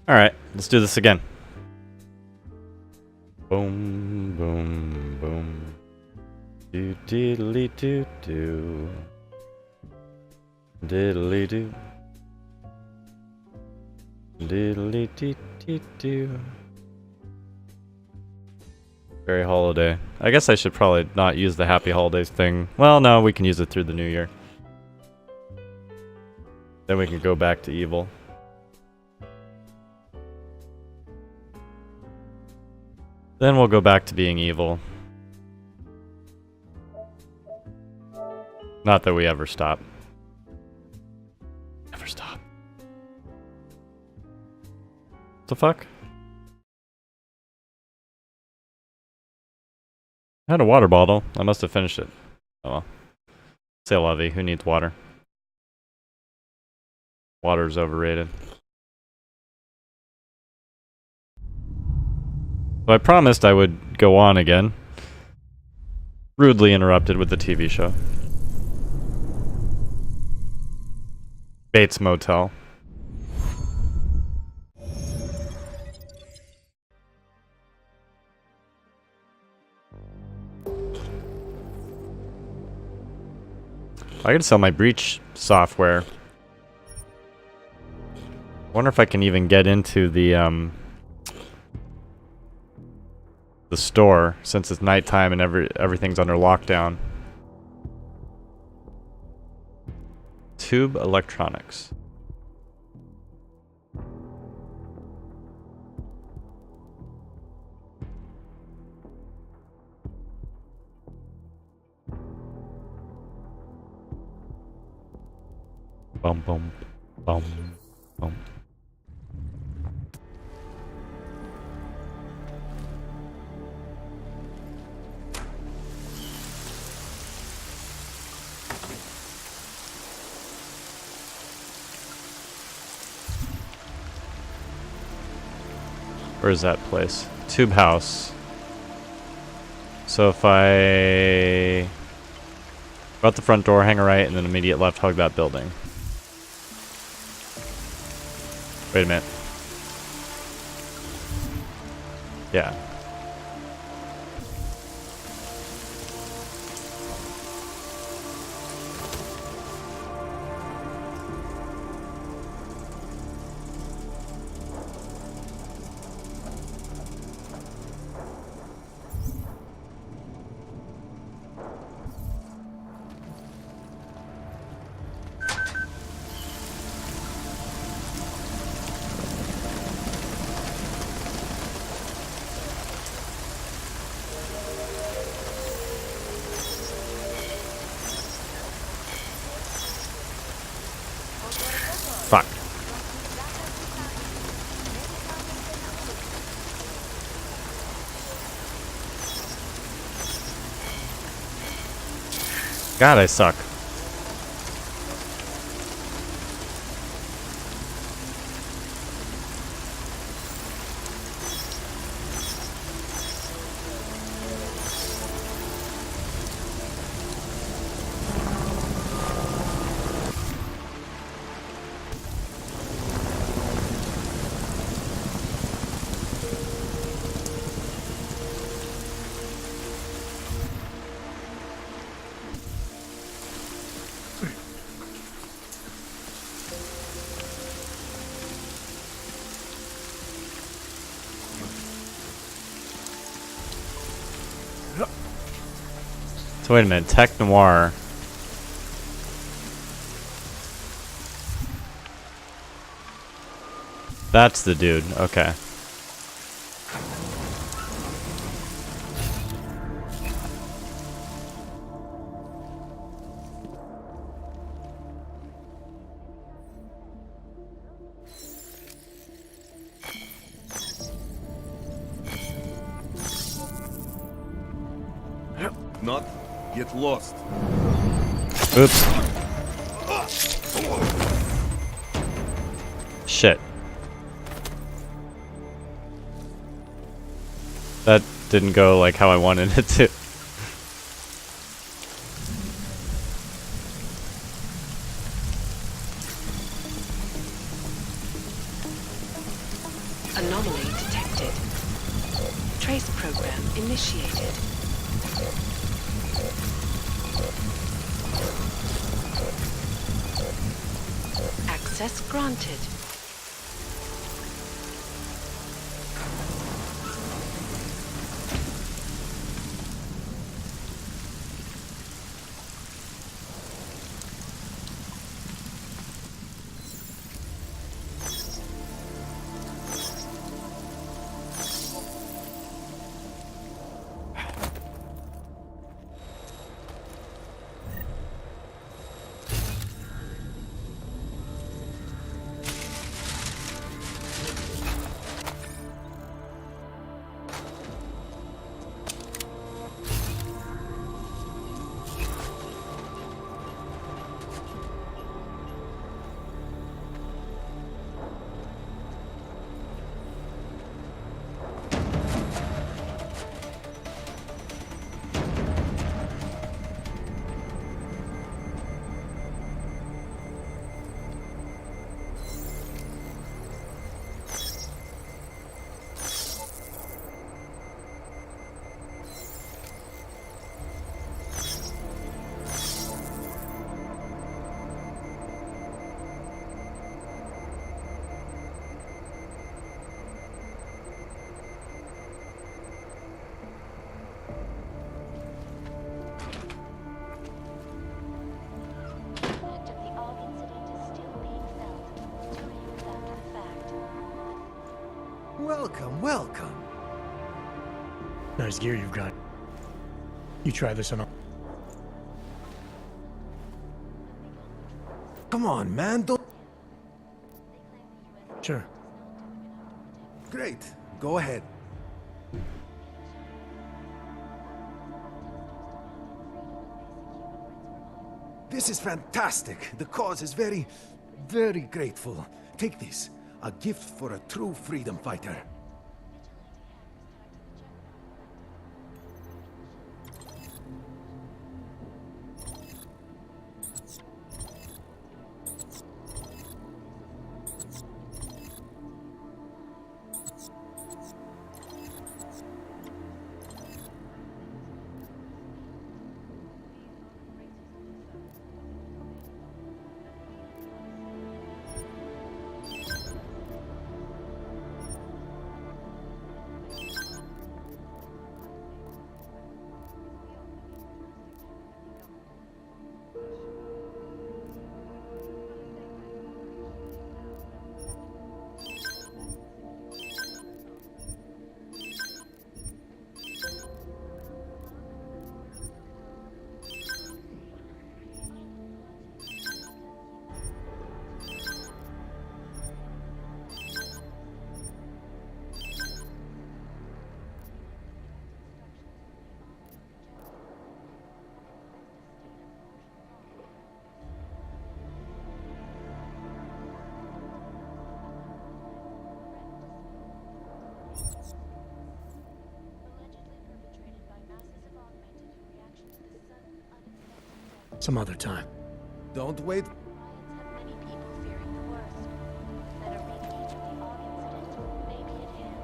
Alright, let's do this again. Boom, boom, boom. Do diddly do do. Diddly do. Diddly dee dee do. Very holiday. I guess I should probably not use the happy holidays thing. Well, no, we can use it through the new year. Then we can go back to evil. Then we'll go back to being evil. Not that we ever stop. Never stop. What the fuck? I had a water bottle. I must have finished it. Oh well. C'est la vie. Who needs water? Water's overrated. So I promised I would go on again. Rudely interrupted with the TV show. Bates Motel. I gotta sell my breach software. Wonder if I can even get into the store since it's nighttime and everything's under lockdown. Tube Electronics. Bum bum bum bum. Where is that place? Tube House. So if I go out the front door, hang a right, and then immediate left, hug that building. Wait a minute. Yeah. Fuck. God, I suck. So wait a minute, Tech Noir. That's the dude, okay. Not get lost. Oops. Shit. That didn't go like how I wanted it to. Access granted. Welcome, welcome. Nice gear you've got. You try this on. Come on, man, don't... Sure. Great, go ahead. This is fantastic. The cause is very, very grateful. Take this. A gift for a true freedom fighter. Some other time. Don't wait. Riots have many people fearing the worst. That a repeat of the Og incident may be at hand.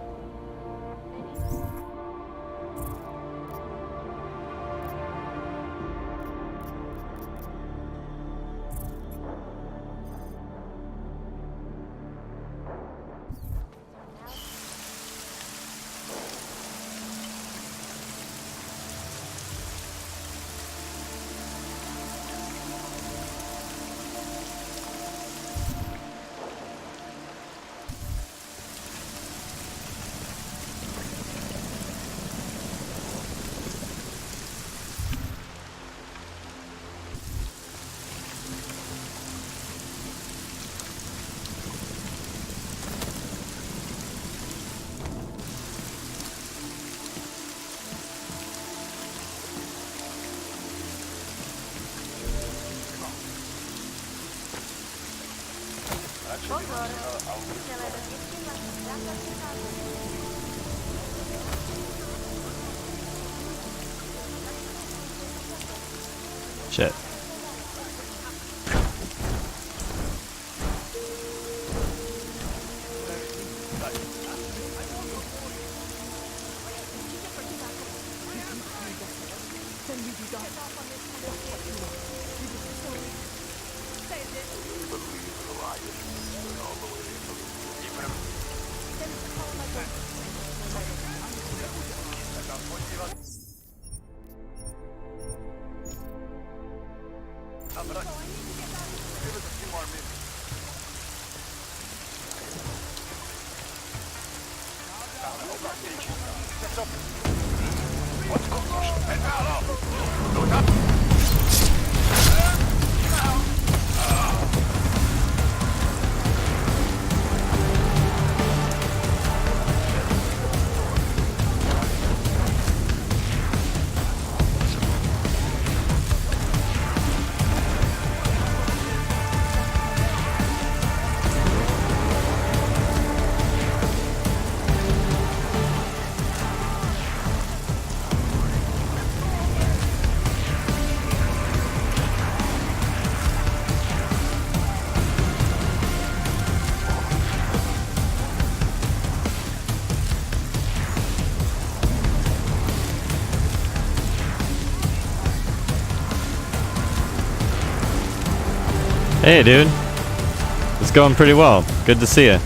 Shit. Hey, dude. It's going pretty well. Good to see you.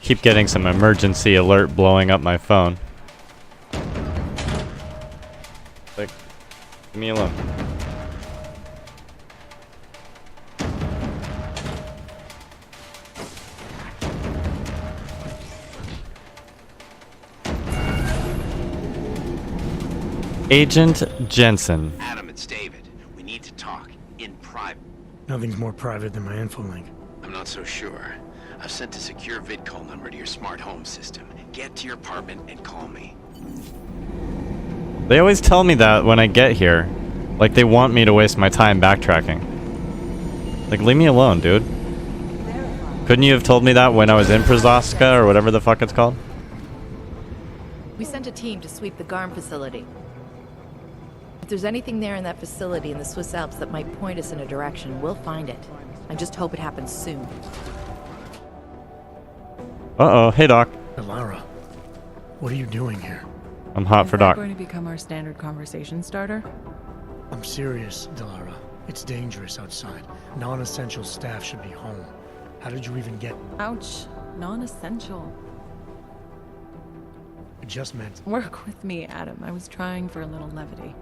Keep getting some emergency alert blowing up my phone. Like, leave me alone. Agent Jensen. Adam, it's David. We need to talk in private. Nothing's more private than my info link. I'm not so sure. I've sent a secure vid call number to your smart home system. Get to your apartment and call me. They always tell me that when I get here. Like they want me to waste my time backtracking. Like, leave me alone, dude. Couldn't you have told me that when I was in Przoska or whatever the fuck it's called? We sent a team to sweep the GARM facility. If there's anything there in that facility in the Swiss Alps that might point us in a direction, we'll find it. I just hope it happens soon. Uh-oh. Hey, Doc. Lara, what are you doing here? I'm hot for Doc. Is that going to become our standard conversation starter? I'm serious, Delara. It's dangerous outside. Non-essential staff should be home. How did you even get... Ouch. Non-essential. I just meant... Work with me, Adam. I was trying for a little levity.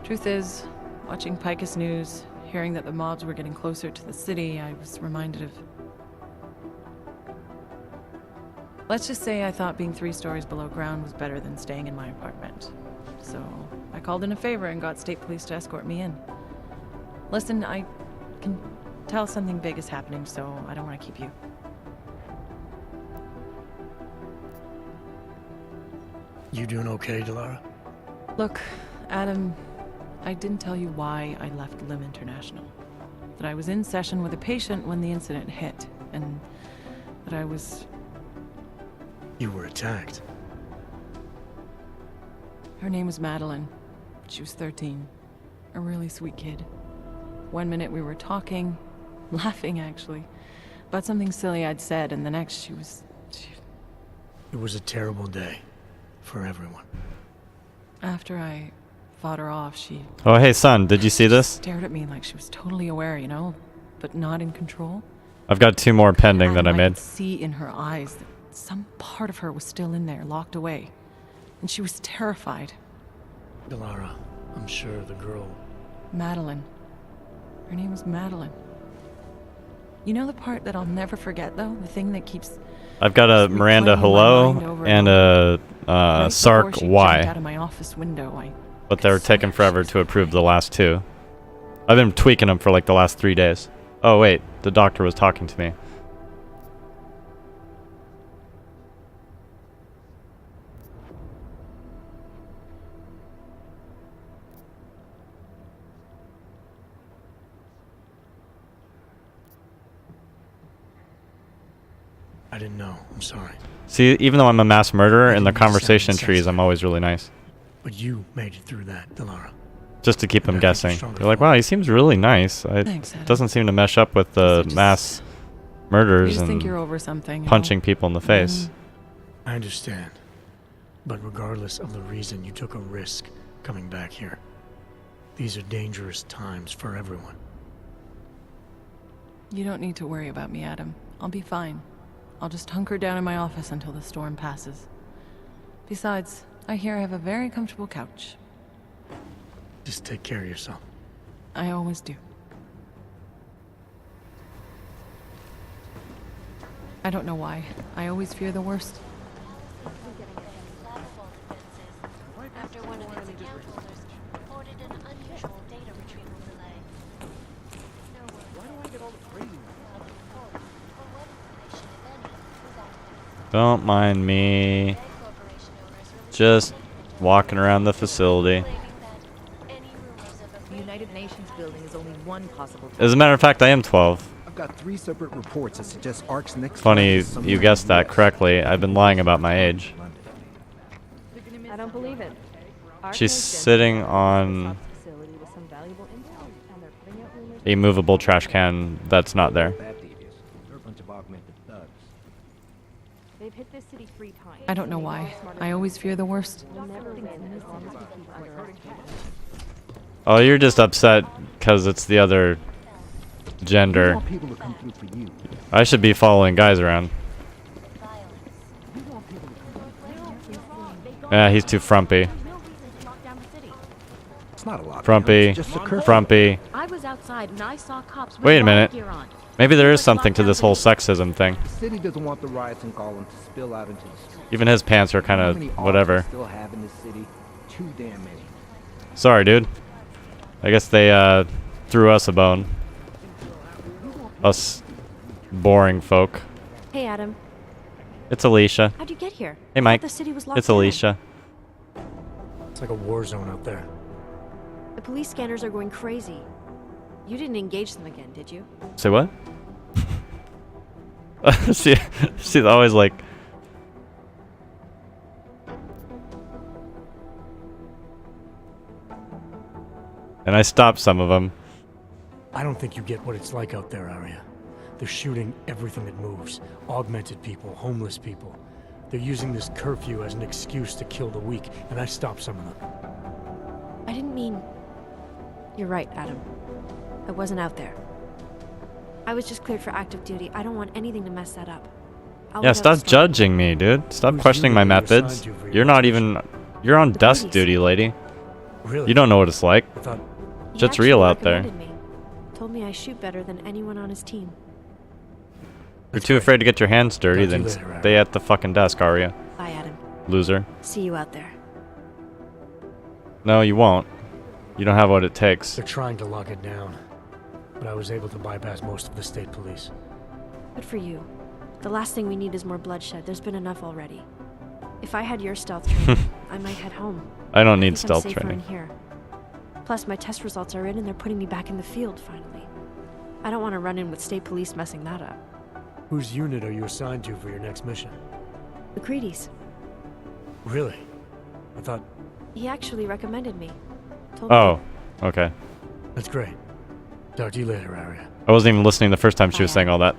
Truth is, watching Picus News, hearing that the mobs were getting closer to the city, I was reminded of... Let's just say I thought being 3 stories below ground was better than staying in my apartment. So I called in a favor and got state police to escort me in. Listen, I can tell something big is happening, so I don't want to keep you. You doing okay, Delara? Look, Adam, I didn't tell you why I left Lim International. That I was in session with a patient when the incident hit, and that I was... You were attacked. Her name was Madeline. She was 13. A really sweet kid. One minute we were talking, laughing actually, about something silly I'd said, and the next she... It was a terrible day for everyone. After I fought her off, she Oh, hey, son, did you see this? stared at me like she was totally aware, you know, but not in control. I've got 2 more pending that I I made. could see in her eyes that some part of her was still in there, locked away, and she was terrified. Delara, I'm sure the girl... Madeline. Her name was Madeline. You know the part that I'll never forget, though? The thing that keeps... I've got a just Miranda replaying in my hello mind over and over. a Right Sark before she jumped out Y, of my office window, but they're taking forever to approve the last 2. I've been tweaking them for like the last 3 days. Oh wait, the doctor was talking to me. I didn't know. I'm sorry. See, even though I'm a mass murderer, in the didn't sound conversation trees, sensitive. I'm always really nice. But you made it through that, Delara. Just to keep them I think you're guessing. stronger They're like, for it. wow, he seems really nice. Thanks, Adam. Doesn't seem to mesh up with the Just- mass You murders just think you're and over something. you know? punching people in the face. I understand. But regardless of the reason, you took a risk coming back here. These are dangerous times for everyone. You don't need to worry about me, Adam. I'll be fine. I'll just hunker down in my office until the storm passes. Besides, I hear I have a very comfortable couch. Just take care of yourself. I always do. I don't know why. I always fear the worst. After one of its account holders reported an unusual data retrieval delay. No word. Why do I get all the crazy or what information, if any, was active. Don't mind me. Corporation owners released Just walking around the facility. claiming that any rumors of The a United Nations building is only one possible As a matter of fact, I am 12. I've got 3 separate reports that suggest Ark's next Funny flight you is somewhere you in guessed the that US. correctly. I've been lying about my age. I don't believe it. She's sitting on a movable trash can that's not there. They're a bunch of augmented thugs. They've hit this city 3 times. I don't know why. I always fear the worst. We'll never win as long as we keep underestimating. Oh, you're just upset because it's the other We gender. want people to come through for you. I should be following guys around. Yeah, he's too frumpy. It's not a lot. Frumpy. It's just a curfew. Frumpy. I was outside and I saw cops with Wait a minute. riot gear on. Maybe there is something to this whole sexism thing. The city doesn't want the riots in Gotham to spill out into the streets. Even his pants are kind How of many Arks whatever. we still have in this city? Too damn many. Sorry, dude. I guess they threw us a bone. Us boring folk. Hey, Adam. It's Alicia. How'd you get here? Hey, Mike. The city was locked It's down. Alicia. It's like a war zone out there. The police scanners are going crazy. You didn't engage them again, did you? Say what? She's always like. And I stopped some of them. I don't think you get what it's like out there, Arya. They're shooting everything that moves. Augmented people, homeless people. They're using this curfew as an excuse to kill the weak, and I stopped some of them. I didn't mean... You're right, Adam. I wasn't out there. I was just cleared for active duty. I don't want anything to mess that up. I'll Yeah, let out stop a storm. judging me, dude. Stop Who's questioning you my that you're methods. assigned to for your You're not rotation? even. You're on The desk police. duty, lady. Really? You don't know what it's like. I thought... He Shit's actually real out there. recommended me. Told me I shoot better than anyone on his team. You're too afraid to get your hands dirty, Talk to then you later, Arya. stay at the fucking desk, are you? Bye, Adam. Loser. See you out there. No, you won't. You don't have what it takes. They're trying to lock it down. But I was able to bypass most of the state police. Good for you. The last thing we need is more bloodshed. There's been enough already. If I had your stealth training, I might head home. I don't I need think stealth I'm safer training. in here. Plus, my test results are in and they're putting me back in the field, finally. I don't want to run in with state police messing that up. Whose unit are you assigned to for your next mission? McCready's. Really? I thought... He actually recommended me. Told me Oh, okay. That's great. Talk to you later, Arya. I wasn't even listening the first time she was saying all that.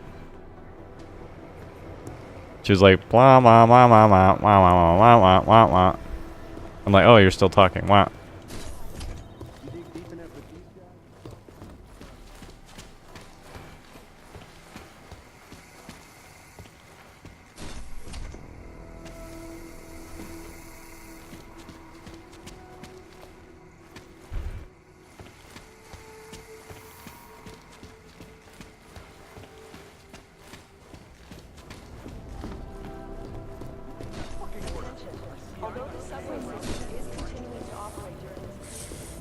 She was like, blah, blah, blah, blah, blah, blah, blah, blah, blah, blah. I'm like, oh, you're still talking. Wow.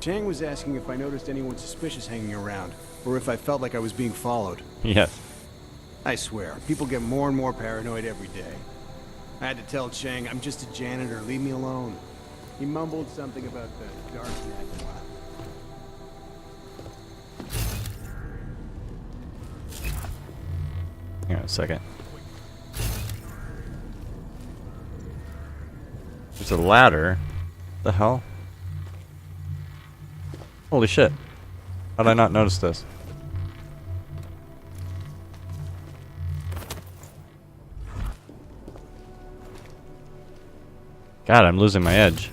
Chang was asking if I noticed anyone suspicious hanging around, or if I felt like I was being followed. Yes. I swear, people get more and more paranoid every day. I had to tell Chang, I'm just a janitor, leave me alone. He mumbled something about the dark net. Hang on a second. There's a ladder. The hell? Holy shit. How'd I not notice this? God, I'm losing my edge.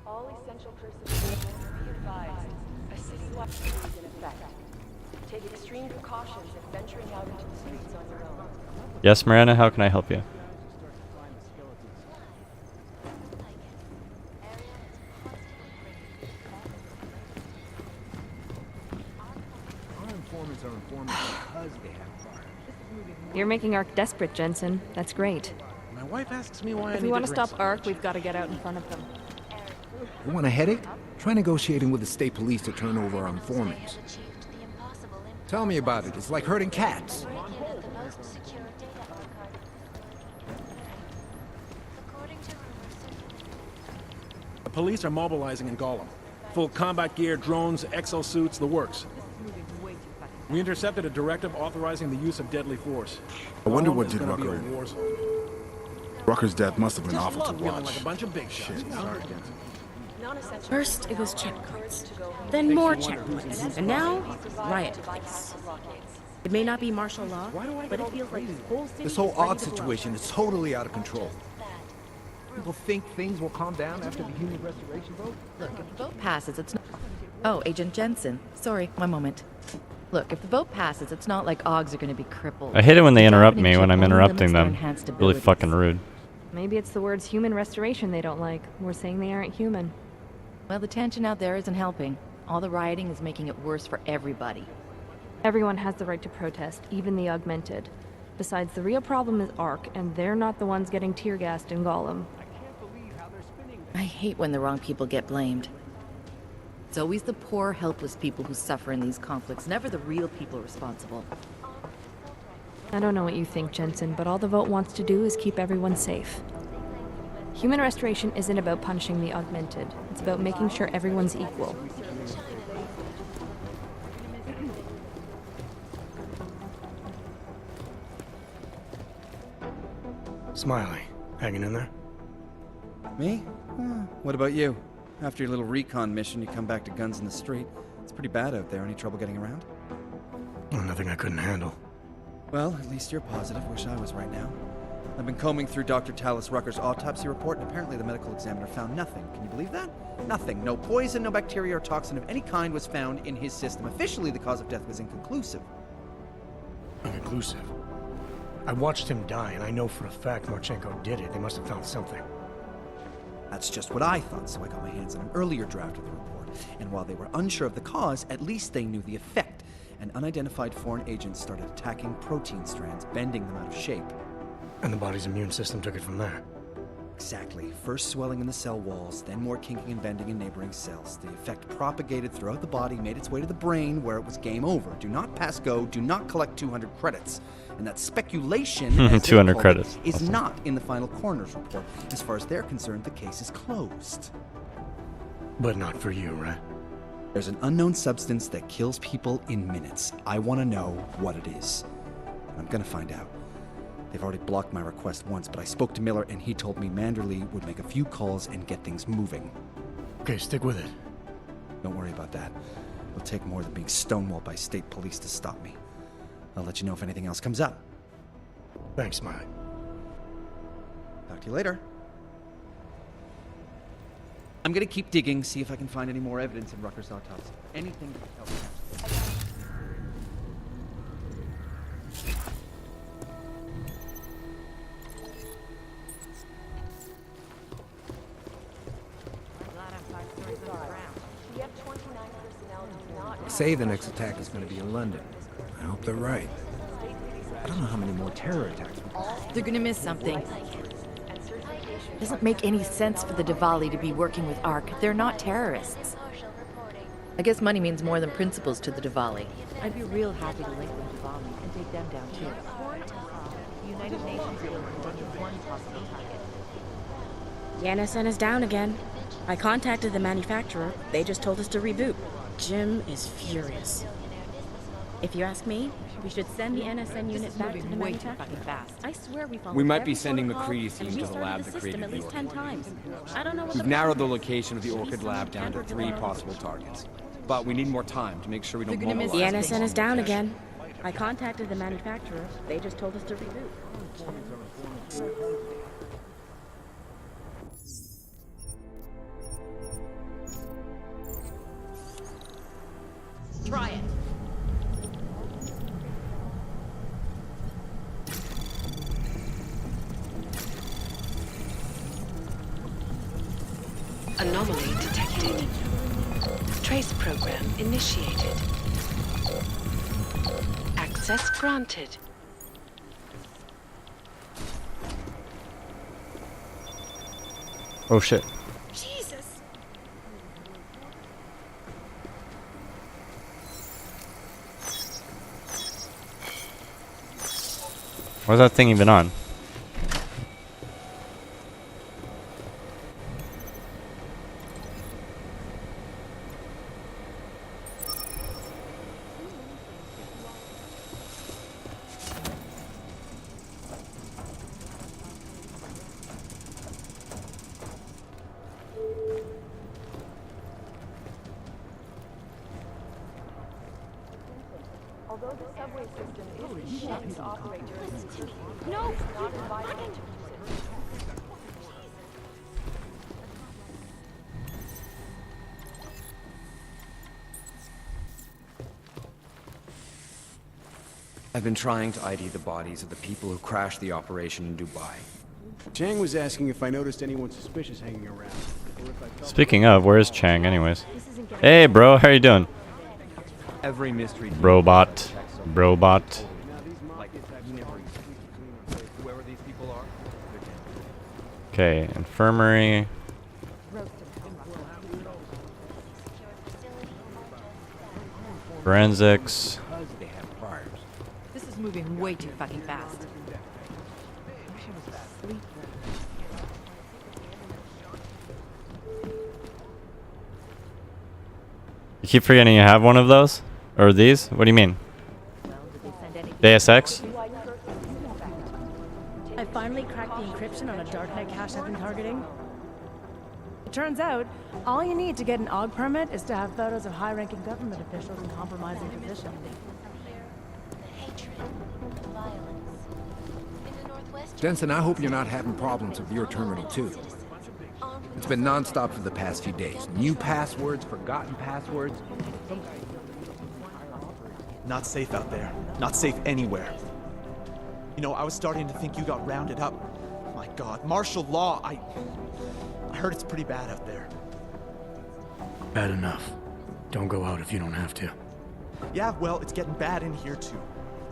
All essential personnel be advised. A citywide freeze is in effect. Take extreme precautions if venturing out into the streets on your own. Yes, Miranda, how can I help you? Our informants are informing because they have fire. You're making Ark desperate, Jensen. That's great. My wife asks me why If we want to stop Ark, we've got to get out in front of them. You want a headache? Try negotiating with the state police to turn over our informants. Tell me about it. It's like herding cats. The police are mobilizing in Gollum. Full combat gear, drones, exosuits, the works. We intercepted a directive authorizing the use of deadly force. I wonder Gollum what is did gonna be a Rucker. war zone. Rucker's death must have been Just awful to love dealing watch. like a bunch of big shots. First, it was checkpoints. Then more checkpoints. And now, riot police. It may not be martial law, but it feels like this whole city This whole is ready odd to blow. situation is totally out of control. People think things will calm down after the human restoration vote? Look, if the vote passes, it's not... Oh, Agent Jensen. Sorry, one moment. Look, if the vote passes, it's not like OGs are going to be crippled. I hate it when they The interrupt governing me when chip I'm only interrupting limits their them. enhanced Really abilities. fucking rude. Maybe it's the words human restoration they don't like. We're saying they aren't human. Well, the tension out there isn't helping. All the rioting is making it worse for everybody. Everyone has the right to protest, even the augmented. Besides, the real problem is Ark, and they're not the ones getting tear-gassed in Gollum. I hate when the wrong people get blamed. It's always the poor, helpless people who suffer in these conflicts, never the real people responsible. I don't know what you think, Jensen, but all the vote wants to do is keep everyone safe. Human restoration isn't about punishing the augmented. It's about making sure everyone's equal. Smiley, hanging in there? Me? What about you? After your little recon mission, you come back to guns in the street. It's pretty bad out there. Any trouble getting around? Oh, nothing I couldn't handle. Well, at least you're positive. Wish I was right now. I've been combing through Dr. Talis Rucker's autopsy report, and apparently the medical examiner found nothing. Can you believe that? Nothing. No poison, no bacteria or toxin of any kind was found in his system. Officially, the cause of death was inconclusive. Inconclusive? I watched him die, and I know for a fact Marchenko did it. They must have found something. That's just what I thought, so I got my hands on an earlier draft of the report. And while they were unsure of the cause, at least they knew the effect. An unidentified foreign agent started attacking protein strands, bending them out of shape. And the body's immune system took it from there. Exactly. First swelling in the cell walls, then more kinking and bending in neighboring cells. The effect propagated throughout the body, made its way to the brain, where it was game over. Do not pass go, do not collect 200 credits. And that speculation, as 200 they call credits. it, is Awesome. not in the final coroner's report. As far as they're concerned, the case is closed. But not for you, right? There's an unknown substance that kills people in minutes. I want to know what it is. I'm gonna find out. They've already blocked my request once, but I spoke to Miller and he told me Manderley would make a few calls and get things moving. Okay, stick with it. Don't worry about that. It'll take more than being stonewalled by state police to stop me. I'll let you know if anything else comes up. Thanks, Smiley. Talk to you later. I'm gonna keep digging, see if I can find any more evidence in Rucker's autopsy. Anything that helps. Say the next attack is going to be in London. I hope they're right. I don't know how many more terror attacks. They're gonna miss something. Doesn't make any sense for the Diwali to be working with ARC. They're not terrorists. I guess money means more than principles to the Diwali. I'd be real happy to link them to Diwali and take them down too. The United Nations deal with one possible target. The NSN is down again. I contacted the manufacturer. They just told us to reboot. Jim is furious. If you ask me, we should send the NSN unit back to the manufacturer. I swear we followed. We might be every sending protocol McCready's team and to the lab that restarted the created system at the least Orchid. 10 times. I don't know what We've the narrowed the location of the Orchid lab down to 3 possible targets. But we need more time to make sure we don't mobilize. The NSN is down again. I contacted the manufacturer. They just told us to reboot. Try it. Anomaly detected. Trace program initiated. Access granted. Oh shit. Jesus! Where's that thing even on? Although the subway system is shut to operate during this time, No! it's not advisable to use it. I've been trying to ID the bodies of the people who crashed the operation in Dubai. Chang was asking if I noticed anyone suspicious hanging around. Speaking of, where is Chang anyways? Hey bro, how you doing? Every mystery. Robot. Brobot. Like, he never whoever these people are. Okay, infirmary. Forensics. This is moving way too fucking fast. You keep forgetting you have one of those? Or these? What do you mean? Deus Ex? I finally cracked the encryption on a darknet cache I've been targeting. It turns out, all you need to get an AUG permit is to have photos of high-ranking government officials in compromising positions. Jensen, I hope you're not having problems with your terminal too. It's been non-stop for the past few days. New passwords, forgotten passwords. Not safe out there. Not safe anywhere. You know, I was starting to think you got rounded up. My God, martial law, I heard it's pretty bad out there. Bad enough. Don't go out if you don't have to. Yeah, well, it's getting bad in here too.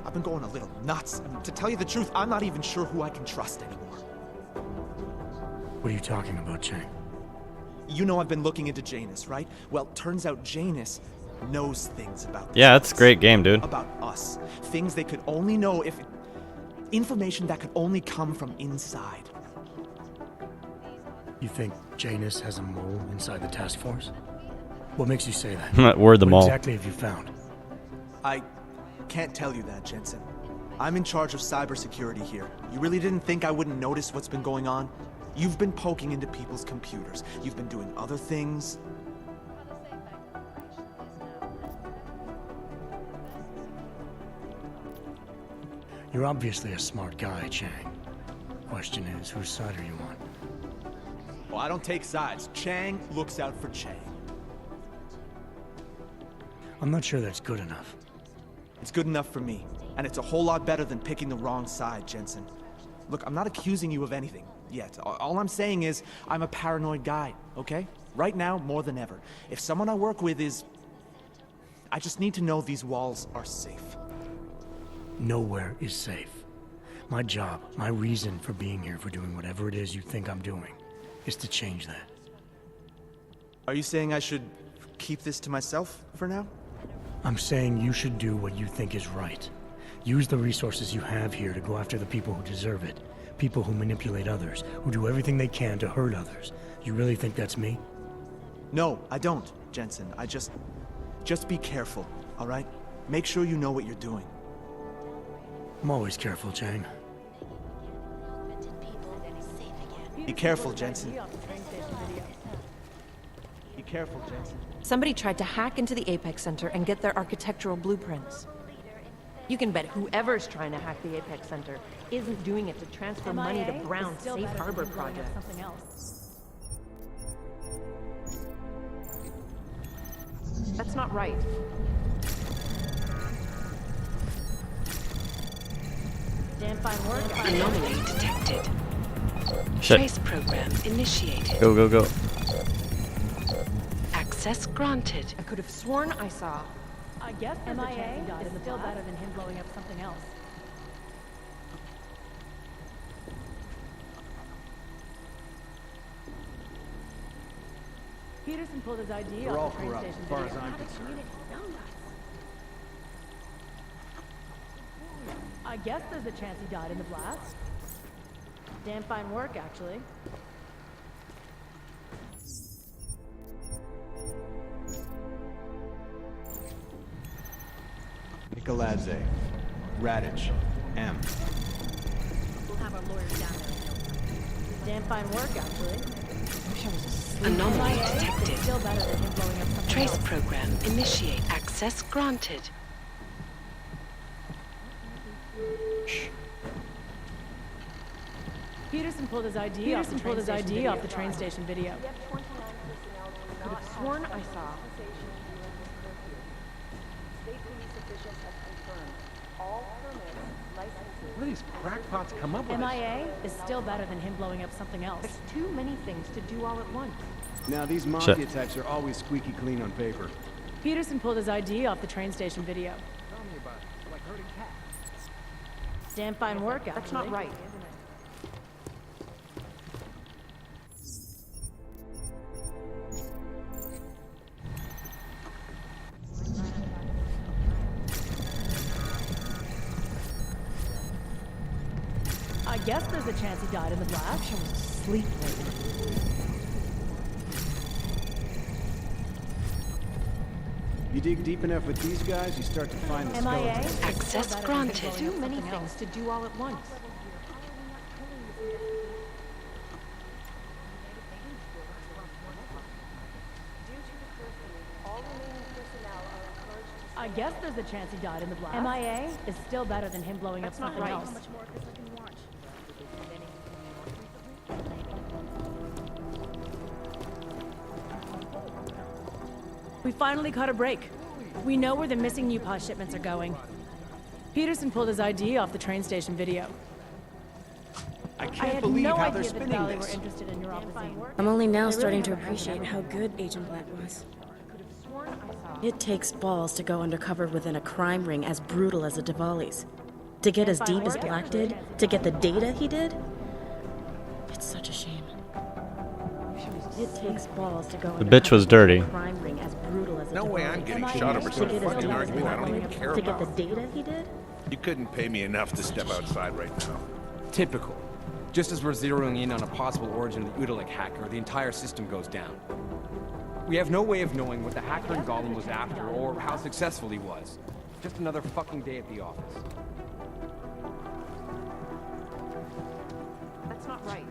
I've been going a little nuts. I mean, to tell you the truth, I'm not even sure who I can trust anymore. What are you talking about, Chang? You know I've been looking into Janus, right? Well, turns out Janus knows things about this Yeah, that's a place. great game, dude. About us. Things they could only know if... Information that could only come from inside. You think Janus has a mole inside the task force? What makes you say that? Word the What mole. exactly have you found? I can't tell you that, Jensen. I'm in charge of cybersecurity here. You really didn't think I wouldn't notice what's been going on? You've been poking into people's computers. You've been doing other things. You're obviously a smart guy, Chang. Question is, whose side are you on? Well, I don't take sides. Chang looks out for Chang. I'm not sure that's good enough. It's good enough for me. And it's a whole lot better than picking the wrong side, Jensen. Look, I'm not accusing you of anything yet. All I'm saying is, I'm a paranoid guy, okay? Right now, more than ever. If someone I work with is... I just need to know these walls are safe. Nowhere is safe. My job, my reason for being here, for doing whatever it is you think I'm doing, is to change that. Are you saying I should keep this to myself for now? I'm saying you should do what you think is right. Use the resources you have here to go after the people who deserve it. People who manipulate others, who do everything they can to hurt others. You really think that's me? No, I don't, Jensen. Just be careful, all right? Make sure you know what you're doing. I'm always careful, Chang. Be careful, Jensen. Be careful, Jensen. Somebody tried to hack into the Apex Center and get their architectural blueprints. You can bet whoever's trying to hack the Apex Center isn't doing it to transfer money to Brown's Safe Harbor project. Something else. That's not right. Damn fine work. Anomaly detected. Shit. Trace program initiated. Go, go, go. Access granted. I could have sworn I saw. I guess MIA is still better than him blowing up something else. Peterson pulled his ID They're all off the train corrupt, station as far video. as I'm concerned. I guess there's a chance he died in the blast. Damn fine work, actually. Nicoladze. Radich. M. We'll have our lawyers down there. Damn fine work, actually. Anomaly MIA is detected. still better than him blowing up something Trace else. program initiate. Access granted. Peterson pulled his ID off the train station video. Could have sworn I saw. State police officials have confirmed all permits, licenses. Where do these crackpots come up with this? MIA is still better than him blowing up something else. There's too many things to do all at once. Now, these mafia types are always squeaky clean on paper. Peterson pulled his ID off the train station video. Tell me about it. Like herding cats. Damn fine work, actually. That's not right. I guess there's a chance he died in the blast. I was asleep lately. You dig deep enough with these guys, you start to find the MIA skeletons. Access granted. Too many things to do all at once. I guess there's a chance he died in the blast. MIA is still better than him blowing up something else. We finally caught a break. We know where the missing U-Paw shipments are going. Peterson pulled his ID off the train station video. I I can't had believe no how they're idea that spinning Valley were this. interested in neuropathy. I'm only now They really starting to haven't heard appreciate of how good Agent Black was. It takes balls to go undercover within a crime ring as brutal as the Diwalis. To get as deep as Black did, to get the data he did, it's such a shame. It takes balls to go The bitch was dirty. crime ring as brutal as a No way Diwali. I'm getting To shot over get some as fucking deep as argument I don't Black even did, care to get the about. data he did. You couldn't pay me enough to step outside right now. Typical. Just as we're zeroing in on a possible origin of the Udalek hacker, the entire system goes down. We have no way of knowing what the hacker in Gollum was after or how successful he was. Just another fucking day at the office. not right.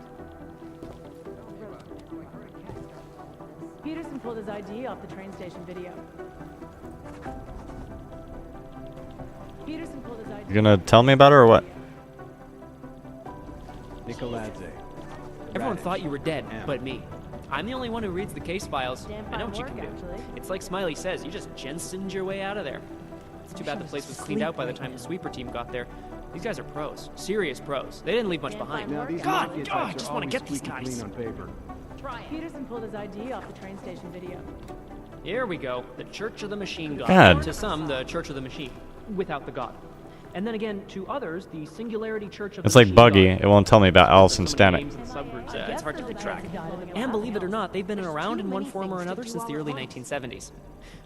Peterson pulled his ID off the train station video. Peterson pulled his ID. You gonna tell me about her or what? Nicoladze. Everyone thought you were dead, but me. I'm the only one who reads the case files. I know what you can do. It's like Smiley says, you just Jensened your way out of there. It's too bad the place was cleaned out by the time the sweeper team got there. These guys are pros. Serious pros. They didn't leave much behind. God, I just want to get these guys. On paper. Peterson pulled his ID off the train station video. Here we go. The Church of the Machine God. God. To some, the Church of the Machine. Without the God. And then again, to others, the Singularity Church of the It's like Machine Buggy. God. It won't tell me about Allison Stanek. Names and subgroups, it's hard to keep track. And believe it or not, they've been around in one form or another since the early 1970s.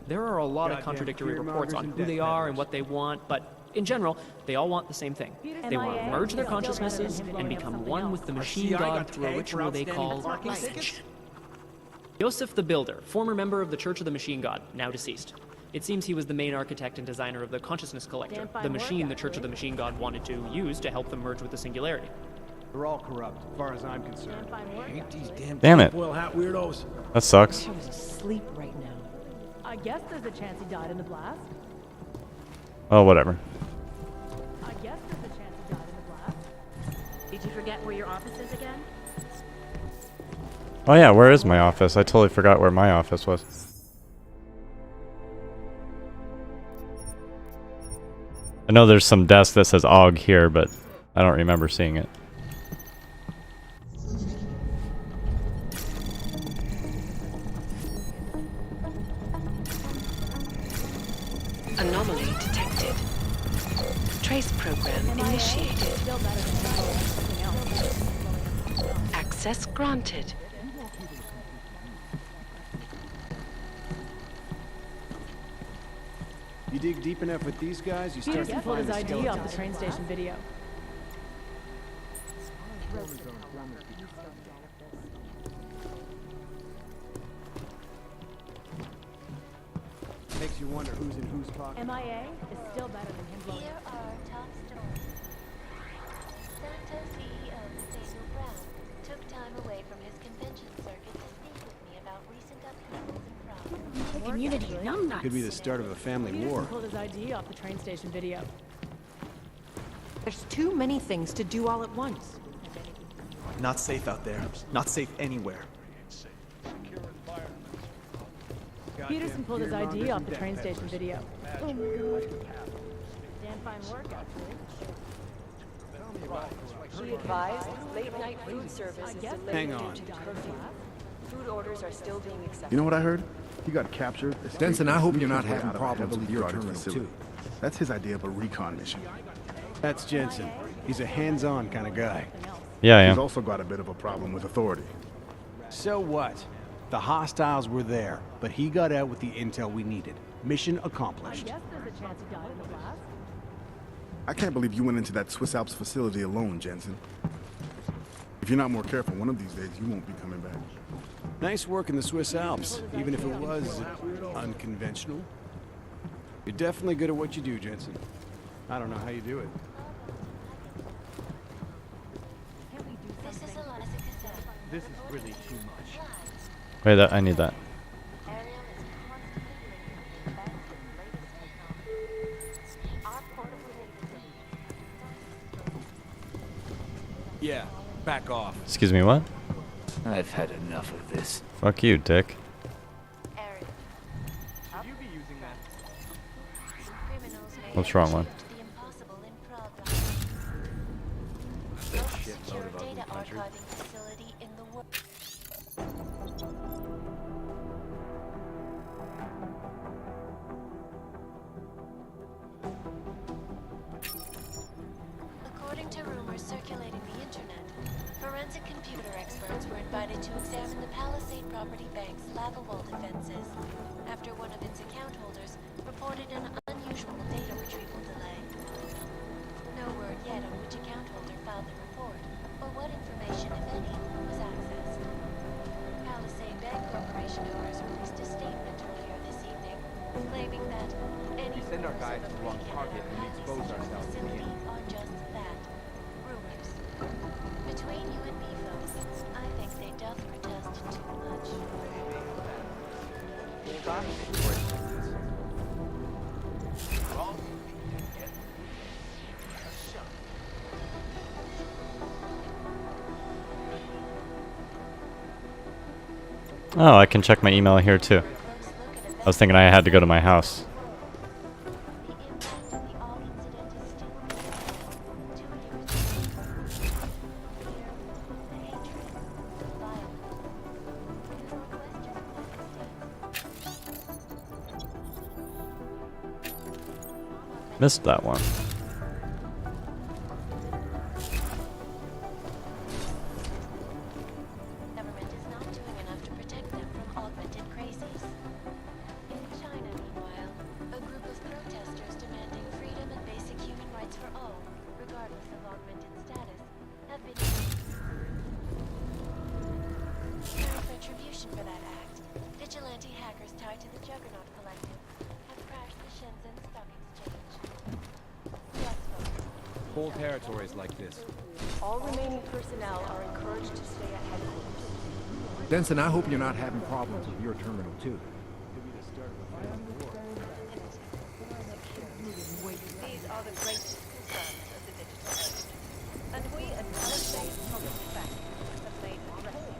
There are a lot of contradictory reports on who they are and what they want, but in general, they all want the same thing. They want to merge their consciousnesses and become one with the Machine God through a ritual they call Ascension. Joseph the Builder, former member of the Church of the Machine God, now deceased. It seems he was the main architect and designer of the Consciousness Collector, the machine the Church of the Machine God wanted to use to help them merge with the Singularity. They're all corrupt, as far as I'm concerned. Hate these Damn it. Well, hat weirdos. That sucks. I was asleep right now. I guess there's a chance he died in the blast. Oh, whatever. I guess there's a chance he died in the blast. Did you forget where your office is again? Oh yeah, where is my office? I totally forgot where my office was. I know there's some desk that says AUG here, but I don't remember seeing it. Anomaly detected. Trace program initiated. Access granted. You dig deep enough with these guys, you start Peterson to pulled find his the ID skeletons. off the train station video. Makes you wonder who's in whose pocket. MIA is still better than him blowing. Here are top stories. Santa CEO Nathaniel Brown took time away from his convention circuit to speak with me about recent upheavals and problems. Community numbnuts. Could be the start of a family Peterson war. pulled his ID off the train station video. There's too many things to do all at once. Not safe out there. Not safe anywhere. Peterson pulled his ID off the train station video. Oh my god. Damn fine work, actually. Be advised, late-night food service is delayed Hang due on. to curfew. Food orders are still being accepted. You know what I heard? He got captured. Denson, I hope you're not escaped having out of a problems heavily with your guarded terminal, facility. too. That's his idea of a recon mission. That's Jensen. He's a hands-on kind of guy. Yeah, I He's am. also got a bit of a problem with authority. So what? The hostiles were there, but he got out with the intel we needed. Mission I accomplished. guess there's a chance he died in the blast. I can't believe you went into that Swiss Alps facility alone, Jensen. If you're not more careful, one of these days you won't be coming back. Nice work in the Swiss Alps, even if it was unconventional. You're definitely good at what you do, Jensen. I don't know how you do it. This is Eliza Cassell. This is really too much. Wait, that I need that. Ariel is constantly bringing the best and latest technology. Our portable data Yeah, back off. Excuse me, what? I've had enough of this. Fuck you, dick. Ariel. Should you be using that? Criminals may What's wrong, one? achieve the impossible in progress. Most secure data archiving facility in the world. According to rumors circulating the internet, forensic computer experts were invited to examine the Palisade Property Bank's lava wall defenses after one of its account holders reported an unusual data retrieval delay. No word yet on which account holder filed the report or what information, if any, was accessed. Palisade Bank Corporation owners released a statement earlier this evening, claiming that any We send our rumors guys of to a the wrong break-in target at and we highly expose secure ourselves in the facility end. are just that, rumors. Between you and me, Oh, I can check my email here too. I was thinking I had to go to my house. Missed that one. Government is not doing enough to protect them from augmented crazies. In China, meanwhile, a group of protesters demanding freedom and basic human rights for all, regardless of augmented status, have been as retribution for that act. Vigilante hackers tied to the Juggernaut Collective have crashed the Shenzhen Stock Exchange. Whole territories like this. All remaining personnel are encouraged to stay at headquarters. Denson, I hope you're not having problems with your terminal, too. These are the greatest concerns of the digital age. And we at Palisade Public Bank have made addressing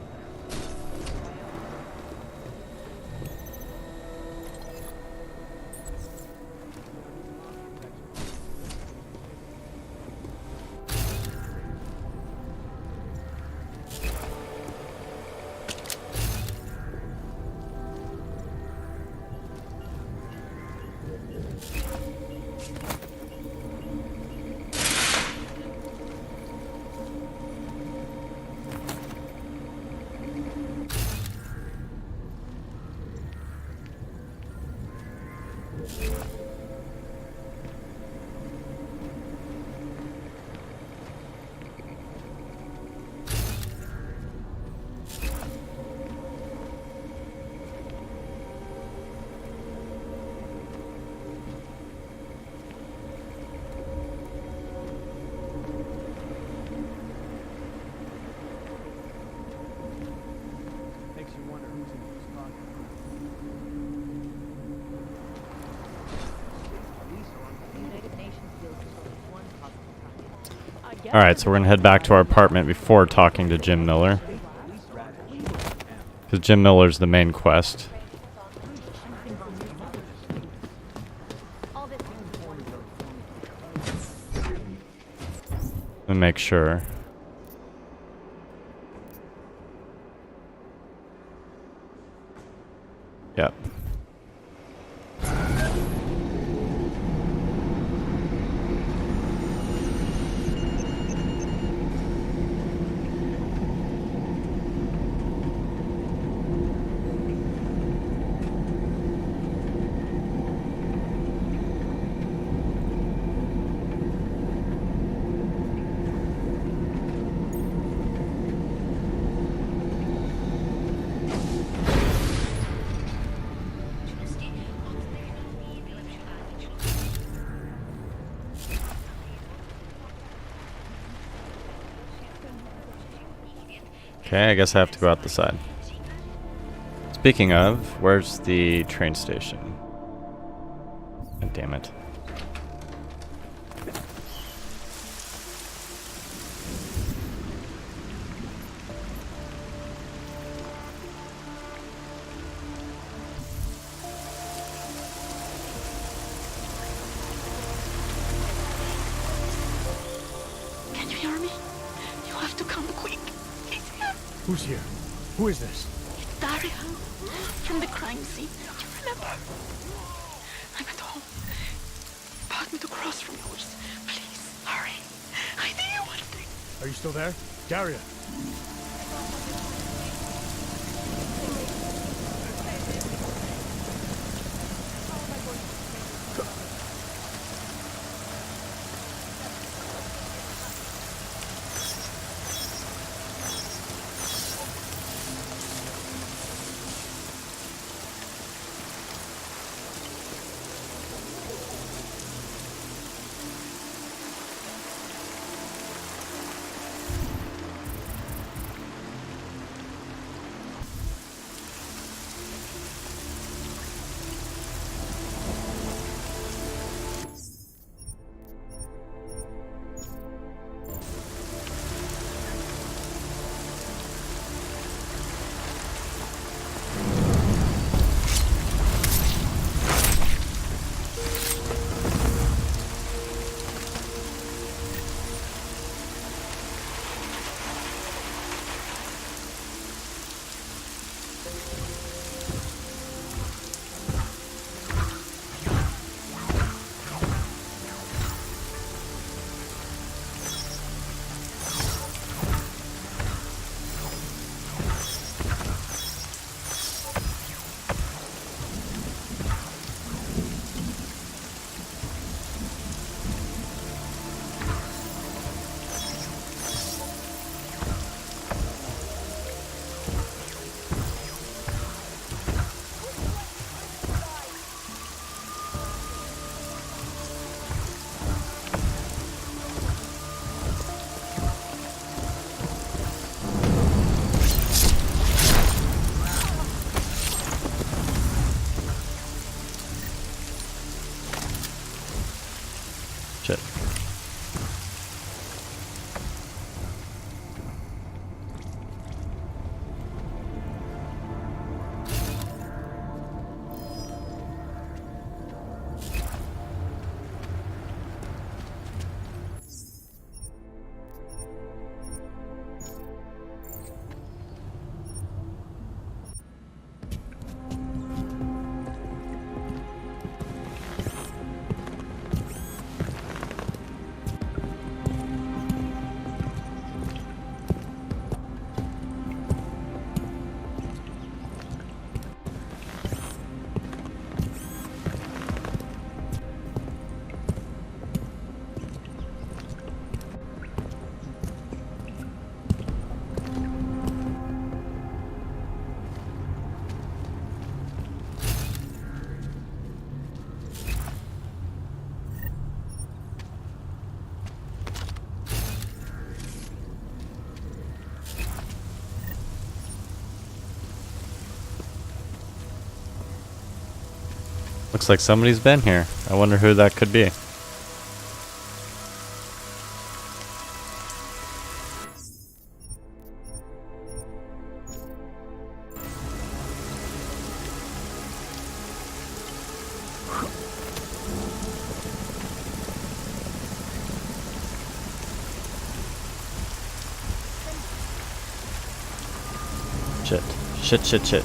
Alright, so we're gonna head back to our apartment before talking to Jim Miller. Because Jim Miller's the main quest. Let me make sure. Yep. Okay, I guess I have to go out the side. Speaking of, where's the train station? God damn it. Can you hear me? You have to come quick. He's here. Who's here? Who is this? Daria, from the crime scene. You remember? I'm at home. Pass me the cross from yours. Please, hurry. I need you one thing. Are you still there? Daria! Looks like somebody's been here. I wonder who that could be. Shit.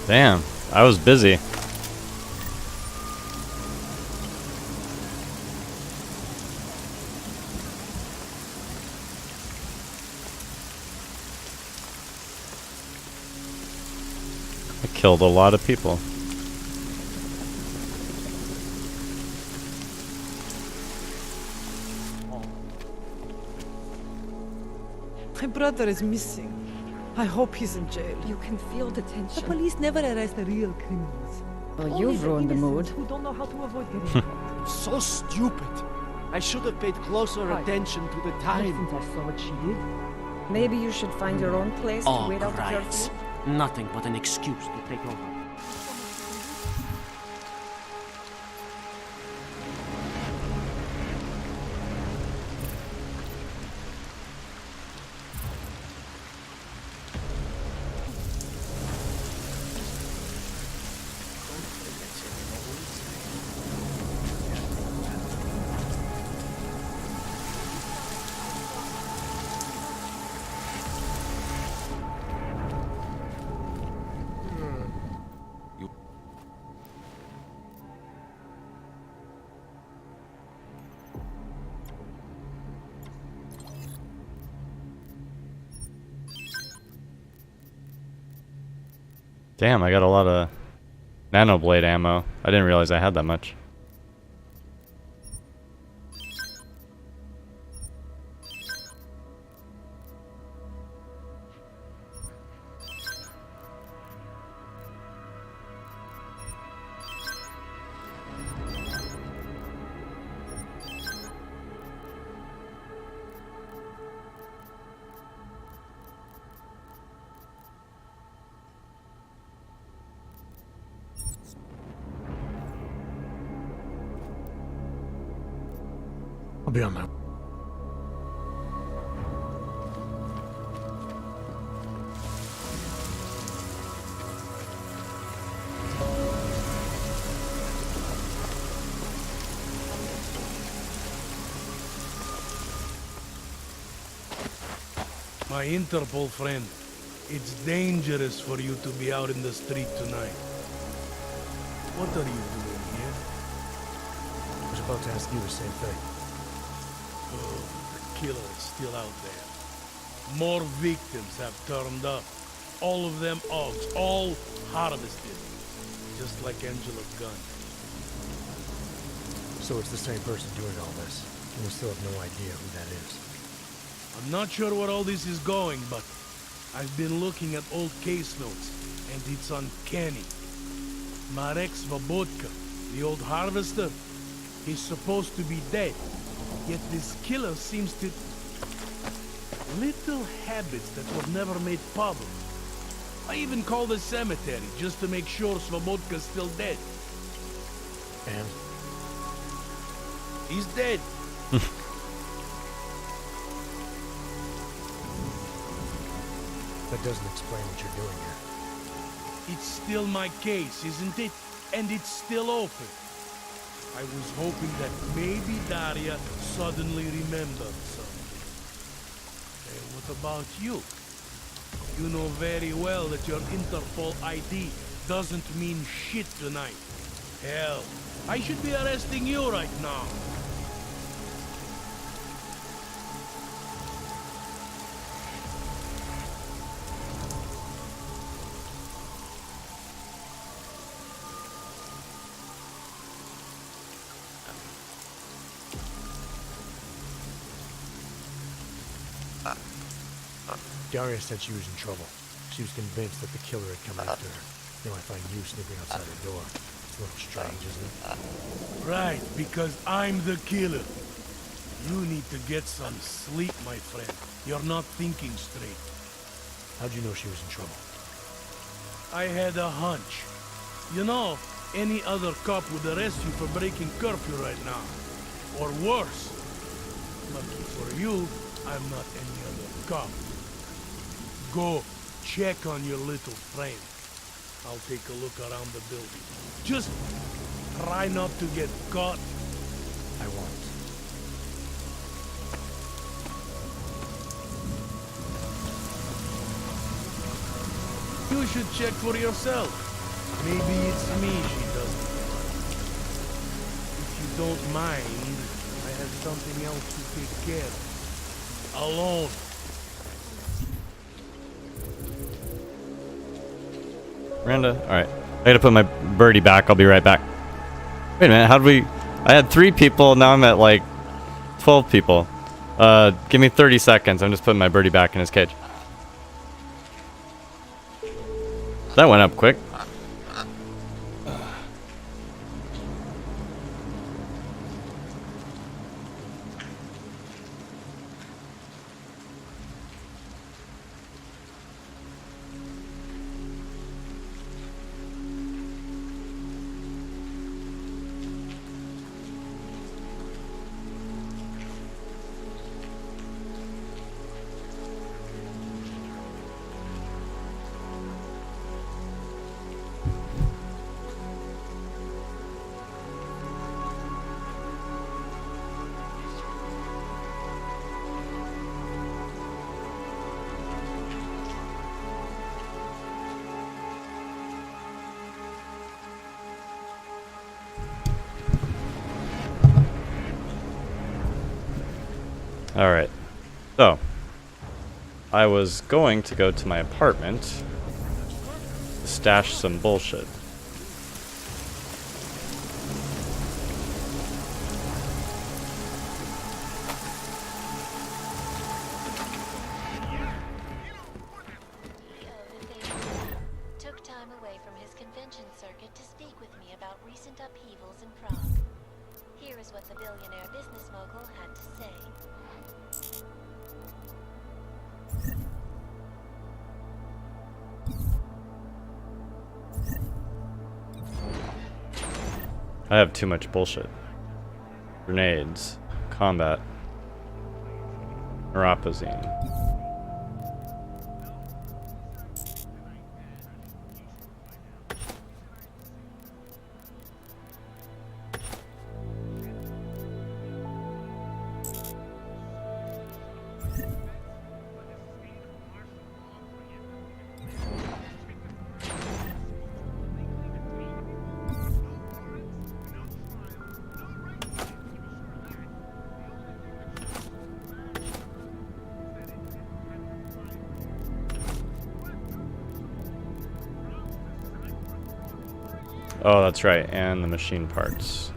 Damn, I was busy. I killed a lot of people. My brother is missing. I hope he's in jail. You can feel the tension. The police never arrest the real criminals. Well, Only you've the ruined the mood. innocents Who don't know how to avoid getting caught. So stupid. I should have paid closer attention to the time. I saw what she did. Maybe you should find your own place to wait out the curfew. Nothing but an excuse to take over. Damn, I got a lot of nanoblade ammo. I didn't realize I had that much. I'll be on my way. My Interpol friend, it's dangerous for you to be out in the street tonight. What are you doing here? I was about to ask you the same thing. Oh, the killer is still out there. More victims have turned up. All of them Augs, all harvested. Just like Angela Gunn. So it's the same person doing all this, and we still have no idea who that is. I'm not sure where all this is going, but I've been looking at old case notes, and it's uncanny. Marek Svobotka, the old harvester, he's supposed to be dead. Yet this killer seems to... Little habits that were never made public. I even called the cemetery just to make sure Svobodka's still dead. And? He's dead. That doesn't explain what you're doing here. It's still my case, isn't it? And it's still open. I was hoping that maybe Daria suddenly remembered something. And what about you? You know very well that your Interpol ID doesn't mean shit tonight. Hell, I should be arresting you right now. Daria said she was in trouble. She was convinced that the killer had come after her. You know, I find you snooping outside her door. It's a little strange, isn't it? Right, because I'm the killer. You need to get some sleep, my friend. You're not thinking straight. How'd you know she was in trouble? I had a hunch. You know, any other cop would arrest you for breaking curfew right now. Or worse. Lucky for you, I'm not any other cop. Go, check on your little friend. I'll take a look around the building. Just try not to get caught. I won't. You should check for yourself. Maybe it's me she doesn't like. If you don't mind, I have something else to take care of. Alone. Miranda? Alright. I gotta put my birdie back. I'll be right back. Wait a minute. How did we... I had 3 people. Now I'm at like 12 people. Give me 30 seconds. I'm just putting my birdie back in his cage. That went up quick. Alright, so I was going to go to my apartment to stash some bullshit. Took time away from his convention circuit to speak with me about recent upheavals in Prague. Here is what the billionaire business mogul had to say. I have too much bullshit. Grenades. Combat. Neuropazine. Oh, that's right, and the machine parts.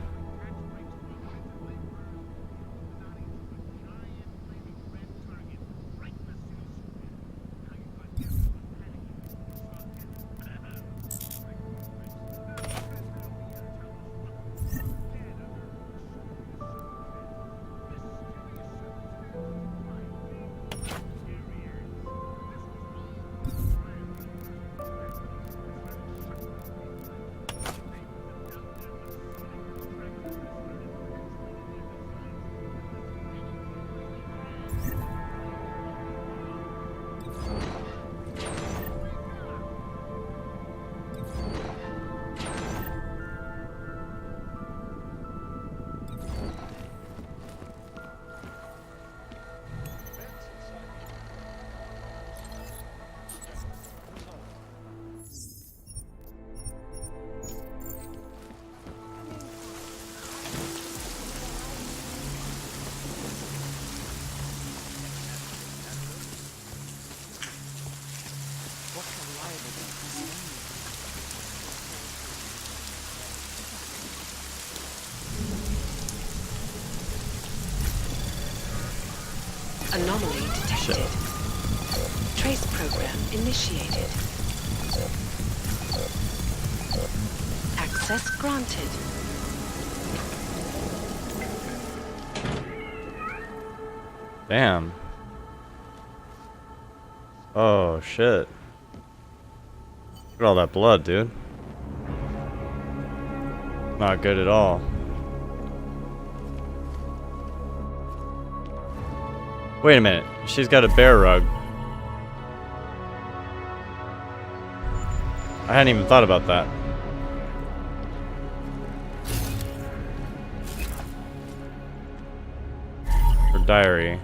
Anomaly detected. Trace program initiated. Access granted. Damn. Oh shit. Look at all that blood, dude. Not good at all. Wait a minute. She's got a bear rug. I hadn't even thought about that. Her diary.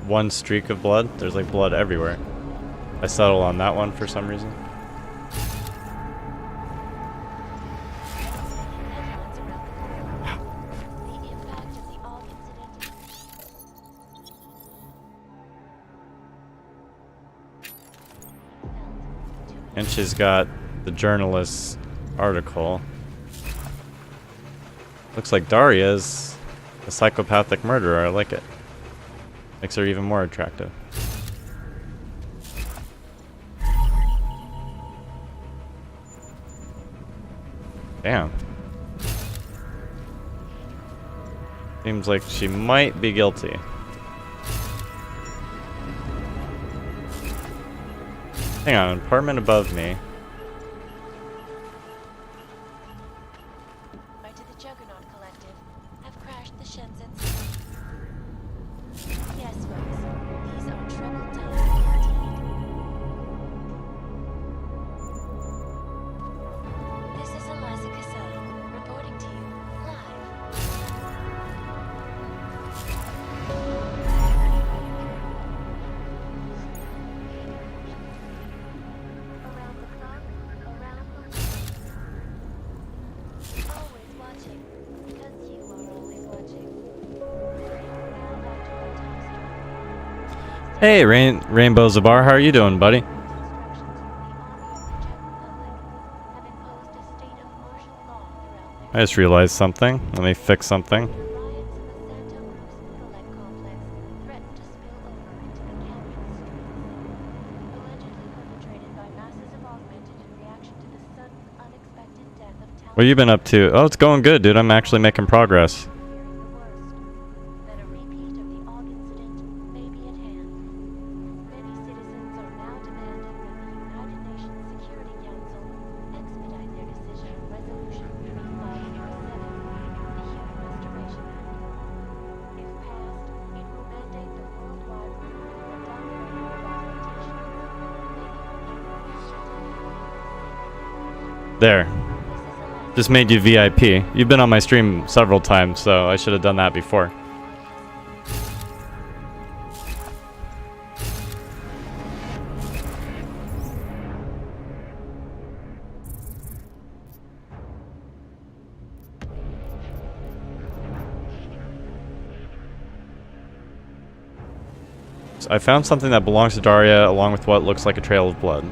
One streak of blood? There's like blood everywhere. I settle on that one for some reason. And she's got the journalist's article. Looks like Daria's a psychopathic murderer. I like it. Makes her even more attractive. Damn. Seems like she might be guilty. Hang on, an apartment above me. Hey, Rainbow Zabar, how are you doing, buddy? I just realized something. Let me fix something. What have you been up to? Oh, it's going good, dude. I'm actually making progress. There. Just made you VIP. You've been on my stream several times, so I should have done that before. So I found something that belongs to Daria along with what looks like a trail of blood.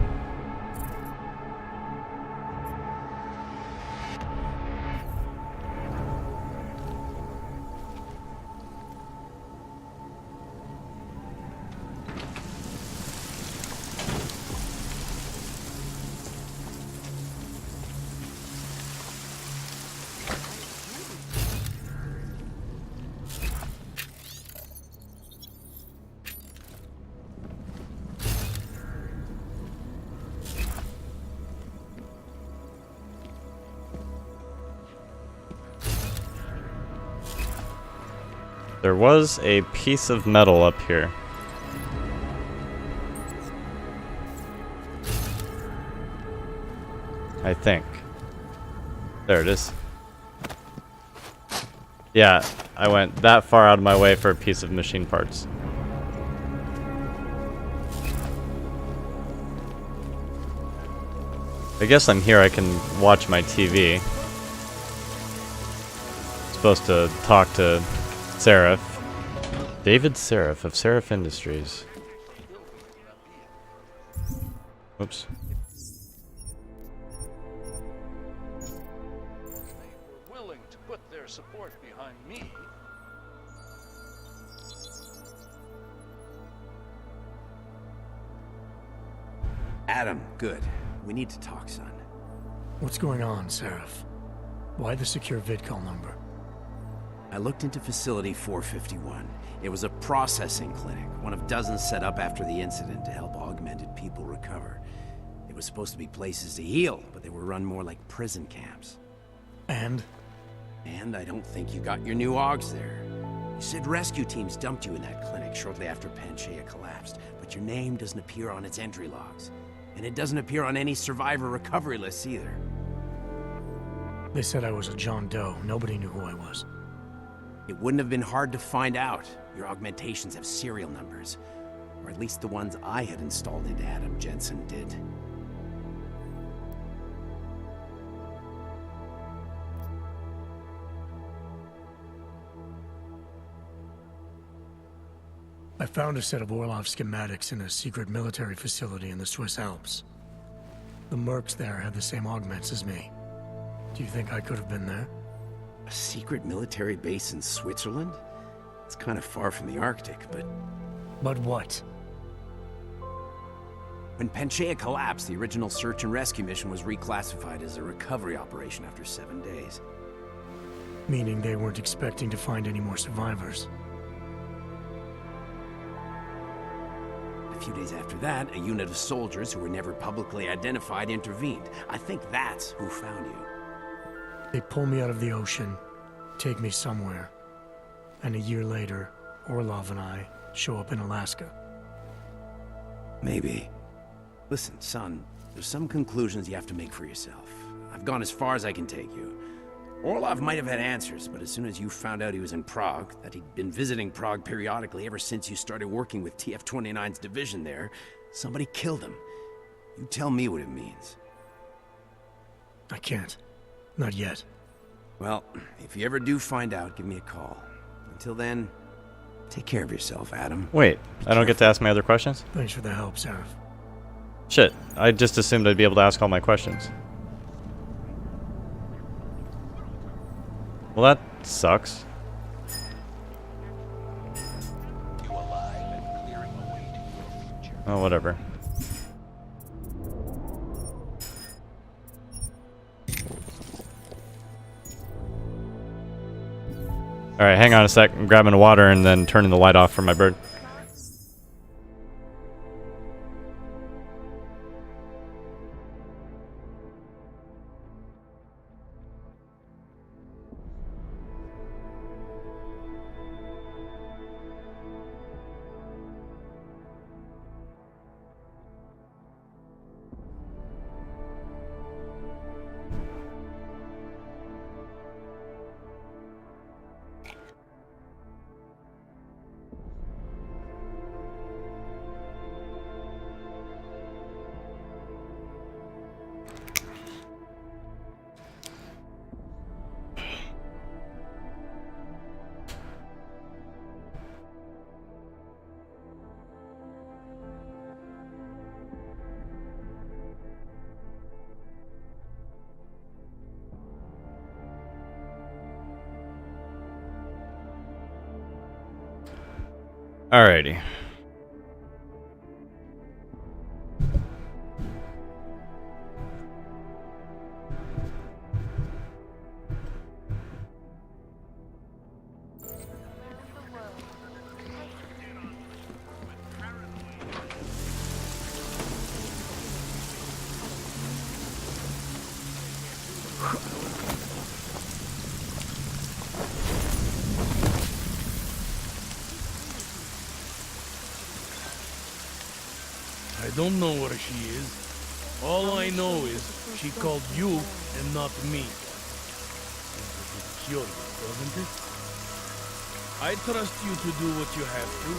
There was a piece of metal up here. I think. There it is. Yeah, I went that far out of my way for a piece of machine parts. I guess I'm here, I can watch my TV. Supposed to talk to Seraph. David Seraph of Seraph Industries. Oops. Willing to put their support behind me. Adam, good. We need to talk, son. What's going on, Seraph? Why the secure vidcall number? I looked into Facility 451. It was a processing clinic, one of dozens set up after the incident to help augmented people recover. It was supposed to be places to heal, but they were run more like prison camps. And? And I don't think you got your new AUGs there. You said rescue teams dumped you in that clinic shortly after Panchaea collapsed, but your name doesn't appear on its entry logs. And it doesn't appear on any survivor recovery lists either. They said I was a John Doe. Nobody knew who I was. It wouldn't have been hard to find out. Your augmentations have serial numbers. Or at least the ones I had installed into Adam Jensen did. I found a set of Orlov schematics in a secret military facility in the Swiss Alps. The mercs there had the same augments as me. Do you think I could have been there? A secret military base in Switzerland? It's kind of far from the Arctic, but... But what? When Panchaea collapsed, the original search and rescue mission was reclassified as a recovery operation after 7 days. Meaning they weren't expecting to find any more survivors. A few days after that, a unit of soldiers who were never publicly identified intervened. I think that's who found you. They pull me out of the ocean, take me somewhere, and a year later, Orlov and I show up in Alaska. Maybe. Listen, son, there's some conclusions you have to make for yourself. I've gone as far as I can take you. Orlov might have had answers, but as soon as you found out he was in Prague, that he'd been visiting Prague periodically ever since you started working with TF-29's division there, somebody killed him. You tell me what it means. I can't. Not yet. Well, if you ever do find out, give me a call. Until then, take care of yourself, Adam. Wait, I don't get to ask my other questions? Thanks for the help, Seraph. Shit, I just assumed I'd be able to ask all my questions. Well, that sucks. Oh, whatever. Alright, hang on a sec. I'm grabbing water and then turning the light off for my bird. Alrighty. don't know where she is. All I know is she called you and not me. It's a bit curious, doesn't it? I trust you to do what you have to.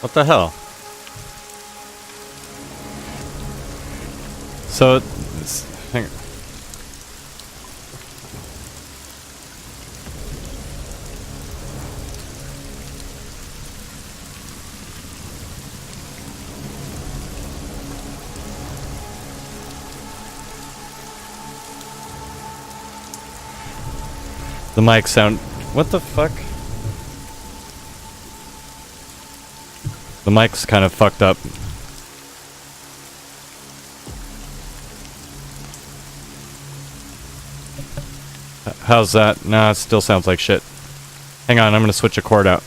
What the hell? So, hang on. The mic sound. What the fuck? The mic's kind of fucked up. How's that? Nah, it still sounds like shit. Hang on, I'm gonna switch a cord out.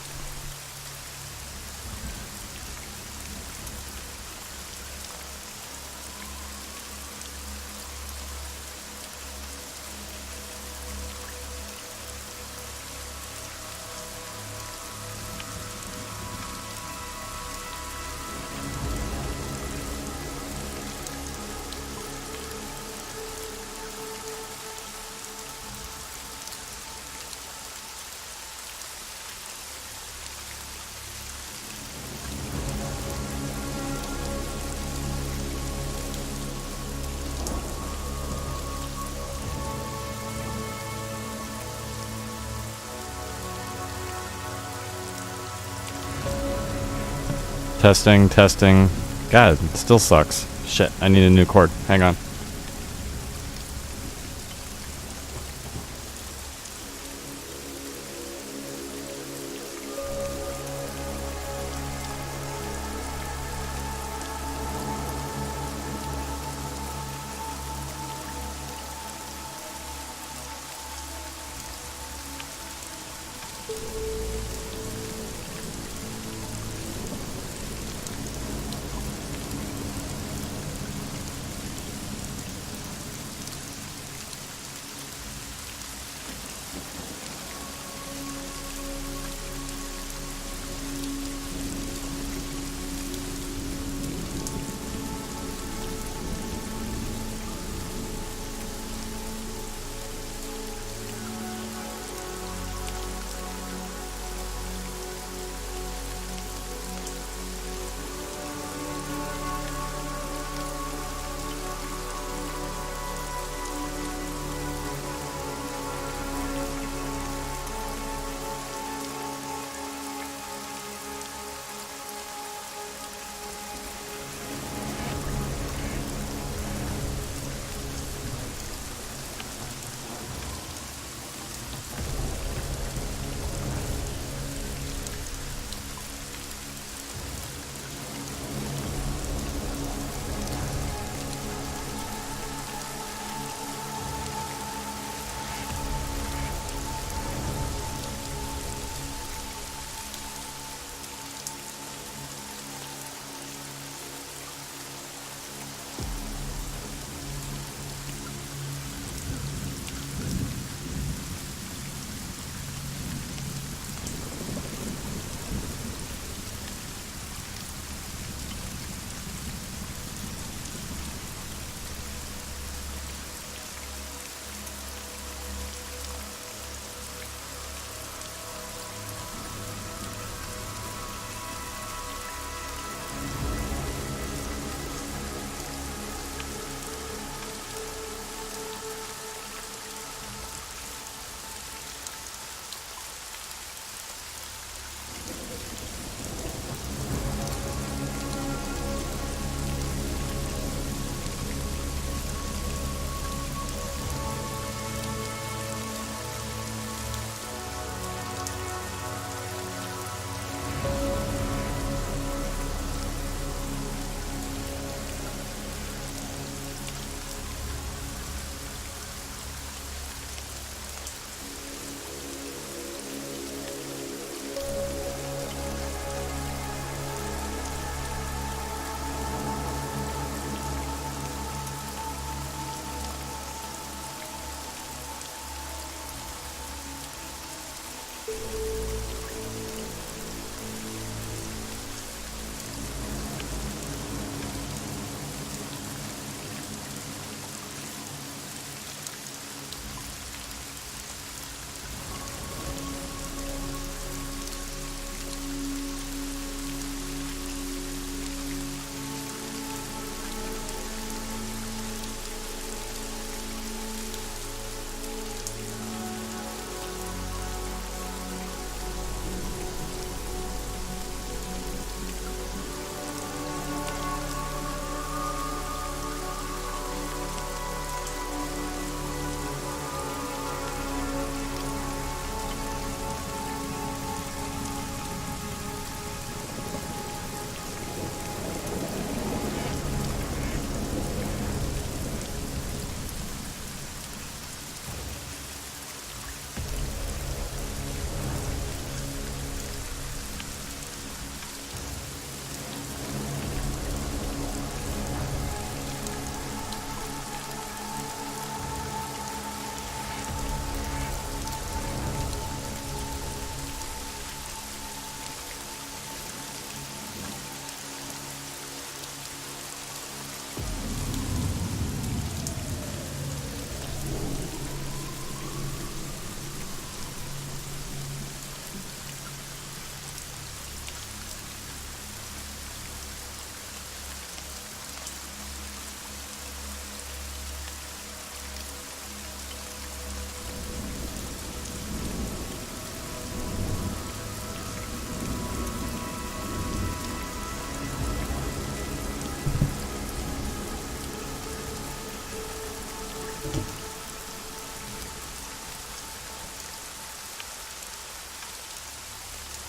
Testing, testing. God, it still sucks. Shit, I need a new cord. Hang on.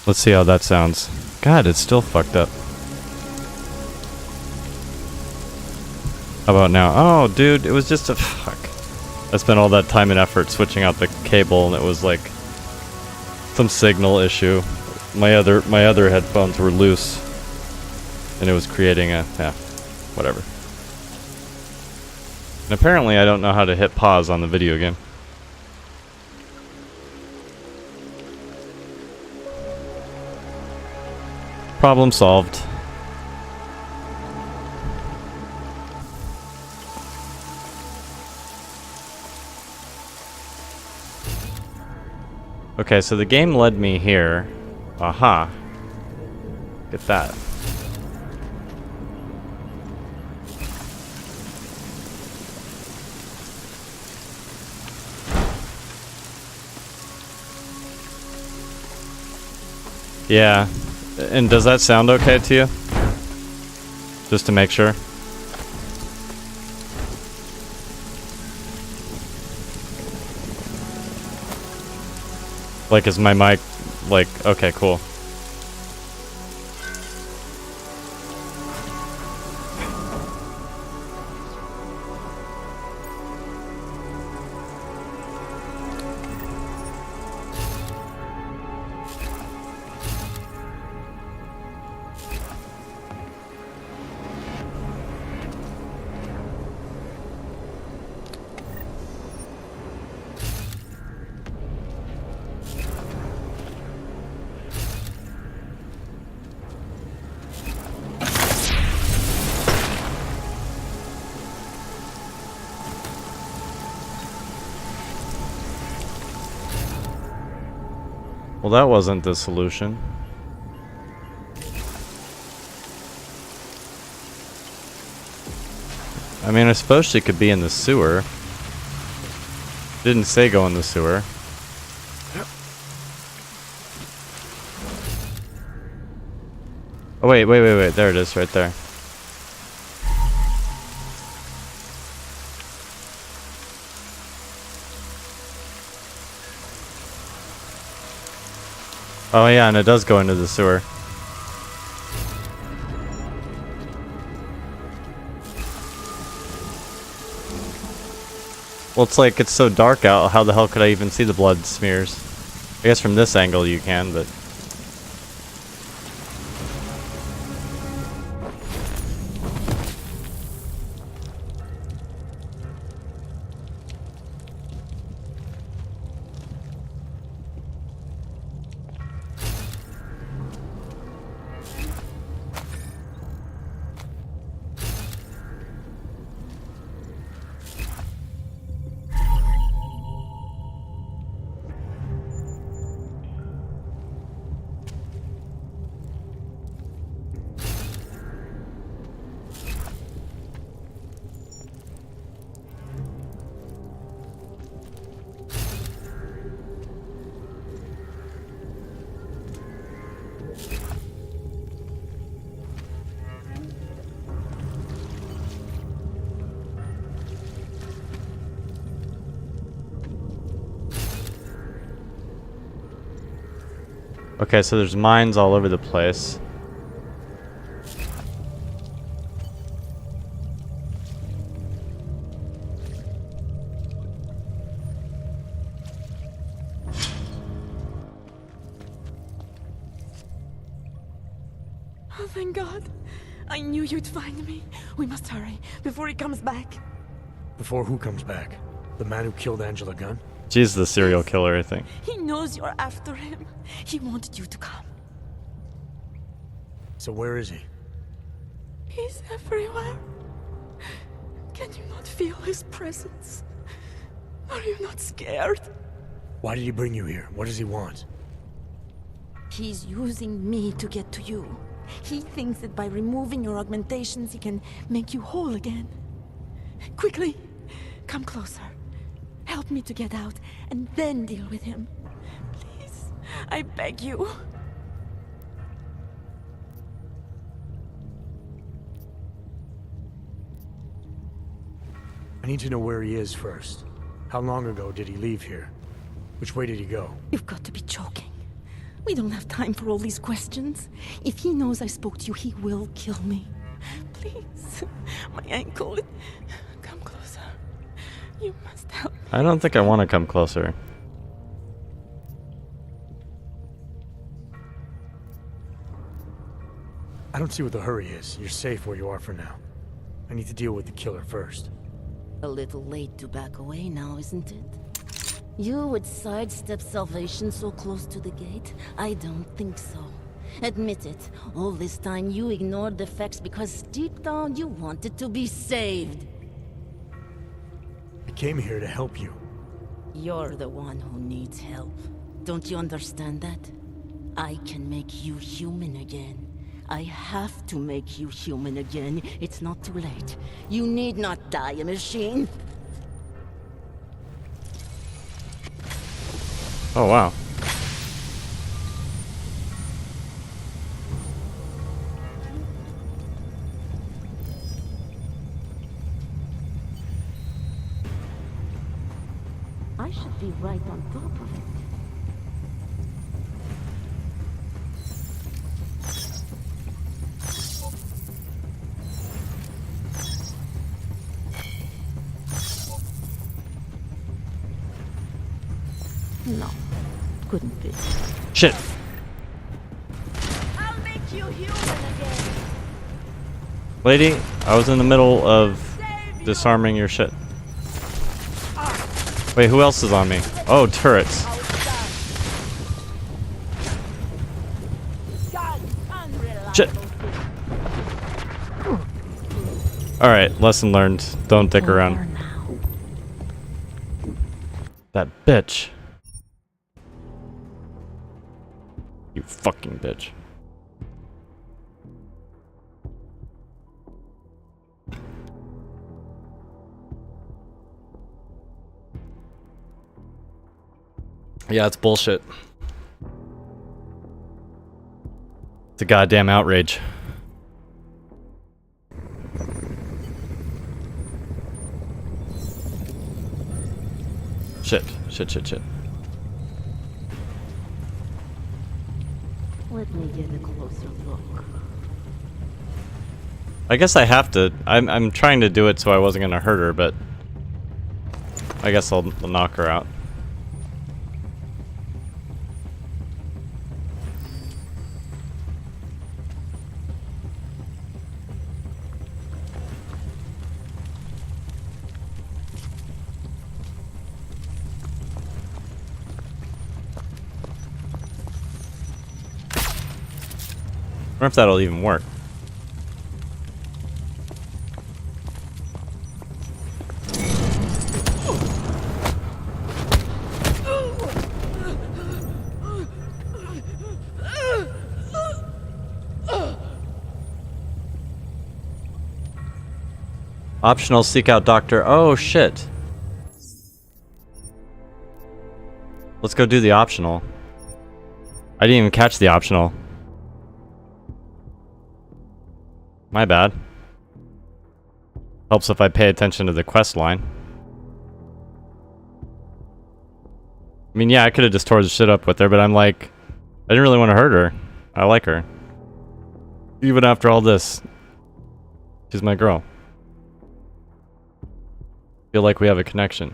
Let's see how that sounds. God, it's still fucked up. How about now? Oh, dude, it was just a... Fuck. I spent all that time and effort switching out the cable, and it was like... some signal issue. My other headphones were loose. And it was creating a... yeah, whatever. And apparently I don't know how to hit pause on the video game. Problem solved. Okay, so the game led me here. Aha. Get that. Yeah. And does that sound okay to you? Just to make sure. Like, is my mic, like, okay, cool. Well, that wasn't the solution. I mean, I suppose she could be in the sewer. Didn't say go in the sewer. Oh, wait. There it is, right there. Oh yeah, and it does go into the sewer. Well, it's like, it's so dark out, how the hell could I even see the blood smears? I guess from this angle you can, but... Okay, so there's mines all over the place. Oh, thank God. I knew you'd find me. We must hurry before he comes back. Before who comes back? The man who killed Angela Gunn? She's the serial killer, I think. He knows you're after him. He wanted you to come. So where is he? He's everywhere. Can you not feel his presence? Are you not scared? Why did he bring you here? What does he want? He's using me to get to you. He thinks that by removing your augmentations, he can make you whole again. Quickly, come closer. Help me to get out, and then deal with him. Please, I beg you. I need to know where he is first. How long ago did he leave here? Which way did he go? You've got to be joking. We don't have time for all these questions. If he knows I spoke to you, he will kill me. Please. My ankle. Come closer. You must help me. I don't think I want to come closer. I don't see what the hurry is. You're safe where you are for now. I need to deal with the killer first. A little late to back away now, isn't it? You would sidestep salvation so close to the gate? I don't think so. Admit it, all this time you ignored the facts because deep down you wanted to be saved. I came here to help you. You're the one who needs help. Don't you understand that? I can make you human again. I have to make you human again. It's not too late. You need not die a machine. Oh, wow. I should be right on top of it. No, couldn't be. Shit. I'll make you human again. Lady, I was in the middle of disarming your shit. Wait, who else is on me? Oh, turrets. Shit. Alright, lesson learned. Don't dick around. That bitch. You fucking bitch. Yeah, it's bullshit. It's a goddamn outrage. Shit, shit, shit, shit. Let me get a closer look. I guess I have to. I'm trying to do it so I wasn't gonna hurt her, but I guess I'll knock her out. I wonder if that'll even work. Optional seek out doctor. Oh shit. Let's go do the optional. I didn't even catch the optional. My bad. Helps if I pay attention to the quest line. I mean, yeah, I could have just tore the shit up with her, but I'm like, I didn't really want to hurt her. I like her. Even after all this, she's my girl. Feel like we have a connection.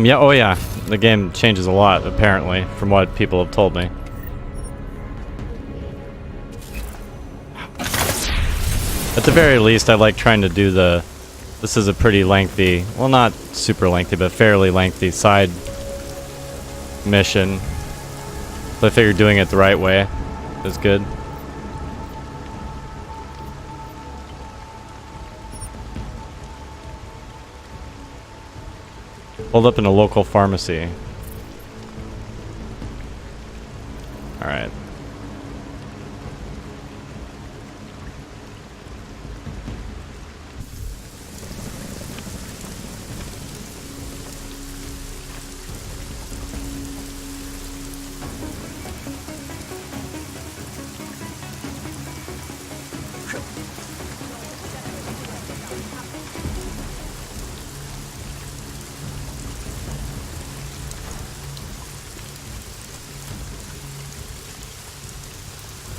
Yeah, oh yeah. The game changes a lot, apparently, from what people have told me. At the very least, I like trying to do the... This is a pretty lengthy, well, not super lengthy, but fairly lengthy side mission. So I figured doing it the right way is good. Hold up in a local pharmacy. Alright.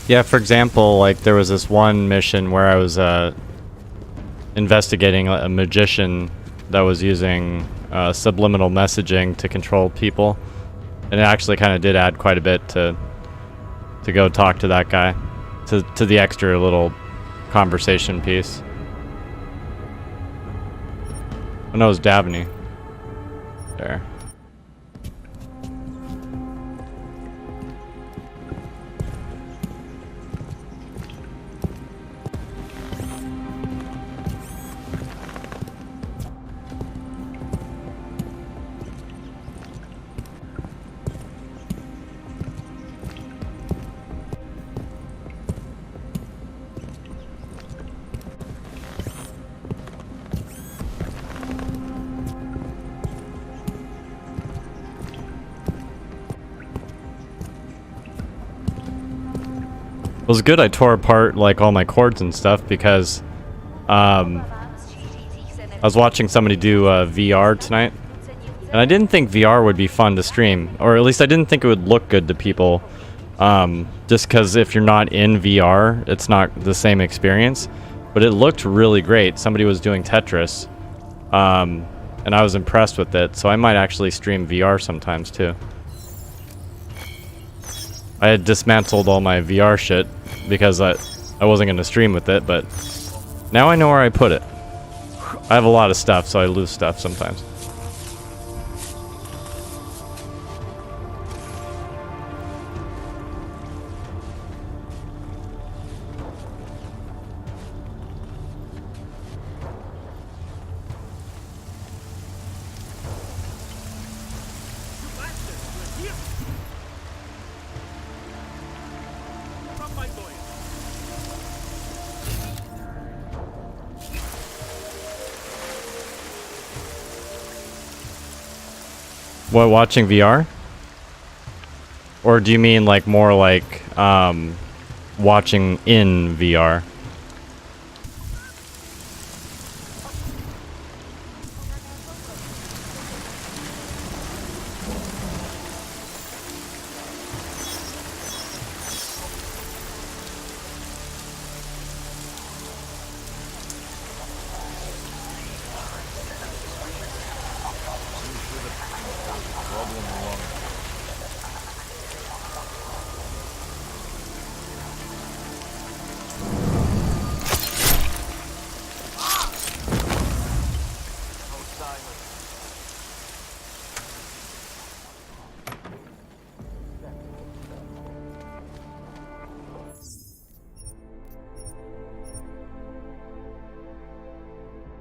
Yeah, for example, like there was this one mission where I was investigating a magician that was using subliminal messaging to control people, and it actually kind of did add quite a bit to go talk to that guy, to the extra little conversation piece. Oh no, it was Dabney. There. It was good I tore apart like all my cords and stuff because I was watching somebody do VR tonight, and I didn't think VR would be fun to stream, or at least I didn't think it would look good to people, just because if you're not in VR, it's not the same experience. But it looked really great. Somebody was doing Tetris, and I was impressed with it, so I might actually stream VR sometimes too. I had dismantled all my VR shit because I wasn't going to stream with it, but now I know where I put it. I have a lot of stuff, so I lose stuff sometimes. What, watching VR? Or do you mean like more like watching in VR?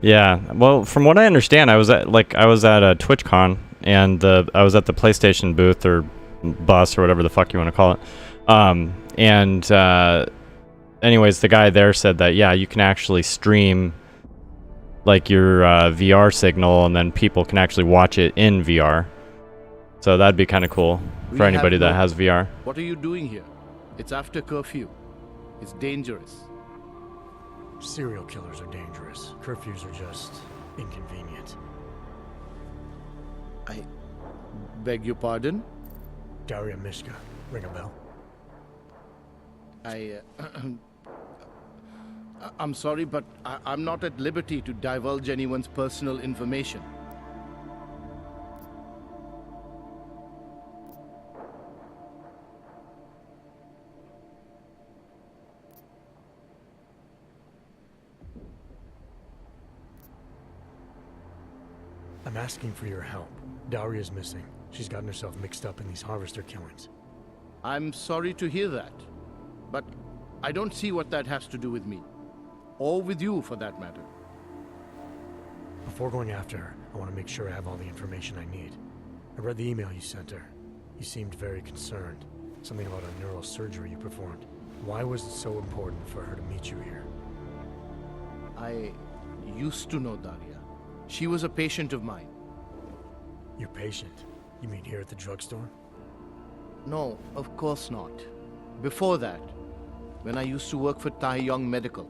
Yeah, well, from what I understand, I was at a TwitchCon, and I was at the PlayStation booth or bus or whatever the fuck you want to call it. Anyways, the guy there said that yeah, you can actually stream like your VR signal, and then people can actually watch it in VR. So that'd be kind of cool for anybody that has VR. What are you doing here? It's after curfew. It's dangerous. Serial killers are dangerous. Curfews are just inconvenient. I beg your pardon? Daria Mishka. Ring a bell? I'm sorry, but I'm not at liberty to divulge anyone's personal information. I'm asking for your help. Daria's missing. She's gotten herself mixed up in these harvester killings. I'm sorry to hear that, but I don't see what that has to do with me. Or with you, for that matter. Before going after her, I want to make sure I have all the information I need. I read the email you sent her. You seemed very concerned. Something about a neural surgery you performed. Why was it so important for her to meet you here? I used to know Daria. She was a patient of mine. Your patient? You mean here at the drugstore? No, of course not. Before that, when I used to work for Taeyong Medical,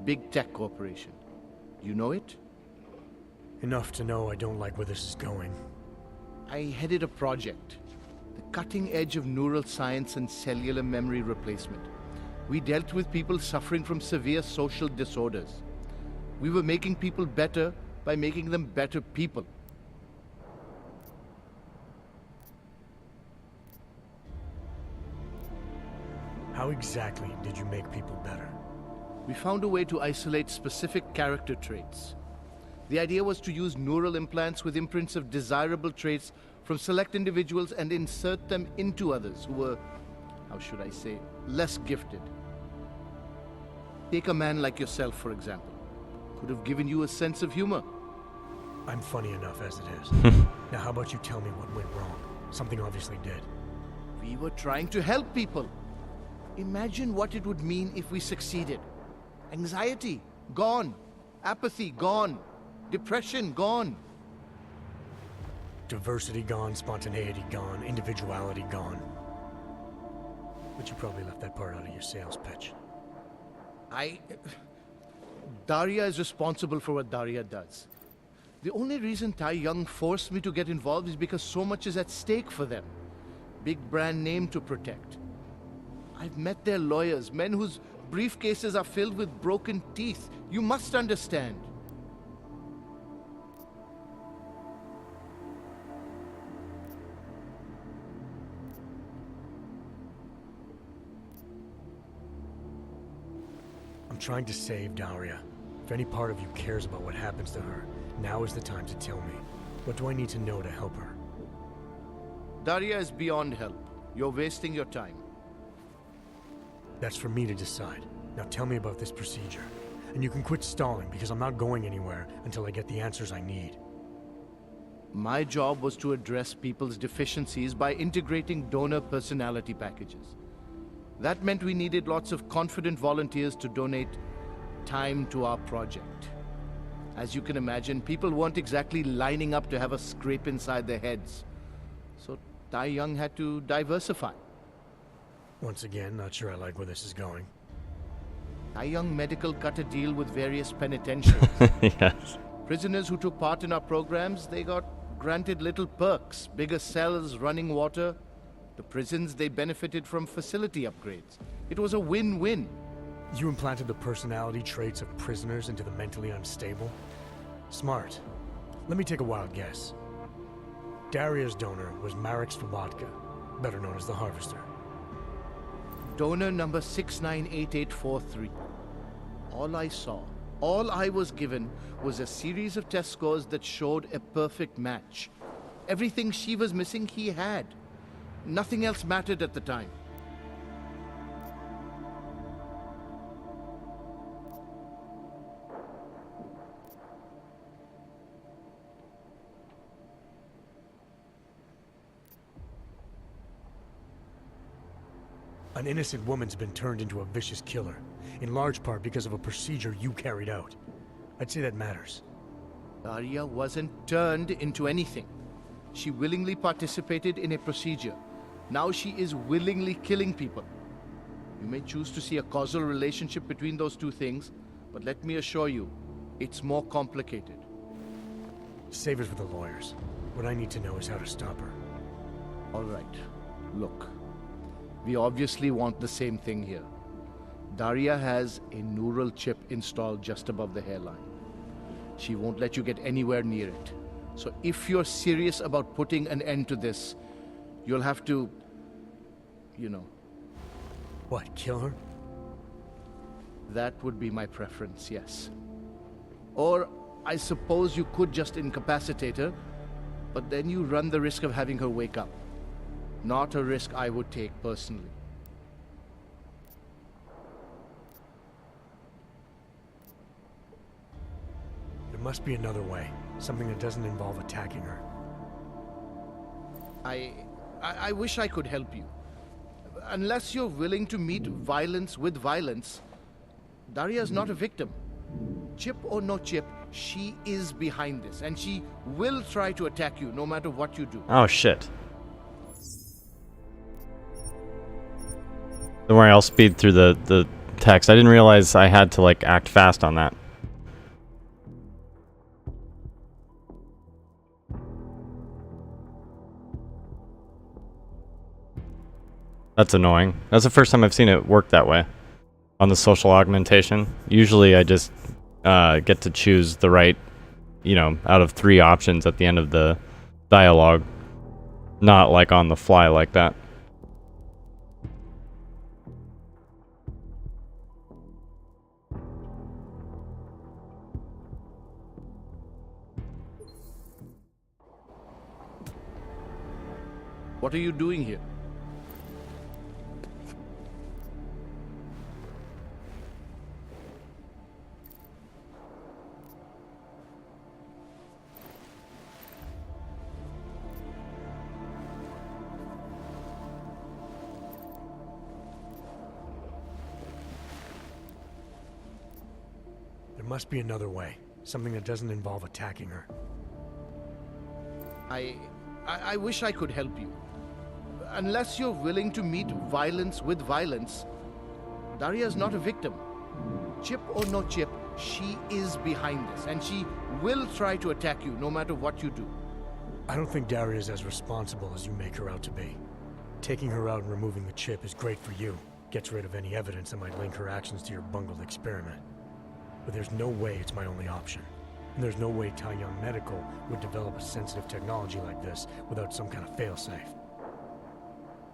big tech corporation. You know it? Enough to know I don't like where this is going. I headed a project. The cutting edge of neural science and cellular memory replacement. We dealt with people suffering from severe social disorders. We were making people better by making them better people. How exactly did you make people better? We found a way to isolate specific character traits. The idea was to use neural implants with imprints of desirable traits from select individuals and insert them into others who were, how should I say, less gifted. Take a man like yourself, for example. Could have given you a sense of humor. I'm funny enough as it is. Now how about you tell me what went wrong? Something obviously did. We were trying to help people. Imagine what it would mean if we succeeded. Anxiety, gone. Apathy, gone. Depression, gone. Diversity gone, spontaneity gone, individuality gone. But you probably left that part out of your sales pitch. Daria is responsible for what Daria does. The only reason Taeyong forced me to get involved is because so much is at stake for them. Big brand name to protect. I've met their lawyers, men whose briefcases are filled with broken teeth. You must understand. I'm trying to save Daria. If any part of you cares about what happens to her, now is the time to tell me. What do I need to know to help her? Daria is beyond help. You're wasting your time. That's for me to decide. Now tell me about this procedure. And you can quit stalling, because I'm not going anywhere until I get the answers I need. My job was to address people's deficiencies by integrating donor personality packages. That meant we needed lots of confident volunteers to donate time to our project. As you can imagine, people weren't exactly lining up to have a scrape inside their heads. So Taeyong had to diversify. Once again, not sure I like where this is going. Taeyong Medical cut a deal with various penitentiaries. Yes. Prisoners who took part in our programs, they got granted little perks, bigger cells, running water. The prisons, they benefited from facility upgrades. It was a win-win. You implanted the personality traits of prisoners into the mentally unstable? Smart. Let me take a wild guess. Daria's donor was Marek Swatka, better known as the Harvester. Donor number 698843. All I saw, all I was given, was a series of test scores that showed a perfect match. Everything she was missing, he had. Nothing else mattered at the time. An innocent woman's been turned into a vicious killer, in large part because of a procedure you carried out. I'd say that matters. Daria wasn't turned into anything. She willingly participated in a procedure. Now she is willingly killing people. You may choose to see a causal relationship between those two things, but let me assure you, it's more complicated. Save it for the lawyers. What I need to know is how to stop her. All right. Look. We obviously want the same thing here. Daria has a neural chip installed just above the hairline. She won't let you get anywhere near it. So if you're serious about putting an end to this, you'll have to, you know. What, kill her? That would be my preference, yes. Or I suppose you could just incapacitate her, but then you run the risk of having her wake up. Not a risk I would take personally. There must be another way. Something that doesn't involve attacking her. I wish I could help you. Unless you're willing to meet violence with violence, Daria's not a victim. Chip or no chip, she is behind this, and she will try to attack you no matter what you do. Oh shit. Don't worry, I'll speed through the text. I didn't realize I had to like act fast on that. That's annoying. That's the first time I've seen it work that way on the social augmentation. Usually I just get to choose the right, you know, out of 3 options at the end of the dialogue. Not like on the fly like that. What are you doing here? There must be another way. Something that doesn't involve attacking her. I wish I could help you. Unless you're willing to meet violence with violence, Daria's not a victim. Chip or no chip, she is behind this, and she will try to attack you no matter what you do. I don't think Daria's as responsible as you make her out to be. Taking her out and removing the chip is great for you. Gets rid of any evidence that might link her actions to your bungled experiment. But there's no way it's my only option. And there's no way Taiyang Medical would develop a sensitive technology like this without some kind of failsafe.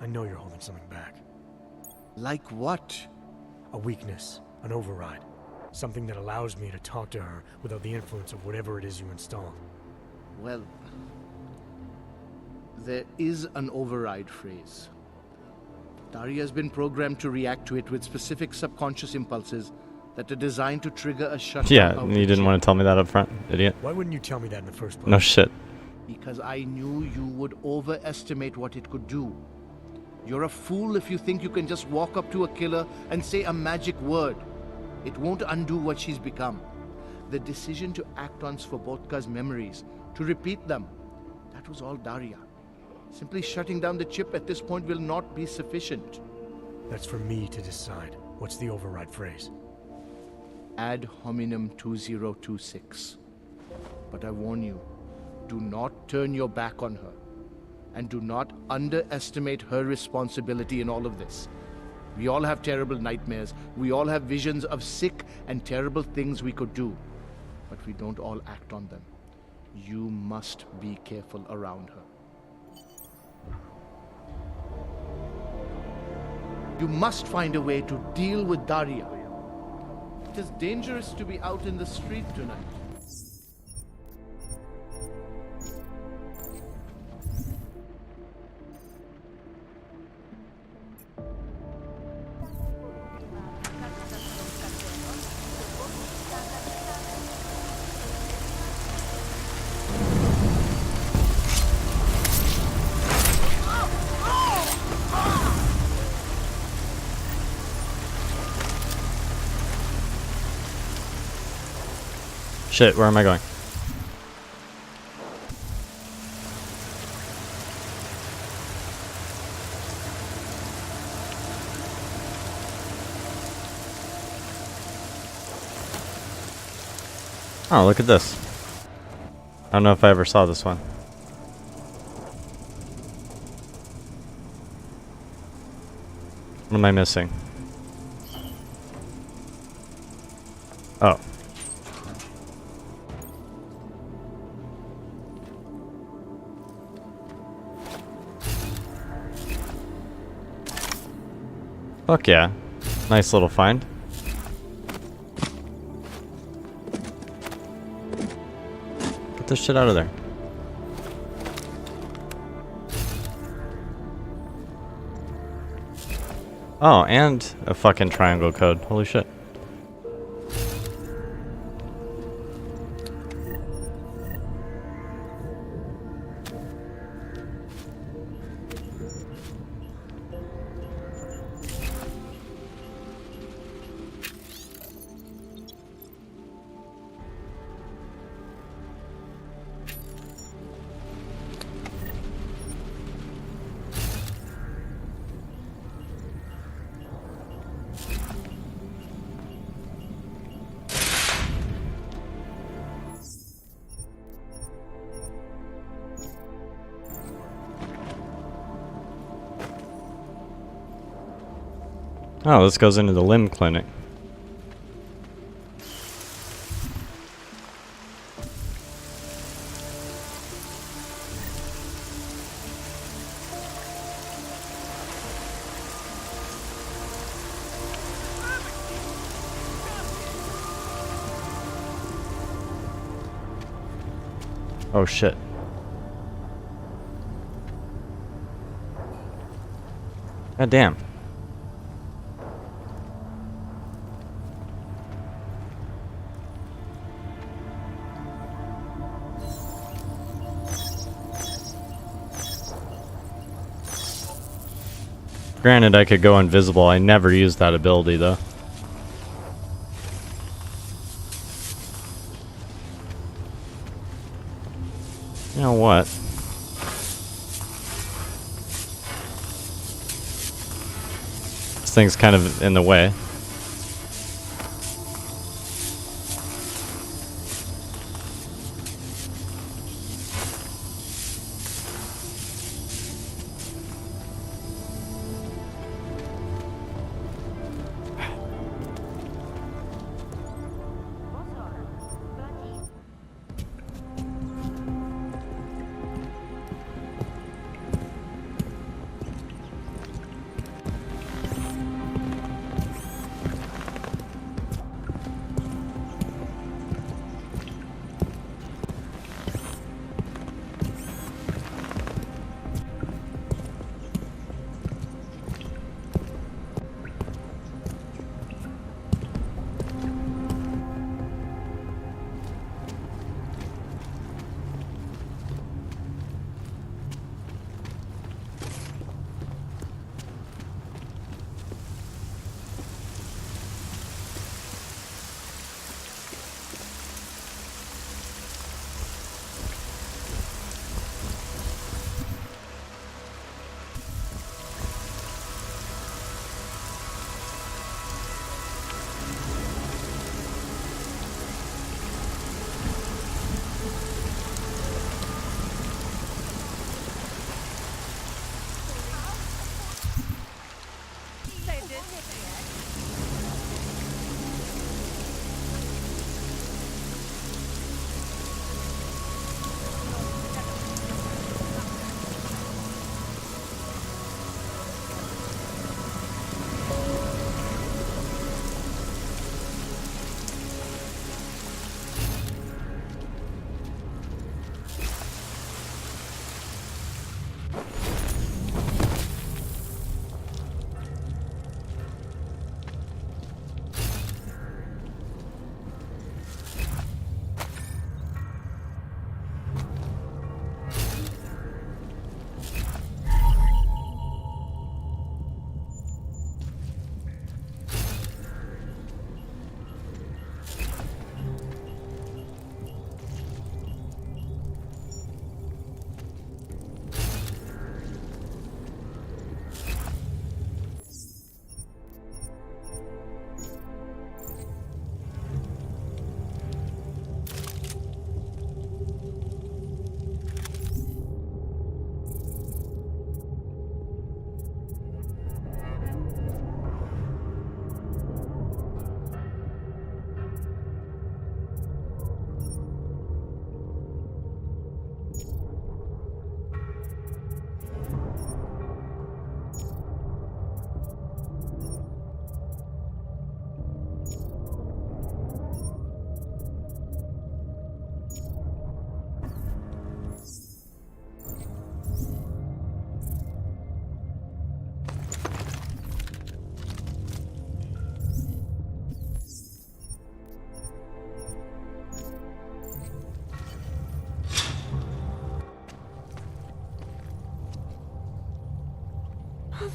I know you're holding something back. Like what? A weakness, an override. Something that allows me to talk to her without the influence of whatever it is you installed. Well, there is an override phrase. Daria's been programmed to react to it with specific subconscious impulses that are designed to trigger a shutdown. Yeah, you didn't want to tell me that up front, idiot. Why wouldn't you tell me that in the first place? No shit. Because I knew you would overestimate what it could do. You're a fool if you think you can just walk up to a killer and say a magic word. It won't undo what she's become. The decision to act on Svobodka's memories, to repeat them, that was all Daria. Simply shutting down the chip at this point will not be sufficient. That's for me to decide. What's the override phrase? Ad hominem 2026. But I warn you, do not turn your back on her. And do not underestimate her responsibility in all of this. We all have terrible nightmares. We all have visions of sick and terrible things we could do. But we don't all act on them. You must be careful around her. You must find a way to deal with Daria. It is dangerous to be out in the street tonight. Shit, where am I going? Oh, look at this. I don't know if I ever saw this one. What am I missing? Oh. Fuck yeah. Nice little find. Get this shit out of there. Oh, and a fucking triangle code. Holy shit. Oh, this goes into the limb clinic. Oh shit. God damn. Granted, I could go invisible. I never used that ability, though. You know what? This thing's kind of in the way.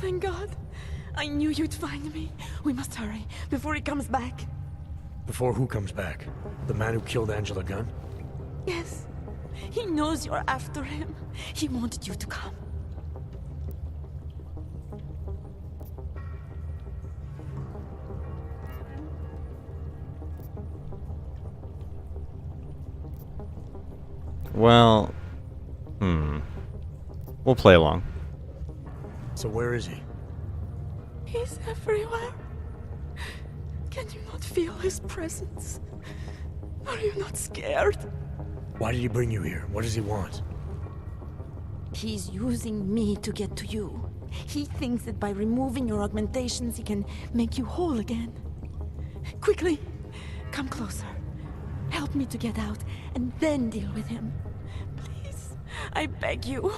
thank God. I knew you'd find me. We must hurry, before he comes back. Before who comes back? The man who killed Angela Gunn? Yes. He knows you're after him. He wanted you to come. Well, we'll play along. So where is he? He's everywhere. Can you not feel his presence? Are you not scared? Why did he bring you here? What does he want? He's using me to get to you. He thinks that by removing your augmentations, he can make you whole again. Quickly, come closer. Help me to get out, and then deal with him. Please, I beg you.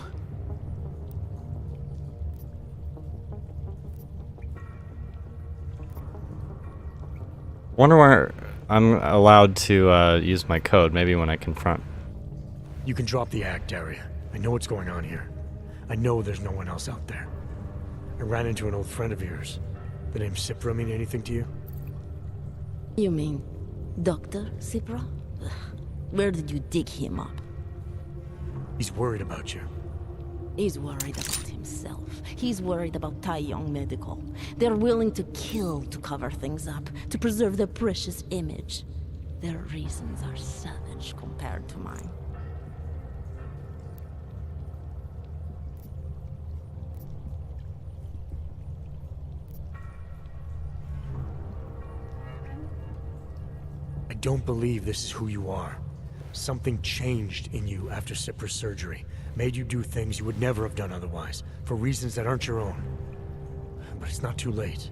Wonder where I'm allowed to use my code, maybe when I confront. You can drop the act, Daria. I know what's going on here. I know there's no one else out there. I ran into an old friend of yours. The name Cipra mean anything to you? You mean Dr. Cipra? Ugh. Where did you dig him up? He's worried about you. He's worried about himself. He's worried about Tai Yong Medical. They're willing to kill to cover things up, to preserve their precious image. Their reasons are savage compared to mine. I don't believe this is who you are. Something changed in you after Cipra's surgery. Made you do things you would never have done otherwise, for reasons that aren't your own. But it's not too late.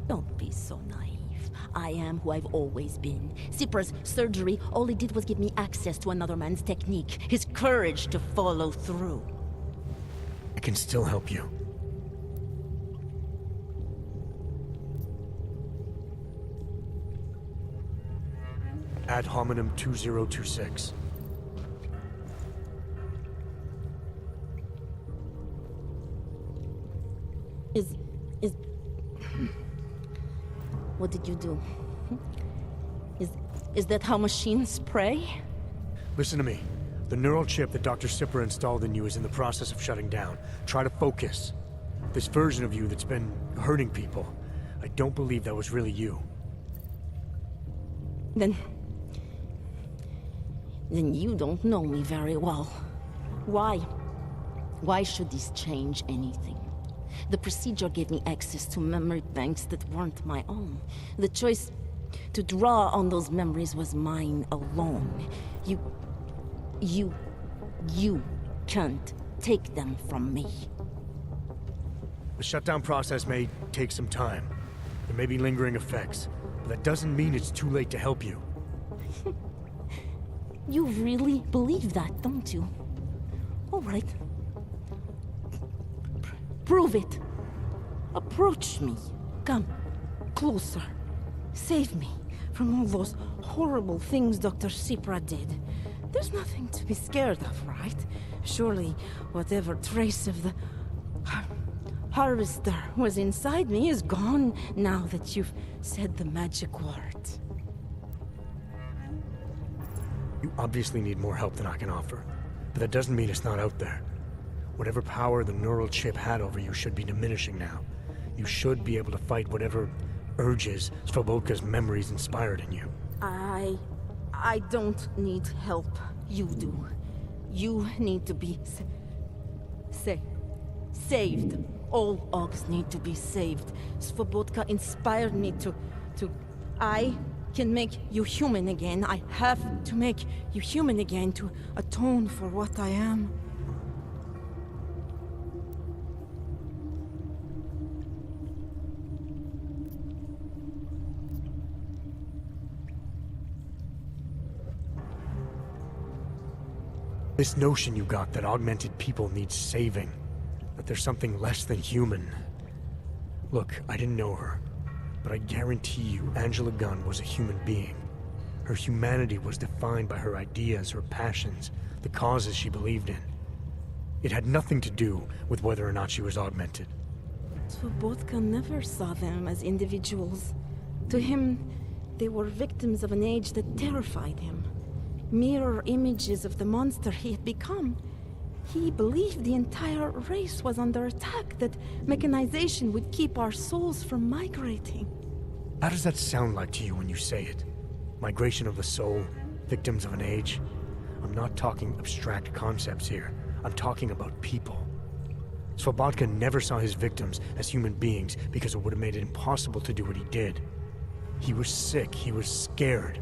Don't be so naive. I am who I've always been. Cipra's surgery, all it did was give me access to another man's technique, his courage to follow through. I can still help you. Ad hominem 2026. What did you do? Is that how machines pray? Listen to me. The neural chip that Dr. Cipra installed in you is in the process of shutting down. Try to focus. This version of you that's been hurting people, I don't believe that was really you. Then you don't know me very well. Why? Why should this change anything? The procedure gave me access to memory banks that weren't my own. The choice to draw on those memories was mine alone. You can't take them from me. The shutdown process may take some time. There may be lingering effects, but that doesn't mean it's too late to help you. You really believe that, don't you? All right. Prove it. Approach me. Come closer. Save me from all those horrible things Dr. Cipra did. There's nothing to be scared of, right? Surely whatever trace of the harvester was inside me is gone now that you've said the magic word. You obviously need more help than I can offer, but that doesn't mean it's not out there. Whatever power the neural chip had over you should be diminishing now. You should be able to fight whatever urges Svoboda's memories inspired in you. I don't need help. You do. You need to be saved. All Augs need to be saved. Svoboda inspired me to... I can make you human again. I have to make you human again to atone for what I am. This notion you got that augmented people need saving, that there's something less than human. Look, I didn't know her, but I guarantee you Angela Gunn was a human being. Her humanity was defined by her ideas, her passions, the causes she believed in. It had nothing to do with whether or not she was augmented. Svobotka never saw them as individuals. To him, they were victims of an age that terrified him. Mirror images of the monster he had become. He believed the entire race was under attack, that mechanization would keep our souls from migrating. How does that sound like to you when you say it? Migration of the soul, victims of an age? I'm not talking abstract concepts here. I'm talking about people. Svobotka never saw his victims as human beings because it would have made it impossible to do what he did. He was sick, he was scared.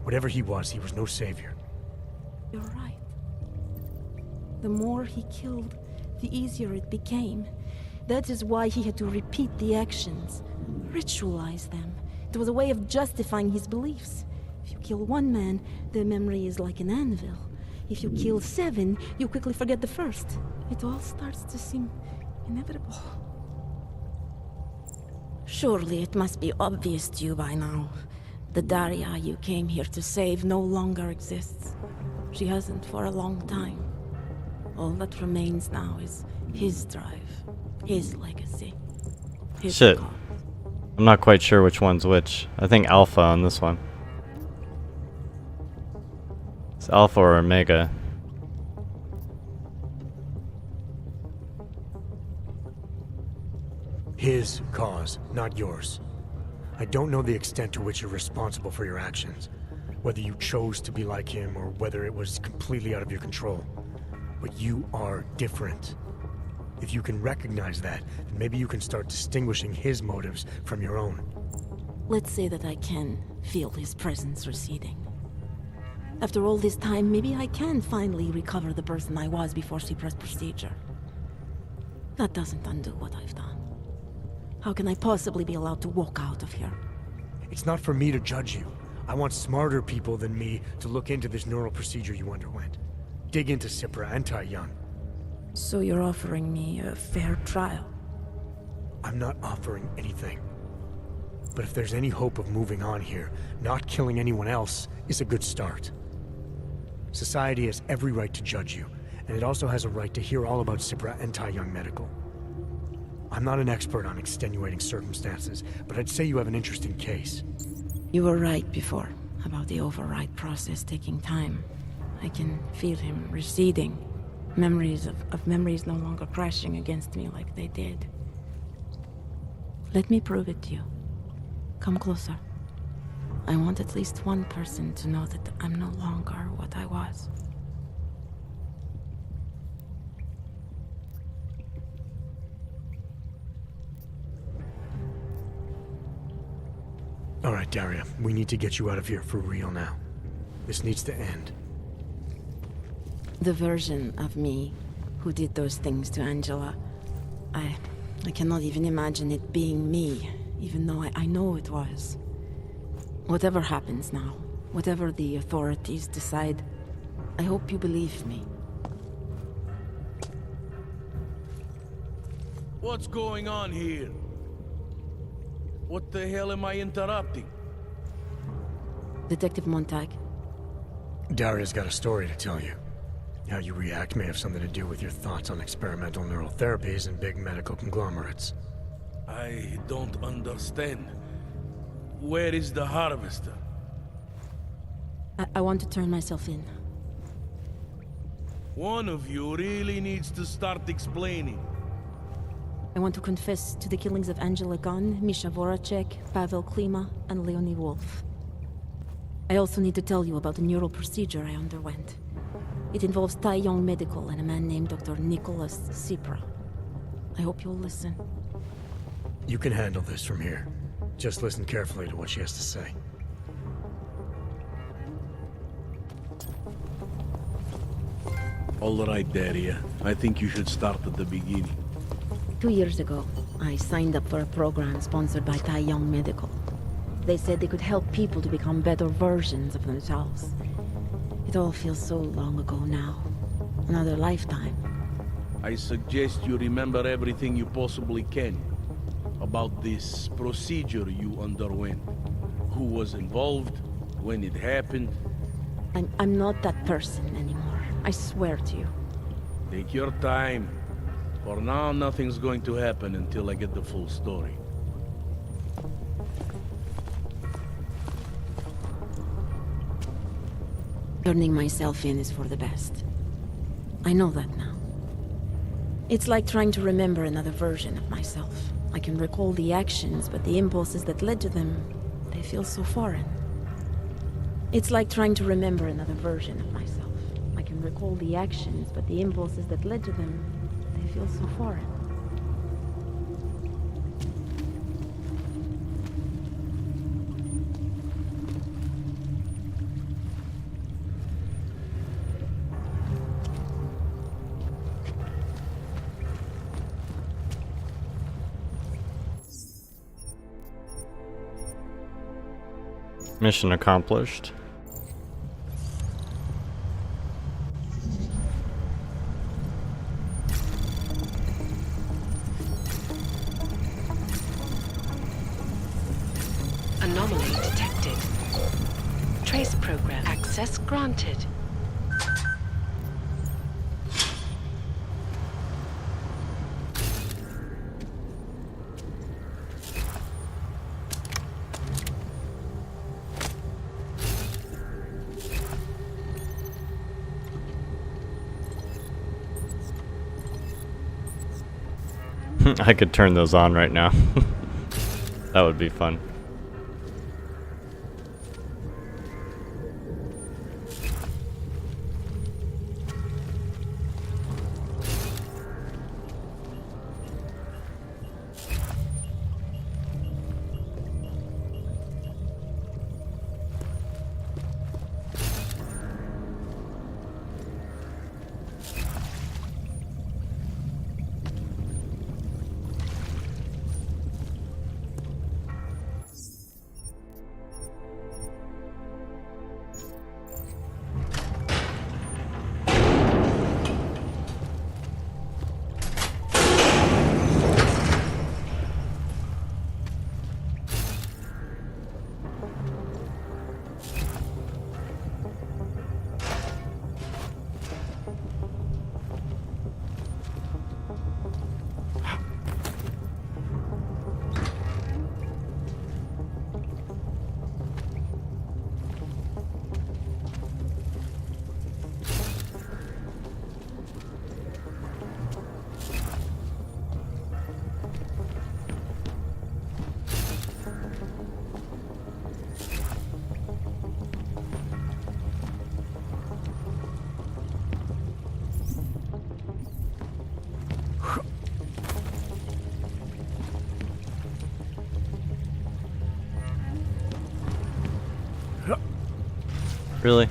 Whatever he was no savior. You're right. The more he killed, the easier it became. That is why he had to repeat the actions, ritualize them. It was a way of justifying his beliefs. If you kill one man, the memory is like an anvil. If you kill 7, you quickly forget the first. It all starts to seem inevitable. Surely it must be obvious to you by now. The Daria you came here to save no longer exists. She hasn't for a long time. All that remains now is his drive, his legacy, his Shit. cause. I'm not quite sure which one's which. I think Alpha on this one. It's Alpha or Omega. His cause, not yours. I don't know the extent to which you're responsible for your actions. Whether you chose to be like him or whether it was completely out of your control. But you are different. If you can recognize that, then maybe you can start distinguishing his motives from your own. Let's say that I can feel his presence receding. After all this time, maybe I can finally recover the person I was before Cypra's procedure. That doesn't undo what I've done. How can I possibly be allowed to walk out of here? It's not for me to judge you. I want smarter people than me to look into this neural procedure you underwent. Dig into Cypra and Tai Young. So you're offering me a fair trial? I'm not offering anything. But if there's any hope of moving on here, not killing anyone else is a good start. Society has every right to judge you, and it also has a right to hear all about Cypra and Tai Young Medical. I'm not an expert on extenuating circumstances, but I'd say you have an interesting case. You were right before, about the override process taking time. I can feel him receding. Memories of memories no longer crashing against me like they did. Let me prove it to you. Come closer. I want at least one person to know that I'm no longer what I was. All right, Daria, we need to get you out of here for real now. This needs to end. The version of me who did those things to Angela, I cannot even imagine it being me, even though I know it was. Whatever happens now, whatever the authorities decide, I hope you believe me. What's going on here? What the hell am I interrupting? Detective Montag. Daria's got a story to tell you. How you react may have something to do with your thoughts on experimental neural therapies and big medical conglomerates. I don't understand. Where is the harvester? I want to turn myself in. One of you really needs to start explaining. I want to confess to the killings of Angela Gunn, Misha Voracek, Pavel Klima, and Leonie Wolf. I also need to tell you about the neural procedure I underwent. It involves Tai Young Medical and a man named Dr. Nicholas Cypra. I hope you'll listen. You can handle this from here. Just listen carefully to what she has to say. All right, Daria. I think you should start at the beginning. 2 years ago, I signed up for a program sponsored by Tai Young Medical. They said they could help people to become better versions of themselves. It all feels so long ago now. Another lifetime. I suggest you remember everything you possibly can about this procedure you underwent. Who was involved, when it happened. I'm not that person anymore. I swear to you. Take your time. For now, nothing's going to happen until I get the full story. Turning myself in is for the best. I know that now. It's like trying to remember another version of myself. I can recall the actions, but the impulses that led to them, they feel so foreign. It's like trying to remember another version of myself. I can recall the actions, but the impulses that led to them, they feel so foreign. Mission accomplished. Anomaly detected. Trace program access granted. I could turn those on right now. That would be fun. Really?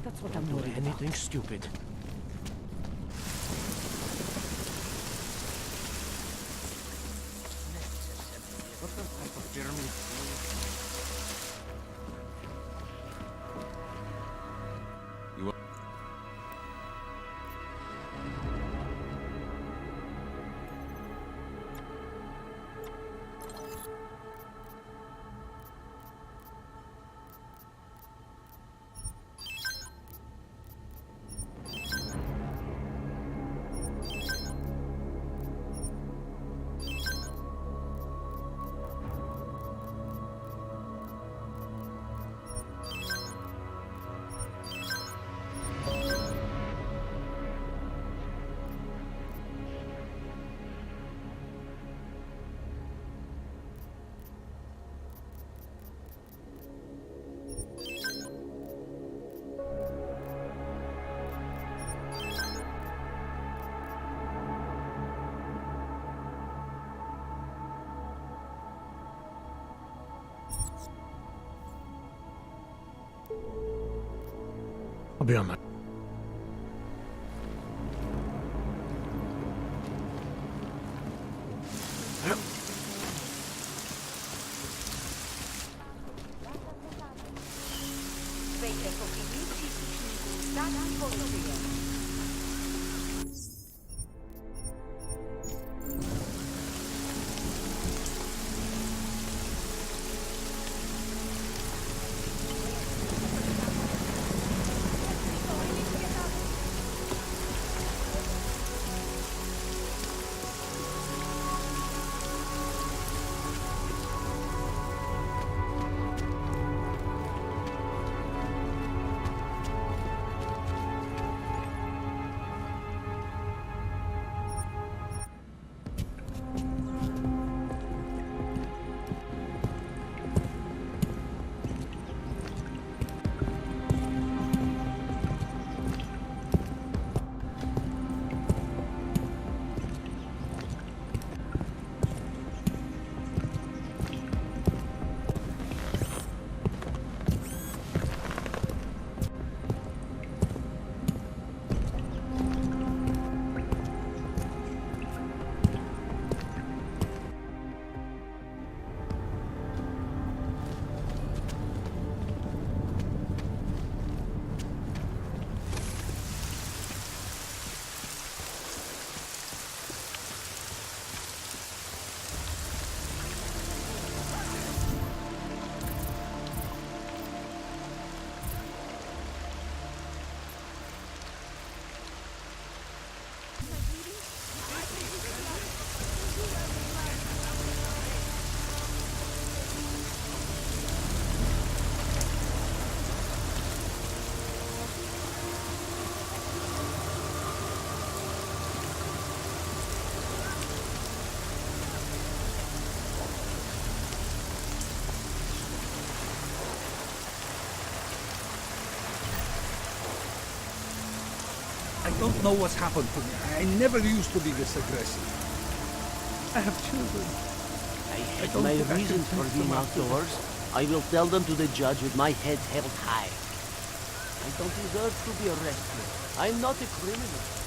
That's what I'm doing. Anything stupid. What the type of Jeremy? I'll be on my... I don't know what's happened to me. I never used to be this aggressive. I have children. I had my reasons for being outdoors. I will tell them to the judge with my head held high. I don't deserve to be arrested. I'm not a criminal.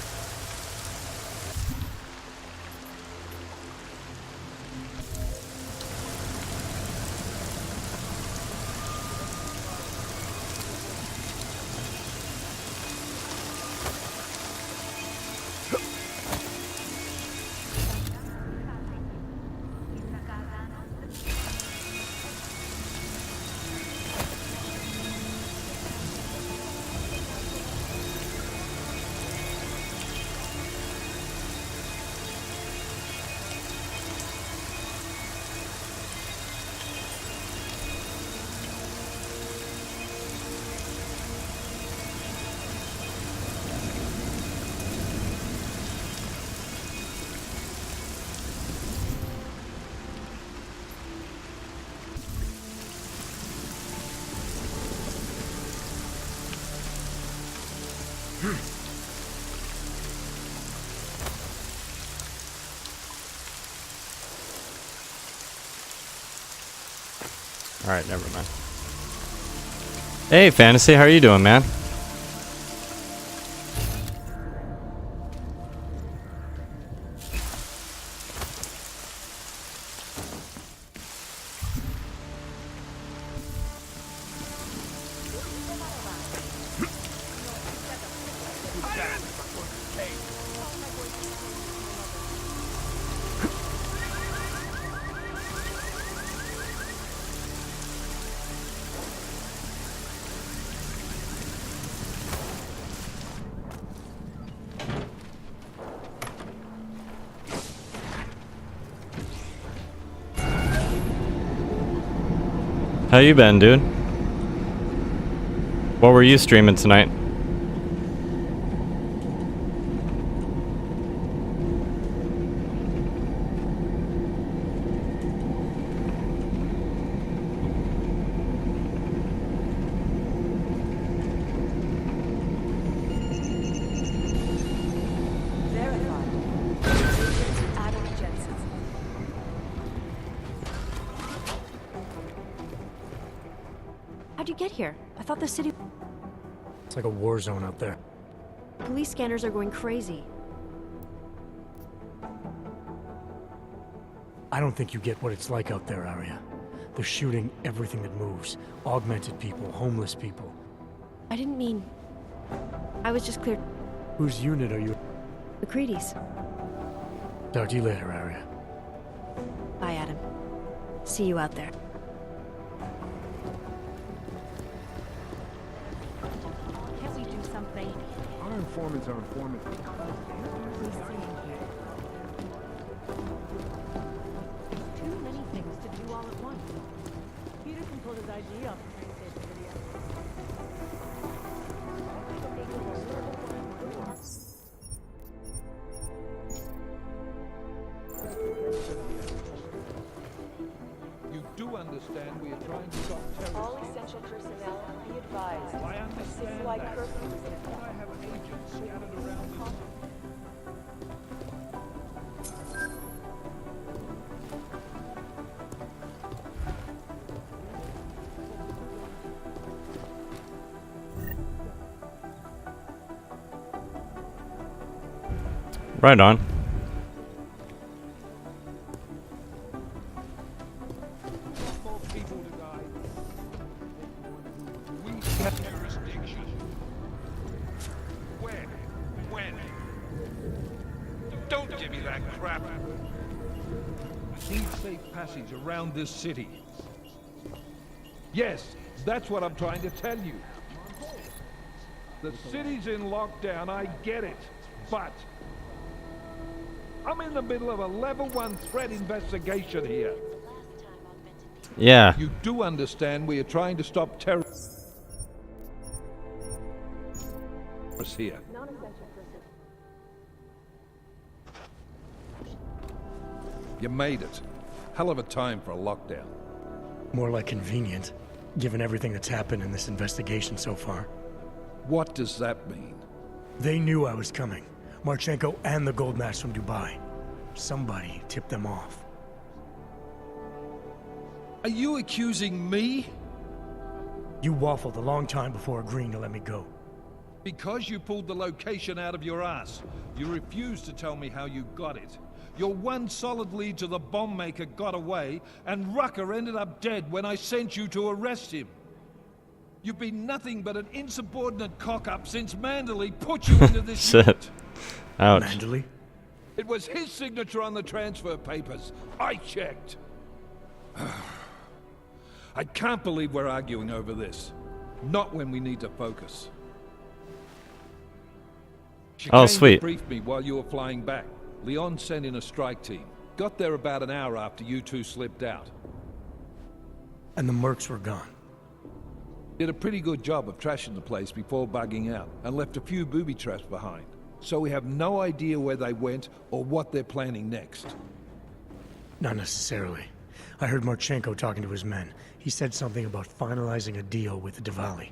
Alright, never mind. Hey, Fantasy, how are you doing, man? How you been, dude? What were you streaming tonight? How'd you get here? I thought the city... It's like a war zone out there. Police scanners are going crazy. I don't think you get what it's like out there, Arya. They're shooting everything that moves. Augmented people, homeless people. I didn't mean... I was just clear... Whose unit are you? McCready's. Talk to you later, Arya. Bye, Adam. See you out there. Can't we do something? Our informants are informants. Too many things to do all at once. Peterson pulled his ID off the train station video. You do understand we are trying to stop terrorists. All essential personnel be advised. I understand Citywide that. curfew is in effect. I have agents scattered around this. Right on. More people to die. We have jurisdiction. When? When? Don't give me that crap. I need safe passage around this city. Yes, that's what I'm trying to tell you. The city's in lockdown, I get it. But I'm in the middle of a level 1 threat investigation here. Yeah. You do understand we are trying to stop terrorists here. You made it. Hell of a time for a lockdown. More like convenient, given everything that's happened in this investigation so far. What does that mean? They knew I was coming. Marchenko and the gold mask from Dubai. Somebody tipped them off. Are you accusing me? You waffled a long time before agreeing to let me go. Because you pulled the location out of your ass, you refused to tell me how you got it. Your one solid lead to the bomb maker got away, and Rucker ended up dead when I sent you to arrest him. You've been nothing but an insubordinate cock-up since Manderley put you into this unit. Ouch. Manderley? It was his signature on the transfer papers. I checked. I can't believe we're arguing over this. Not when we need to focus. She Oh, came sweet. to brief me while you were flying back. Leon sent in a strike team. Got there about an hour after you two slipped out. And the mercs were gone. Did a pretty good job of trashing the place before bugging out, and left a few booby traps behind. So we have no idea where they went or what they're planning next. Not necessarily. I heard Marchenko talking to his men. He said something about finalizing a deal with the Diwali.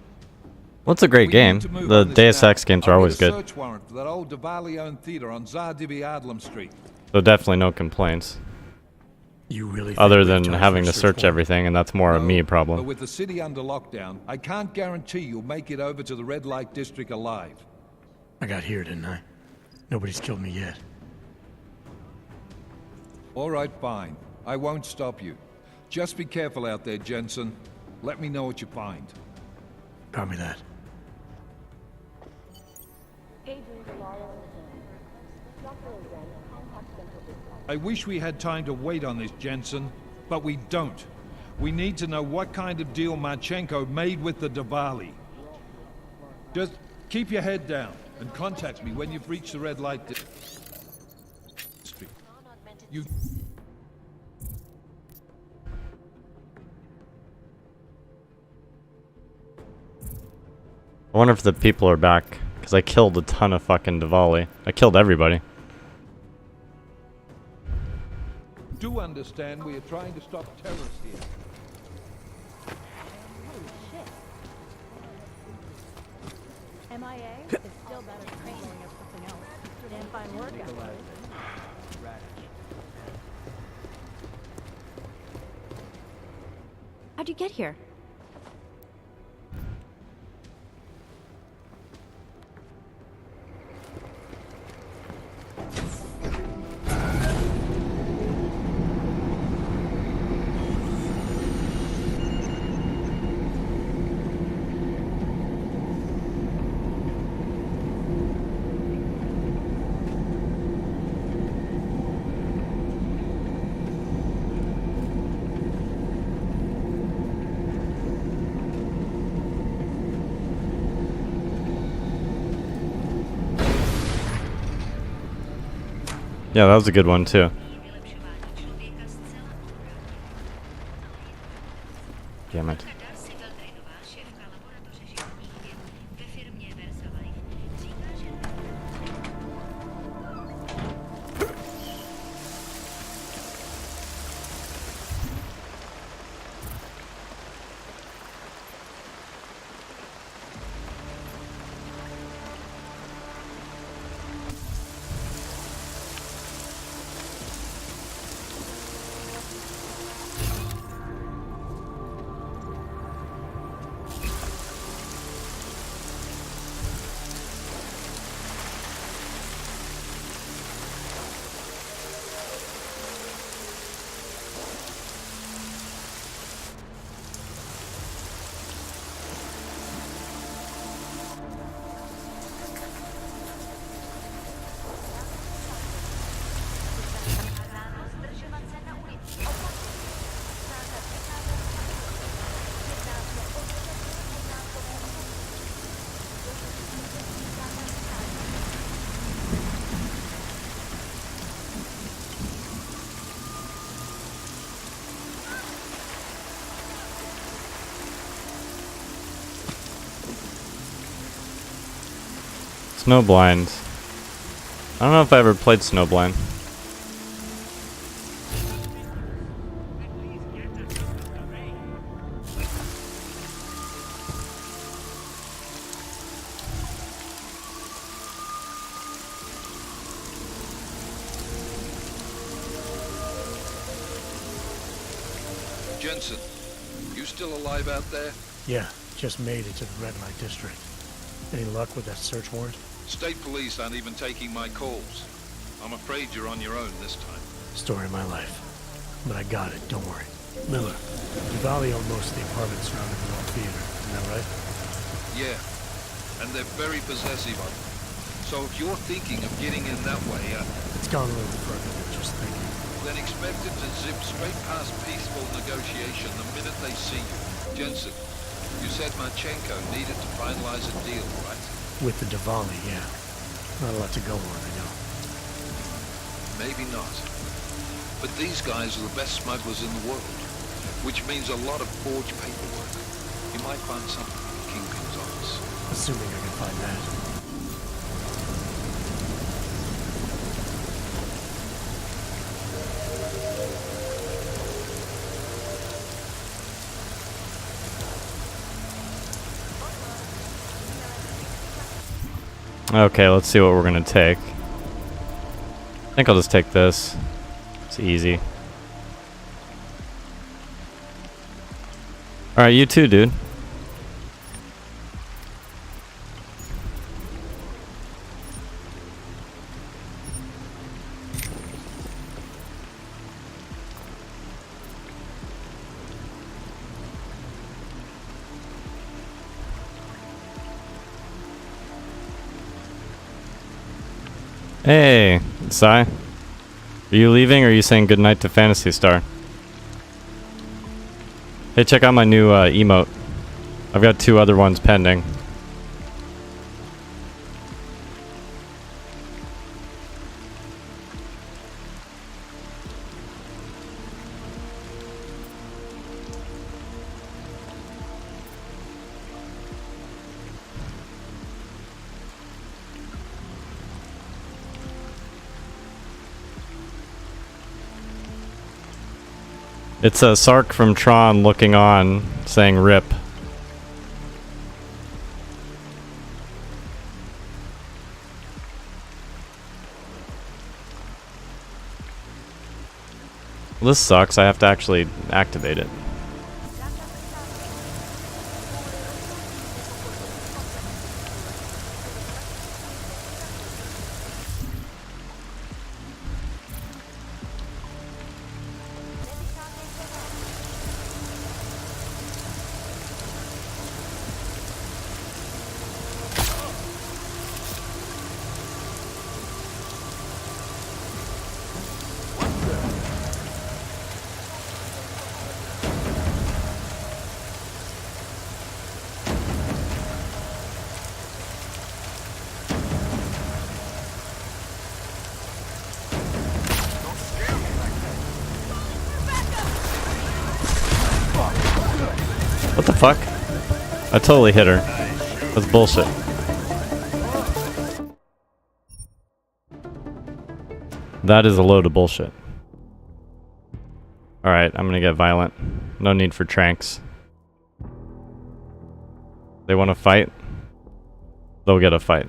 Well, it's a great game. The Deus Ex games are always I'll good. get a search warrant for that old Diwali-owned theater on Zardibi Adlam Street. So definitely no complaints. You really Other than having to search everything, and that's more a me But problem. with the city under lockdown, I can't guarantee you'll make it over to the red light district alive. I got here, didn't I? Nobody's killed me yet. All right, fine. I won't stop you. Just be careful out there, Jensen. Let me know what you find. Copy that. I wish we had time to wait on this, Jensen, but we don't. We need to know what kind of deal Marchenko made with the Diwali. Just keep your head down and contact me when you've reached the red light district. You... I wonder if the people are back, because I killed a ton of fucking Diwali. I killed everybody. Do understand we are trying to stop terrorists here. MIA is still better than blowing up something else. Damn fine work out there. How'd you get here? Yeah, that was a good one too. Damn it. Snowblind. I don't know if I ever played Snowblind. Jensen, you still alive out there? Yeah, just made it to the red light district. Any luck with that search warrant? State police aren't even taking my calls. I'm afraid you're on your own this time. Story of my life. But I got it, don't worry. Miller, Valley owned most of the apartments surrounding the North Theater, isn't that right? Yeah, and they're very possessive of it. So if you're thinking of getting in that way, It's gone a little further than just thinking. then expect it to zip straight past peaceful negotiation the minute they see you. Jensen, you said Marchenko needed to finalize a deal, right? With the Diwali, yeah. Not a lot to go on, I know. Maybe not. But these guys are the best smugglers in the world, which means a lot of forged paperwork. You might find something in the Kingpin's office. Assuming I can find that. Okay, let's see what we're gonna take. I think I'll just take this. It's easy. Alright, you too, dude. Hey, Sai. Are you leaving or are you saying goodnight to Phantasy Star? Hey, check out my new emote. I've got 2 other ones pending. It's a Sark from Tron looking on, saying RIP. This sucks, I have to actually activate it. What the fuck? I totally hit her. That's bullshit. That is a load of bullshit. Alright, I'm gonna get violent. No need for tranks. They want to fight? They'll get a fight.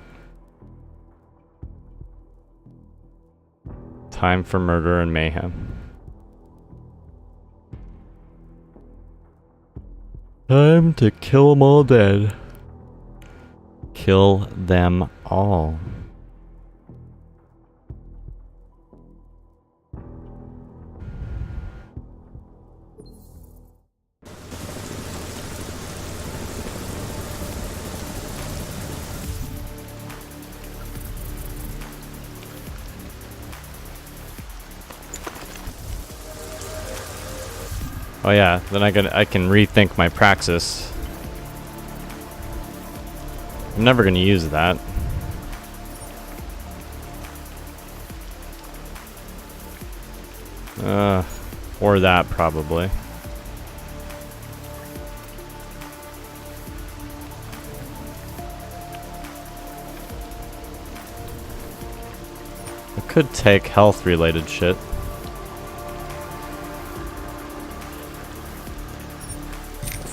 Time for murder and mayhem. Time to kill them all dead. Kill them all. Oh yeah, then I can rethink my praxis. I'm never gonna use that. Or that probably. I could take health related shit.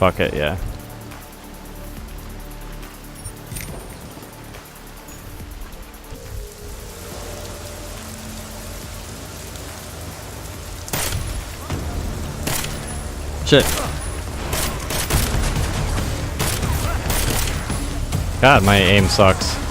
Fuck it, yeah. Shit. God, my aim sucks.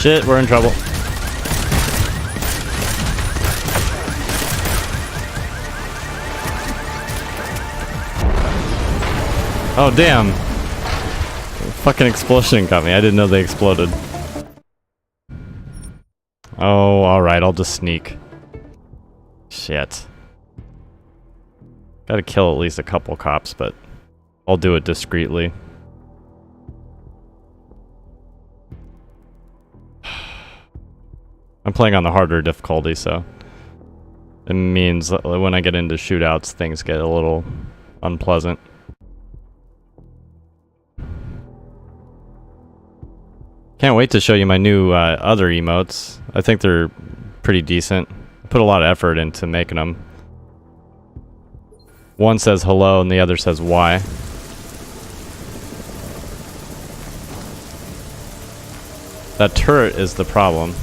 Shit, we're in trouble. Oh, damn. Fucking explosion got me. I didn't know they exploded. Oh, alright, I'll just sneak. Shit. Gotta kill at least a couple cops, but I'll do it discreetly. I'm playing on the harder difficulty, so it means that when I get into shootouts, things get a little unpleasant. Can't wait to show you my new other emotes. I think they're pretty decent. I put a lot of effort into making them. One says hello and the other says why. That turret is the problem.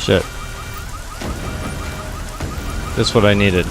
Shit. Just what I needed.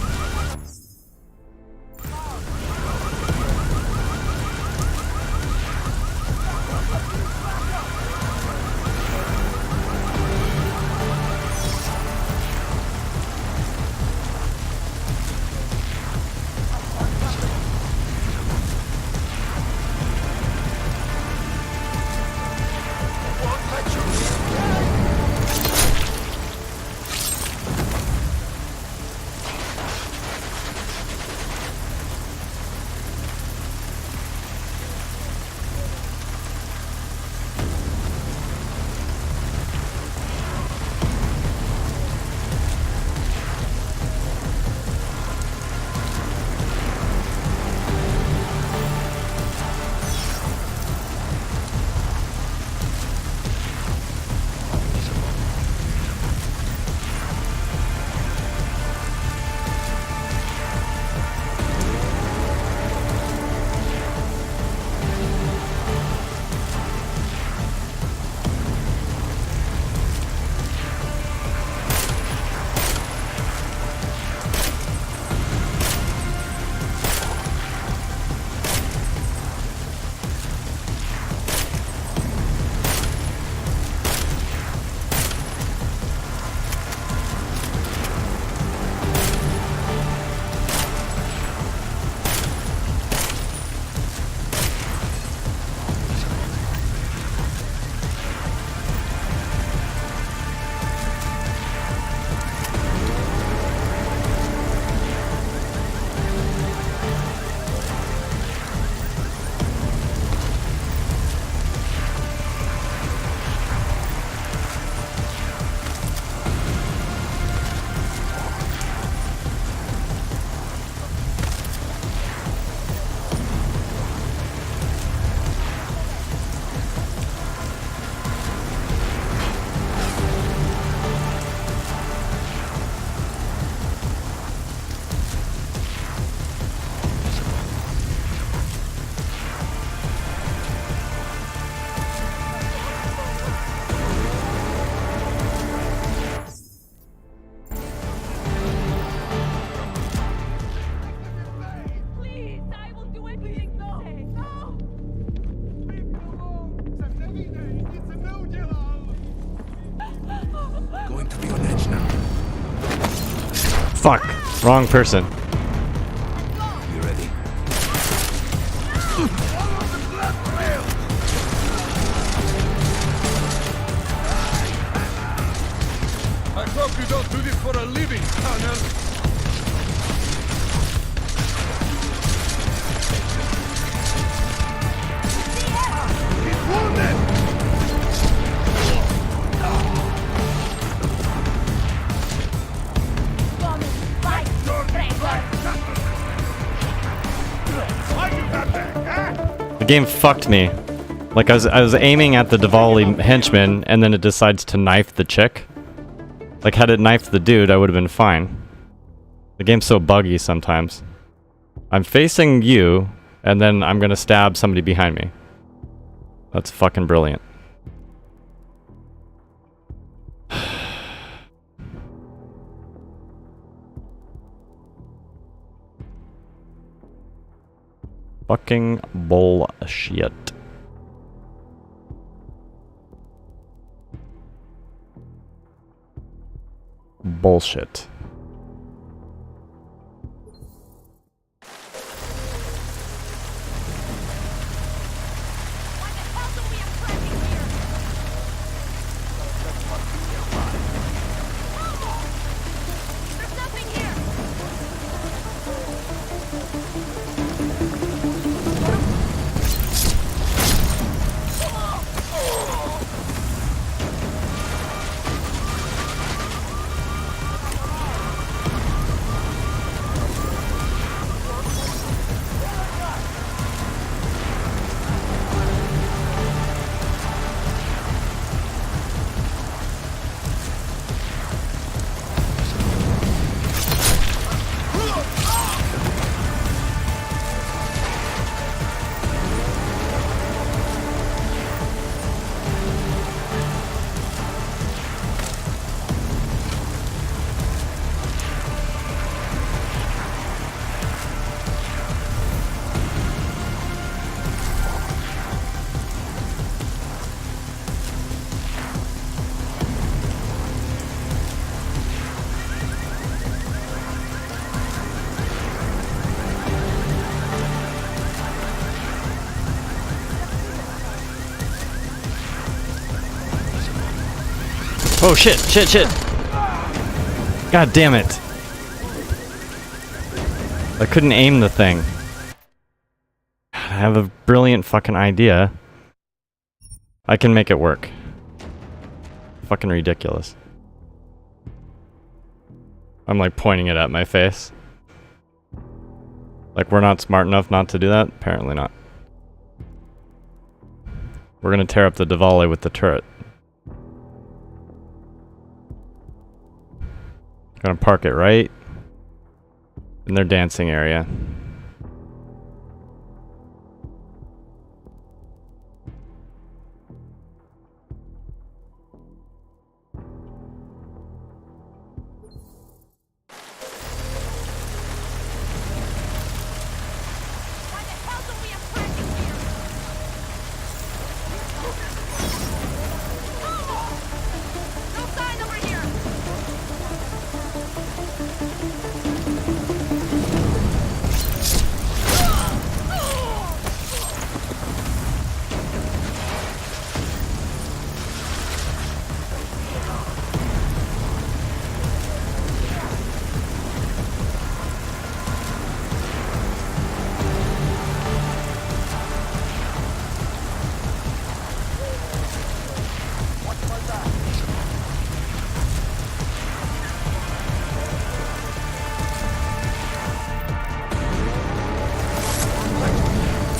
Fuck. Wrong person. You ready? I hope you don't do this for a living, Connor. He's wounded! The game fucked me. Like I was aiming at the Diwali henchman and then it decides to knife the chick. Like had it knifed the dude, I would have been fine. The game's so buggy sometimes. I'm facing you and then I'm gonna stab somebody behind me. That's fucking brilliant. Fucking bullshit. Bullshit. Oh shit, shit, shit. God damn it. I couldn't aim the thing. I have a brilliant fucking idea. I can make it work. Fucking ridiculous. I'm like pointing it at my face. Like we're not smart enough not to do that? Apparently not. We're gonna tear up the Diwali with the turret. Gonna park it right in their dancing area.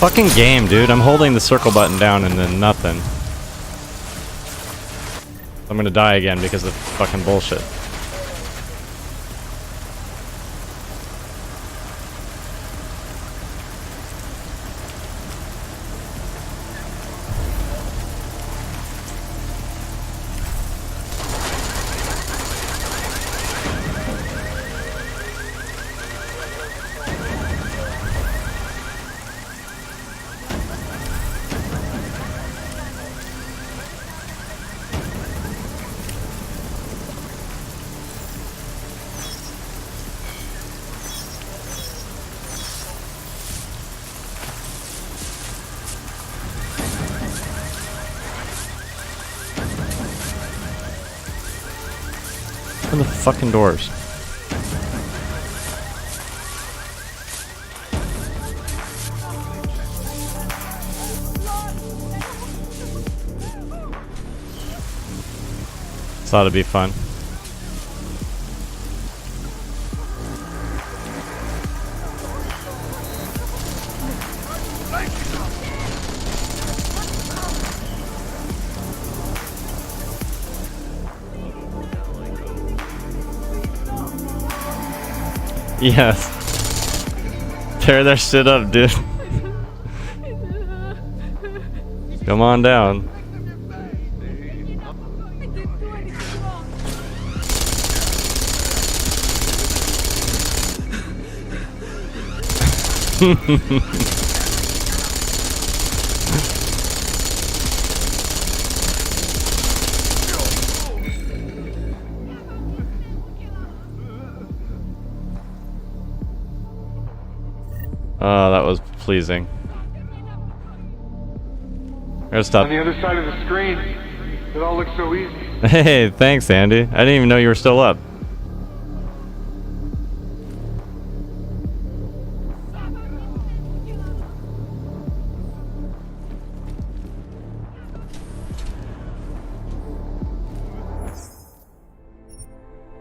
Fucking game, dude. I'm holding the circle button down and then nothing. I'm gonna die again because of fucking bullshit. Open the fucking doors. This ought to be fun. Yes. Tear their shit up, dude. Come on down. Oh, that was pleasing. Gotta stop. On the other side of the screen, it all looks so easy. Hey, thanks, Andy. I didn't even know you were still up.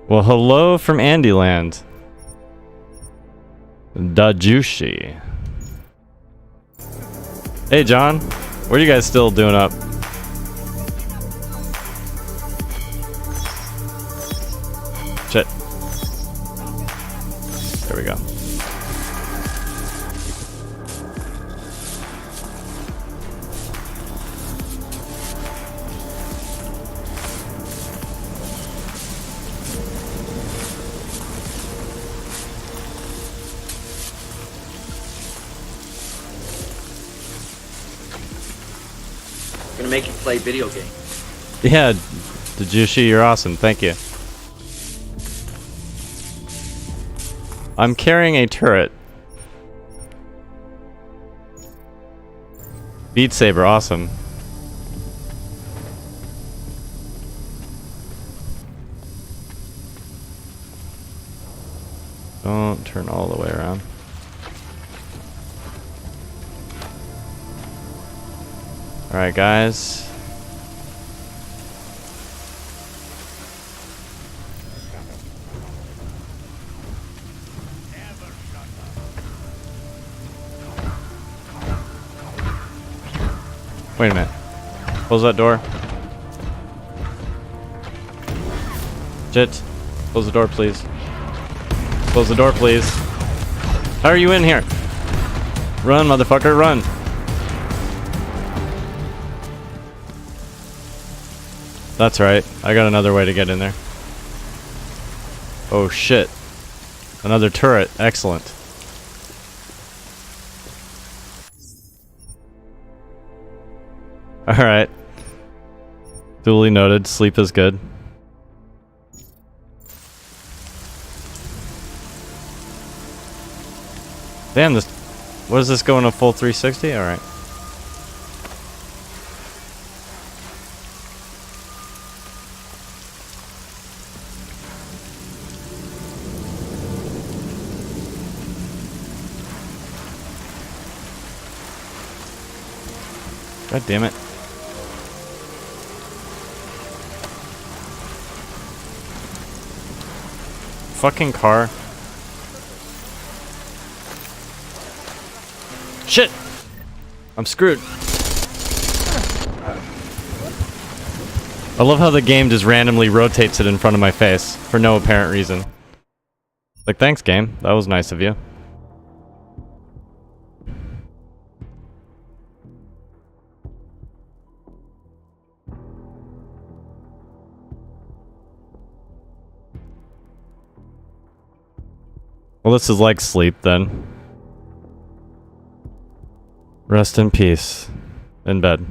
Well, hello from Andyland. Dajushi. Hey, John. What are you guys still doing up? Shit. There we go. Gonna make you play video games. Yeah, Dajushi, you're awesome. Thank you. I'm carrying a turret. Beat Saber, awesome. Don't turn all the way around. Alright, guys. Wait a minute. Close that door. Shit. Close the door, please. Close the door, please. How are you in here? Run, motherfucker, run. That's right. I got another way to get in there. Oh, shit. Another turret. Excellent. Alright. Duly noted. Sleep is good. Damn, this... What is this going a full 360? Alright. God damn it. Fucking car. Shit! I'm screwed. I love how the game just randomly rotates it in front of my face for no apparent reason. Like, thanks, game. That was nice of you. Well, this is like sleep, then. Rest in peace. In bed.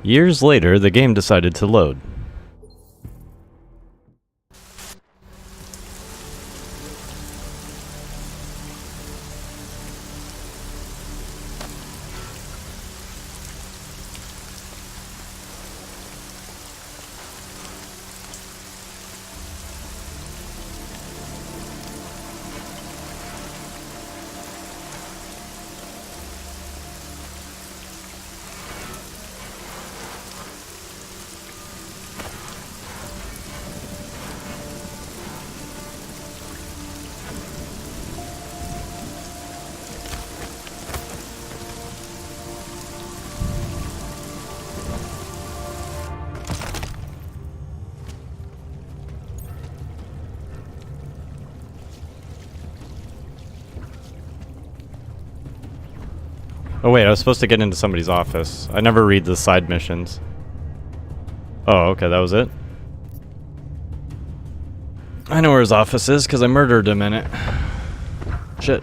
Years later, the game decided to load. Oh wait, I was supposed to get into somebody's office. I never read the side missions. Oh, okay, that was it? I know where his office is, because I murdered him in it. Shit.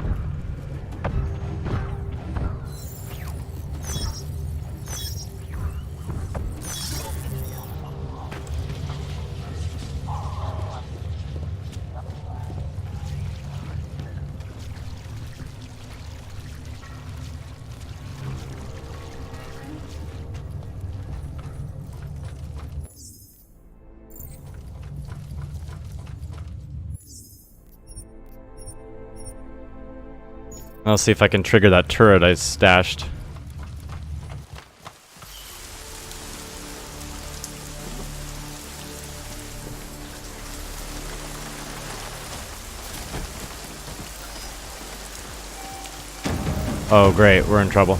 I'll see if I can trigger that turret I stashed. Oh great, we're in trouble.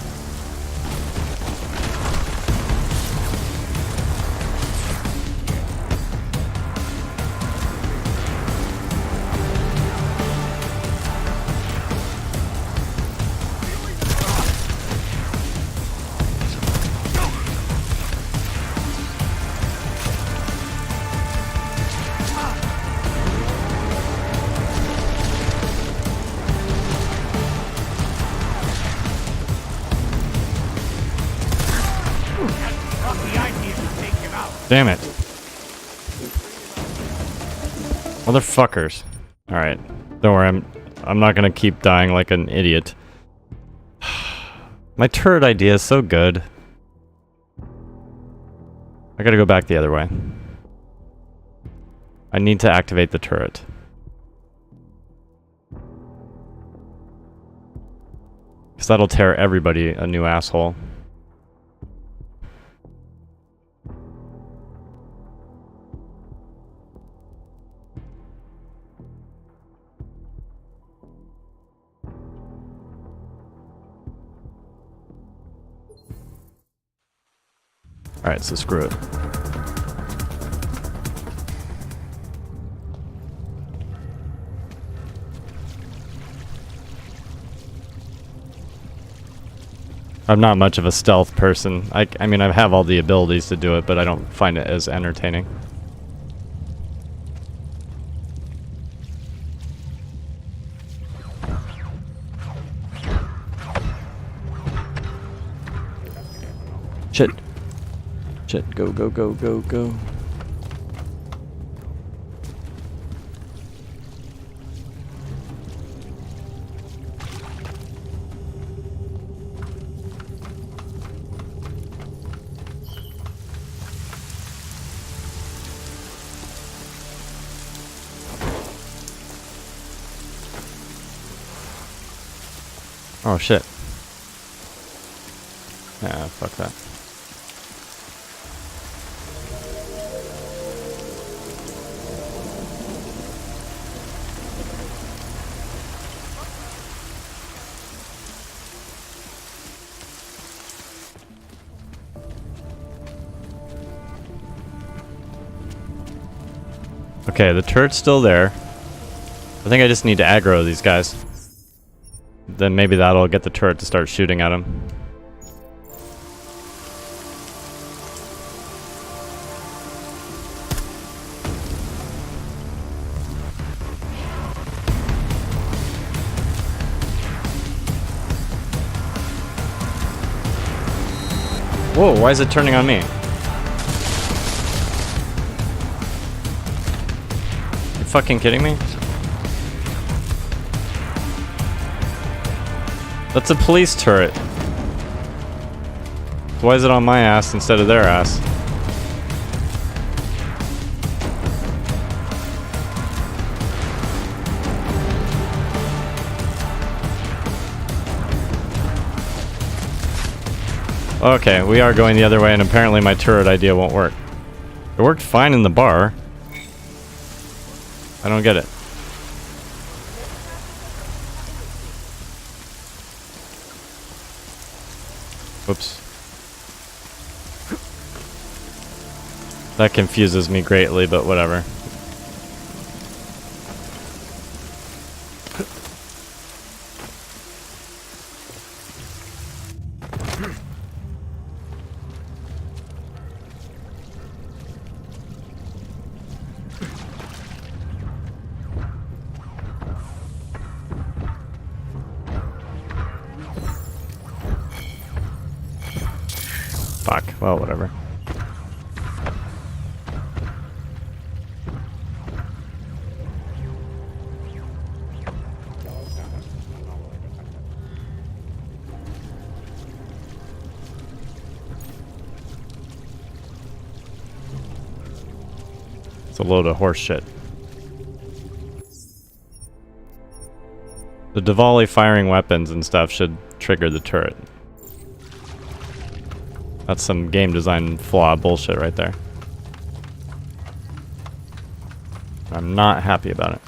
Damn it. Motherfuckers. Alright. Don't worry, I'm not gonna keep dying like an idiot. My turret idea is so good. I gotta go back the other way. I need to activate the turret. Because that'll tear everybody a new asshole. Alright, so screw it. I'm not much of a stealth person. I mean, I have all the abilities to do it, but I don't find it as entertaining. Shit. Shit, go, go, go, go, go. Oh shit. Yeah, fuck that. Okay, the turret's still there. I think I just need to aggro these guys. Then maybe that'll get the turret to start shooting at him. Whoa, why is it turning on me? You fucking kidding me? That's a police turret. Why is it on my ass instead of their ass? Okay, we are going the other way, and apparently my turret idea won't work. It worked fine in the bar. I don't get it. Whoops. That confuses me greatly, but whatever. Fuck. Well, whatever. It's a load of horse shit. The Diwali firing weapons and stuff should trigger the turret. That's some game design flaw bullshit right there. I'm not happy about it.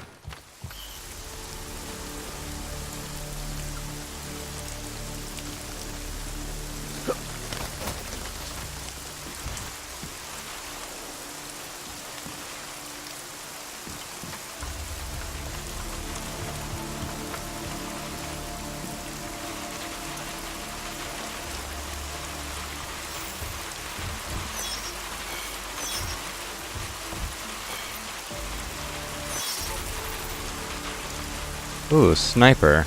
Ooh, sniper.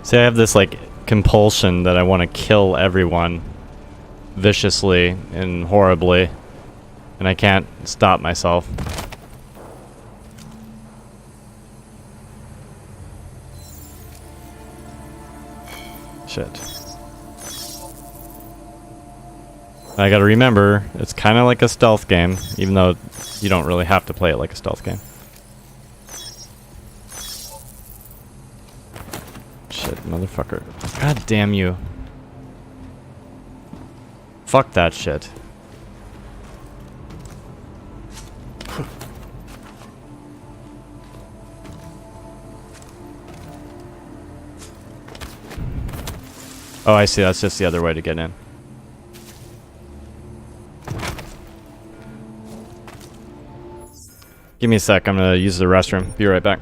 See, I have this like compulsion that I want to kill everyone viciously and horribly, and I can't stop myself. Shit. I gotta remember, it's kind of like a stealth game, even though you don't really have to play it like a stealth game. Shit, motherfucker. God damn you. Fuck that shit. Oh, I see. That's just the other way to get in. Give me a sec. I'm gonna use the restroom. Be right back.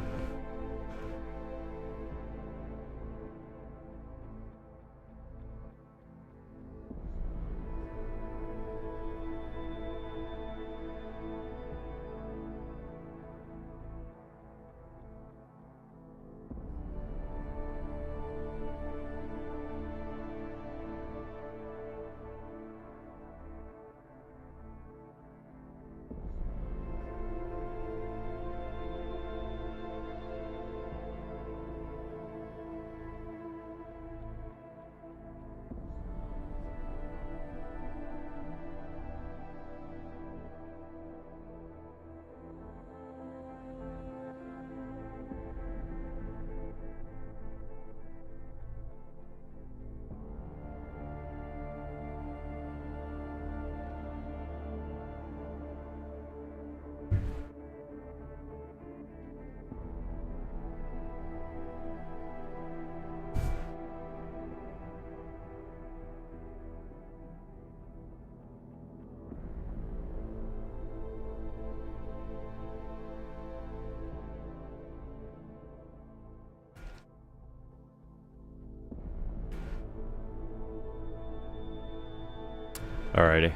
Alrighty.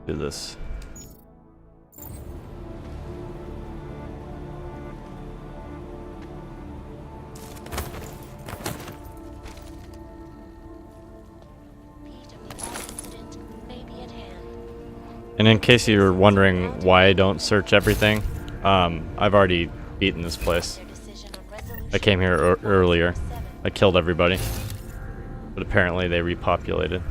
Do this. And in case you're wondering why I don't search everything, I've already beaten this place. I came here earlier. I killed everybody. But apparently they repopulated.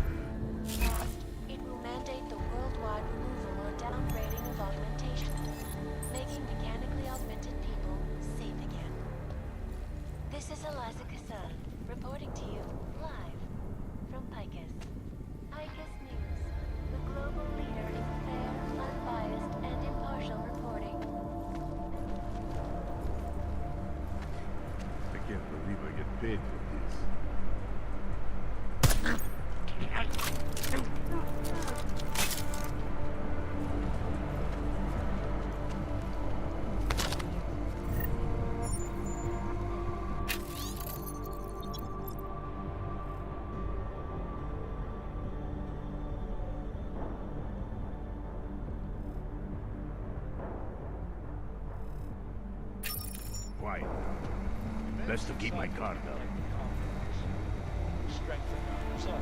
Quiet. Best to keep my guard up. Strengthen our resolve.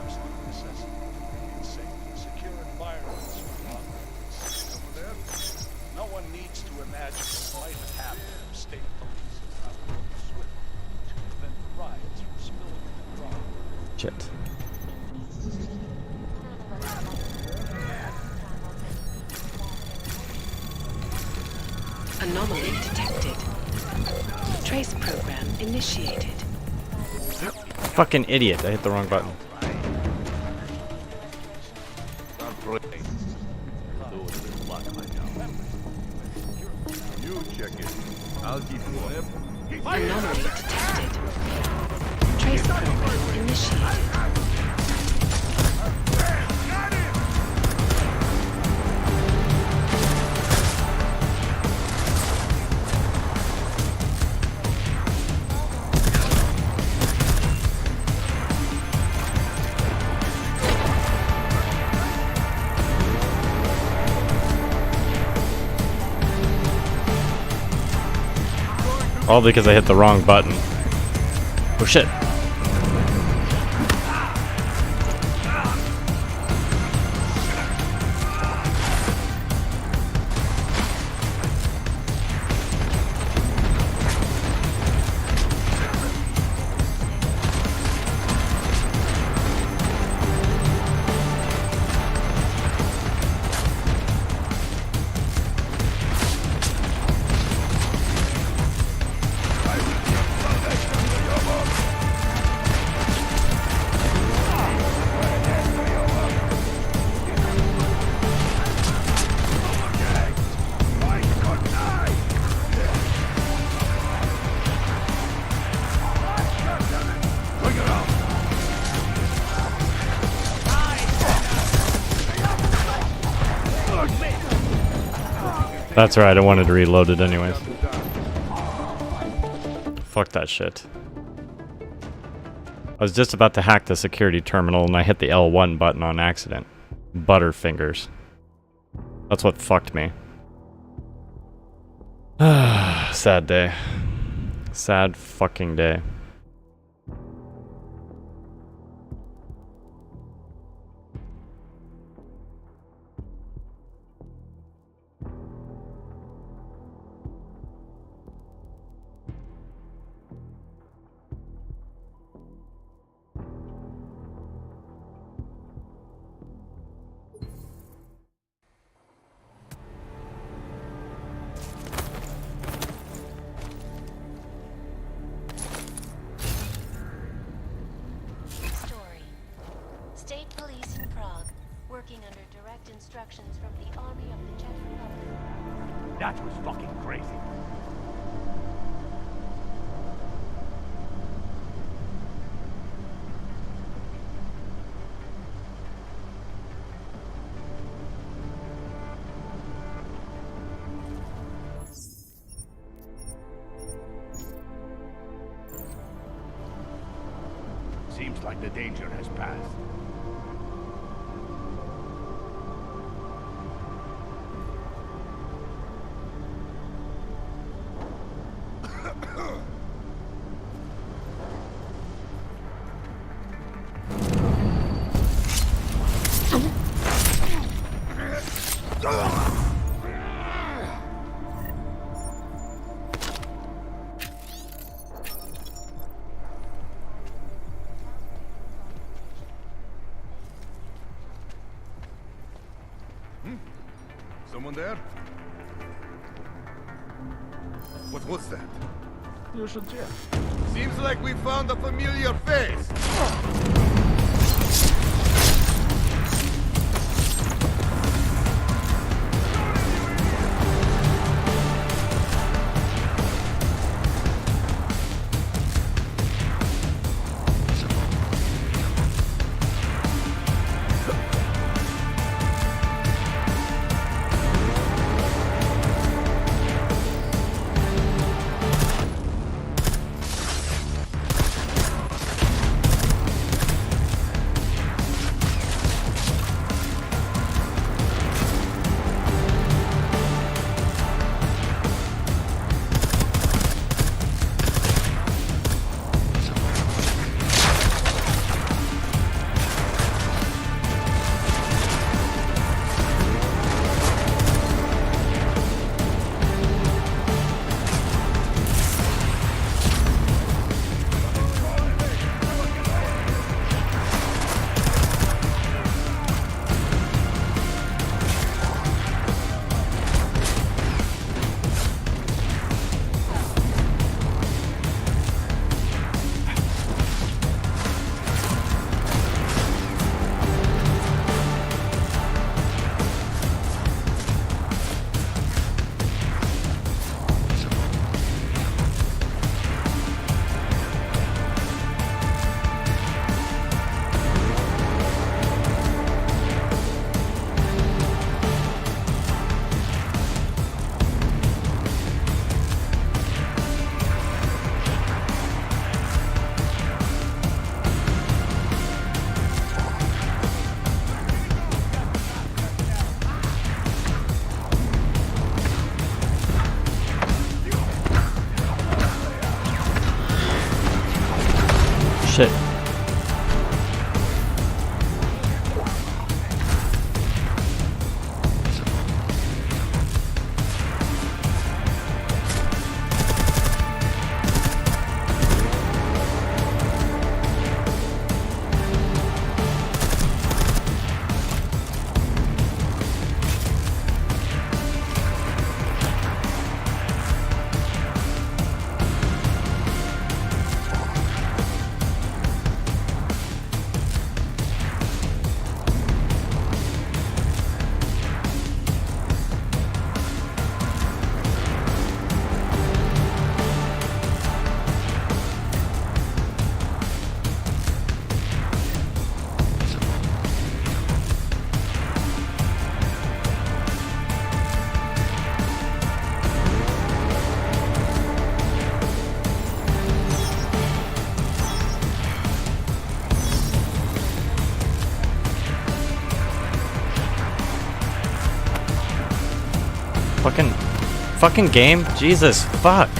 Absolute necessity. Safe and secure environments for operations. Over there, no one needs to imagine what might have happened if state police had not moved swiftly to prevent the riots from spilling into Prague. Shit. Anomaly detected. Trace program initiated. Fucking idiot. I hit the wrong button. You check it. I'll keep one. Anomaly detected. Trace program initiated. All because I hit the wrong button. Oh shit. That's right, I wanted to reload it anyways. Fuck that shit. I was just about to hack the security terminal and I hit the L1 button on accident. Butterfingers. That's what fucked me. Sad day. Sad fucking day. State police in Prague, working under direct instructions from the Army of the Czech Republic. That was fucking crazy. Seems like the danger has passed. Someone there? What was that? You should check. Seems like we found a familiar face. shit. Fucking game? Jesus, fuck.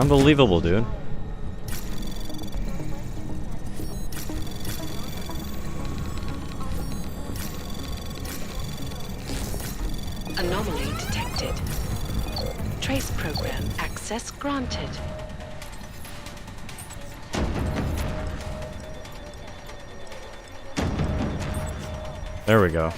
Unbelievable, dude. Anomaly detected. Trace program access granted. There we go.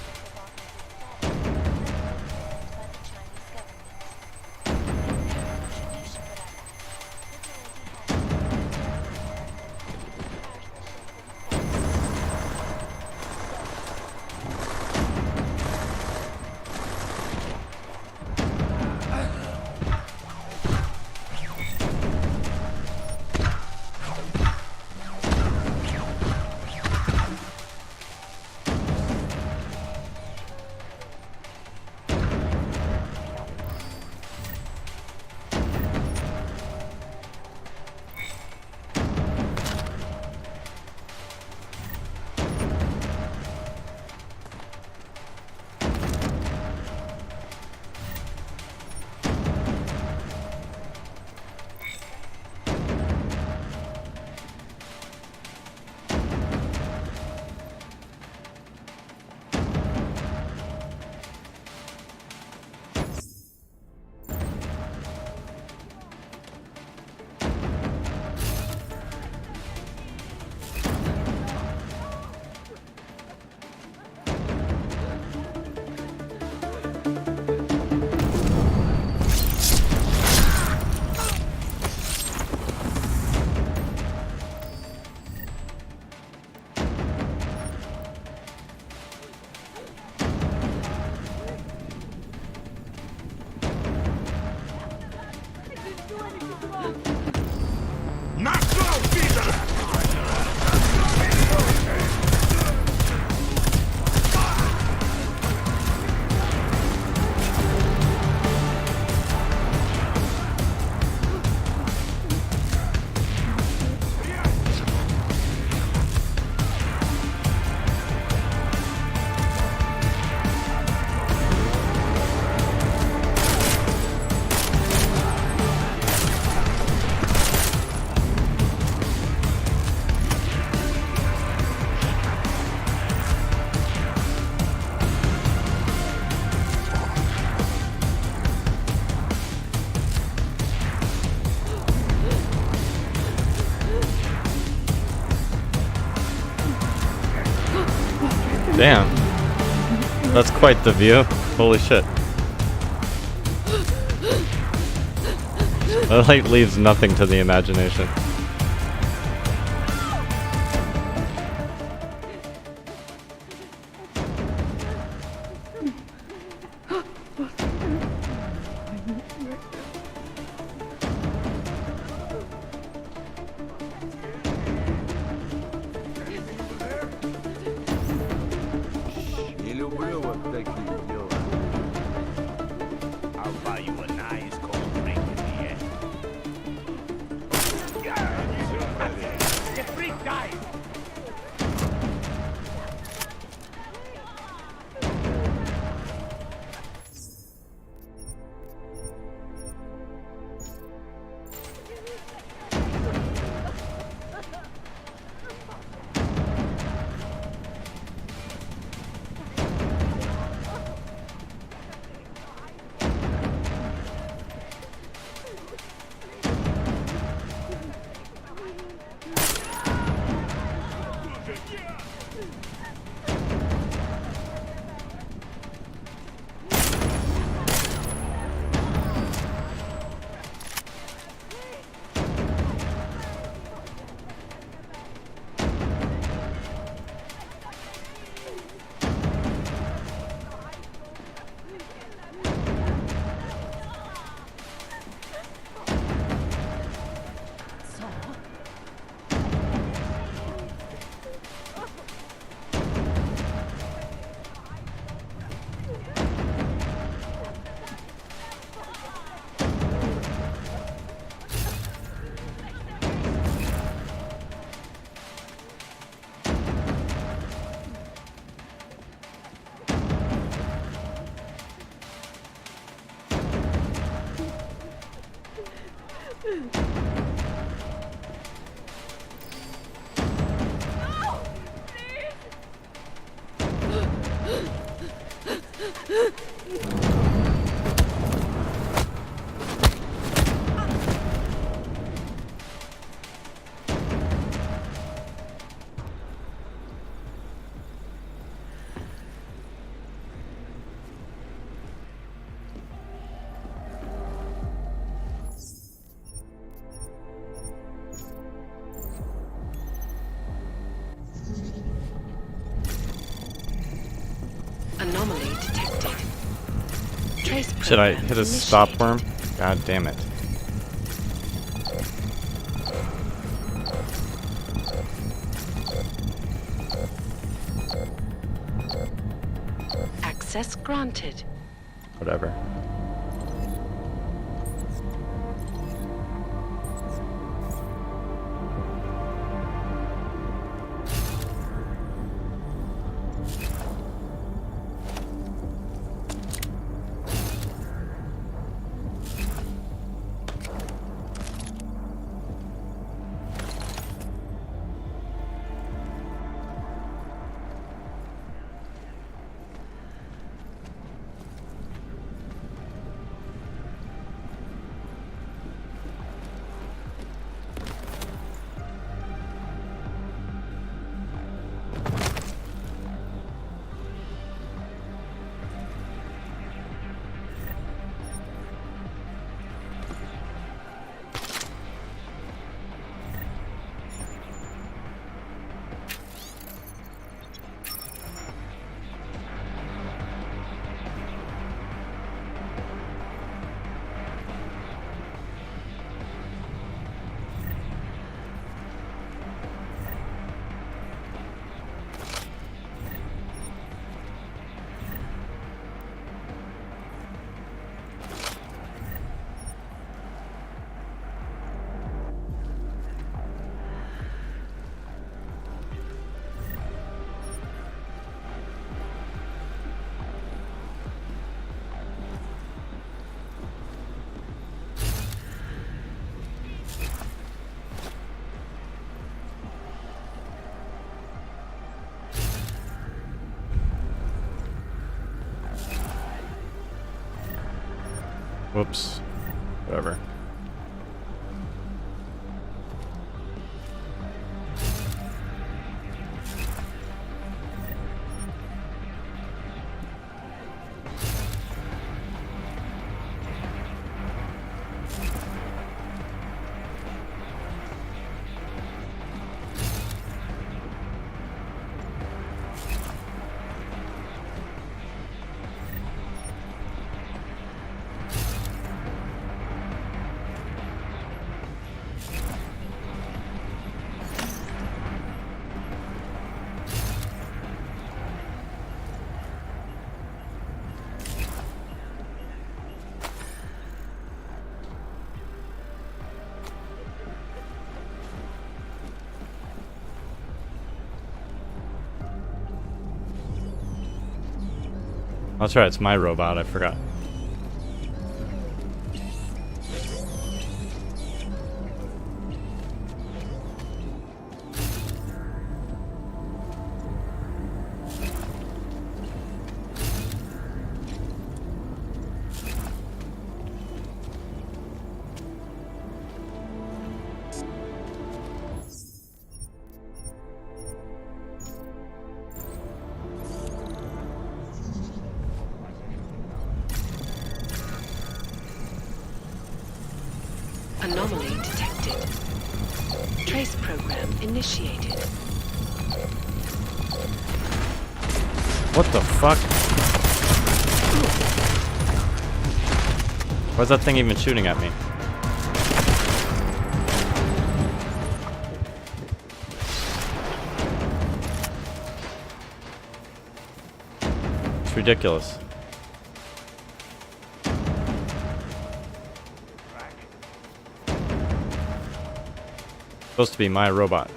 Damn. That's quite the view. Holy shit. The light leaves nothing to the imagination. I'll buy you a nice cold drink in the end. Anomaly detected. Trace Should I program hit a stop worm? God damn it. Access granted. Whatever. Whoops. Whatever. That's right, it's my robot, I forgot. Anomaly detected. Trace program initiated. What the fuck? Why's that thing even shooting at me? It's ridiculous. Supposed to be my robot.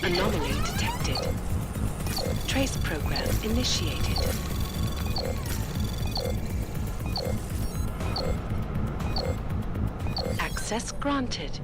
Anomaly detected. Trace program initiated. Access granted.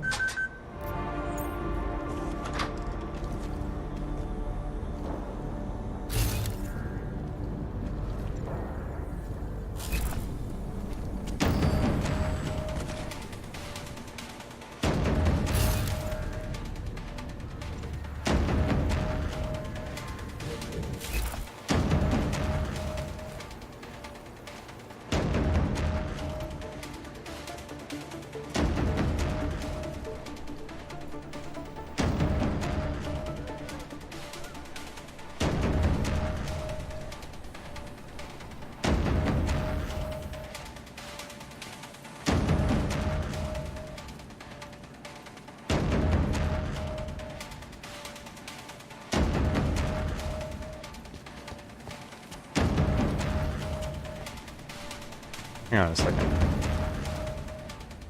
Hang on a second.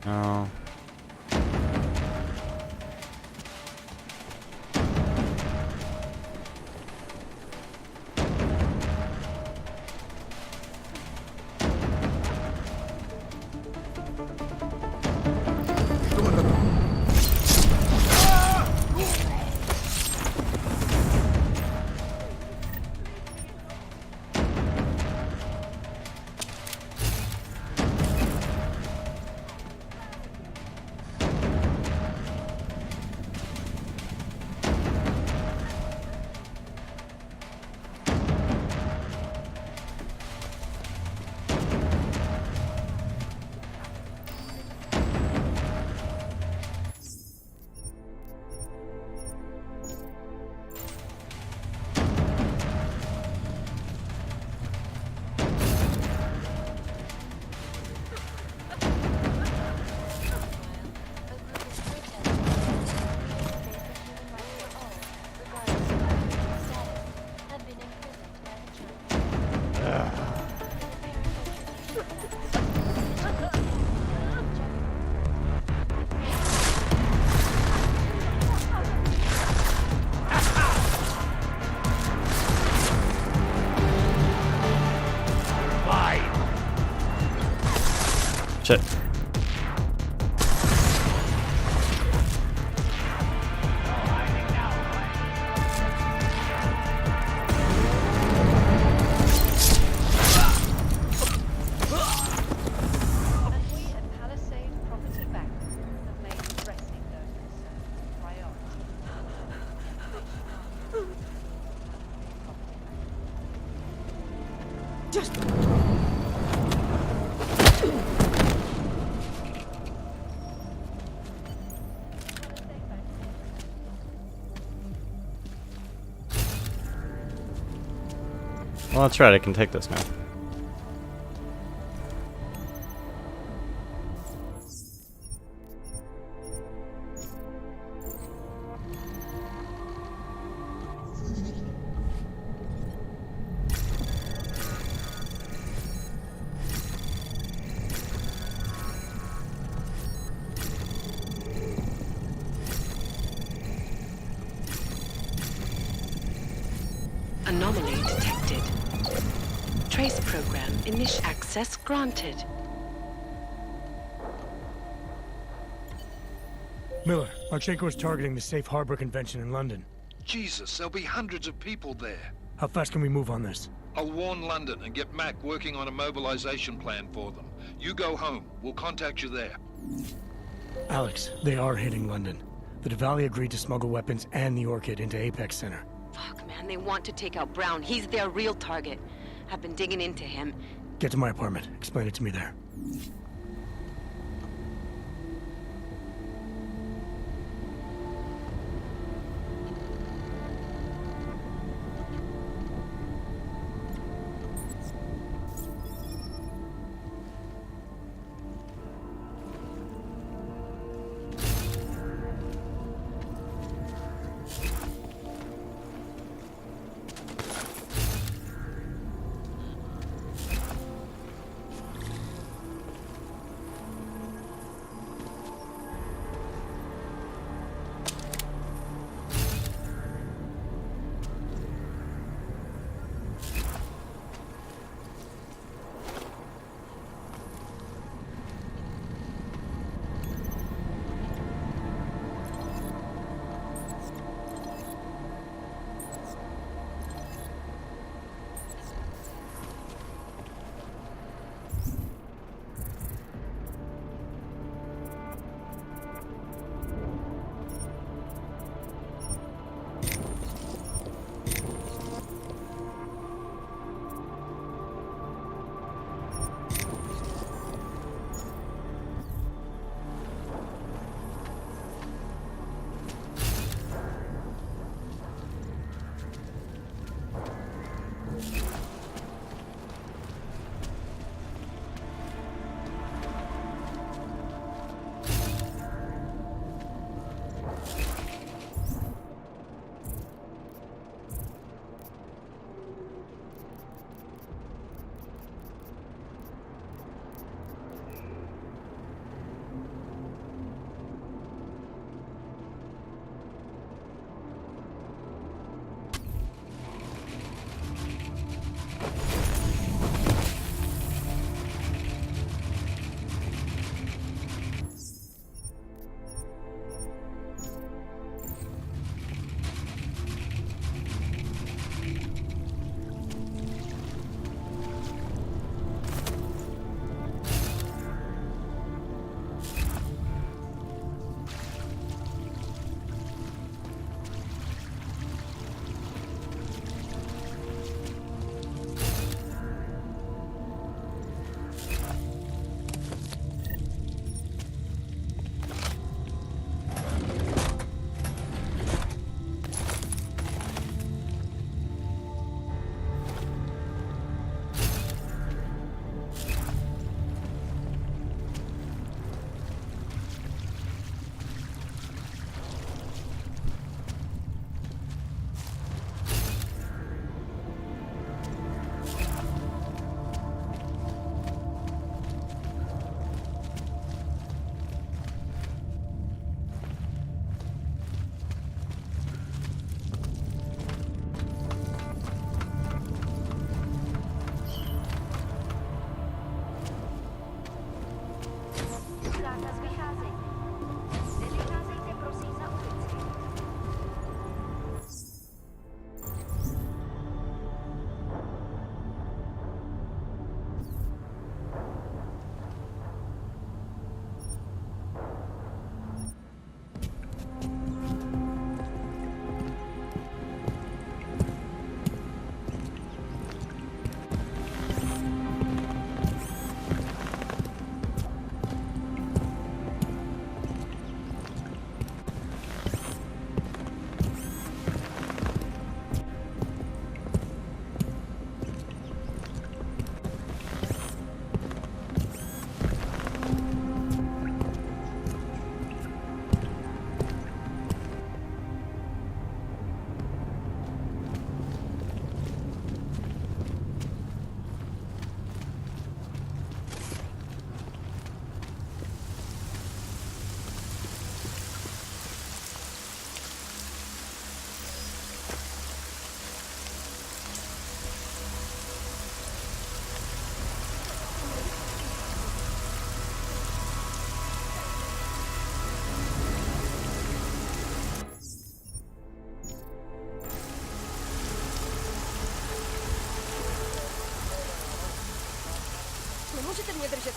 No. Shit. Well, that's right, I can take this now. Anomaly detected. Trace program initial access granted. Miller, Marchenko is targeting the Safe Harbor Convention in London. Jesus, there'll be hundreds of people there. How fast can we move on this? I'll warn London and get Mac working on a mobilization plan for them. You go home. We'll contact you there. Alex, they are hitting London. The Duvalier agreed to smuggle weapons and the Orchid into Apex Center. Fuck, man, they want to take out Brown. He's their real target. I've been digging into him. Get to my apartment. Explain it to me there.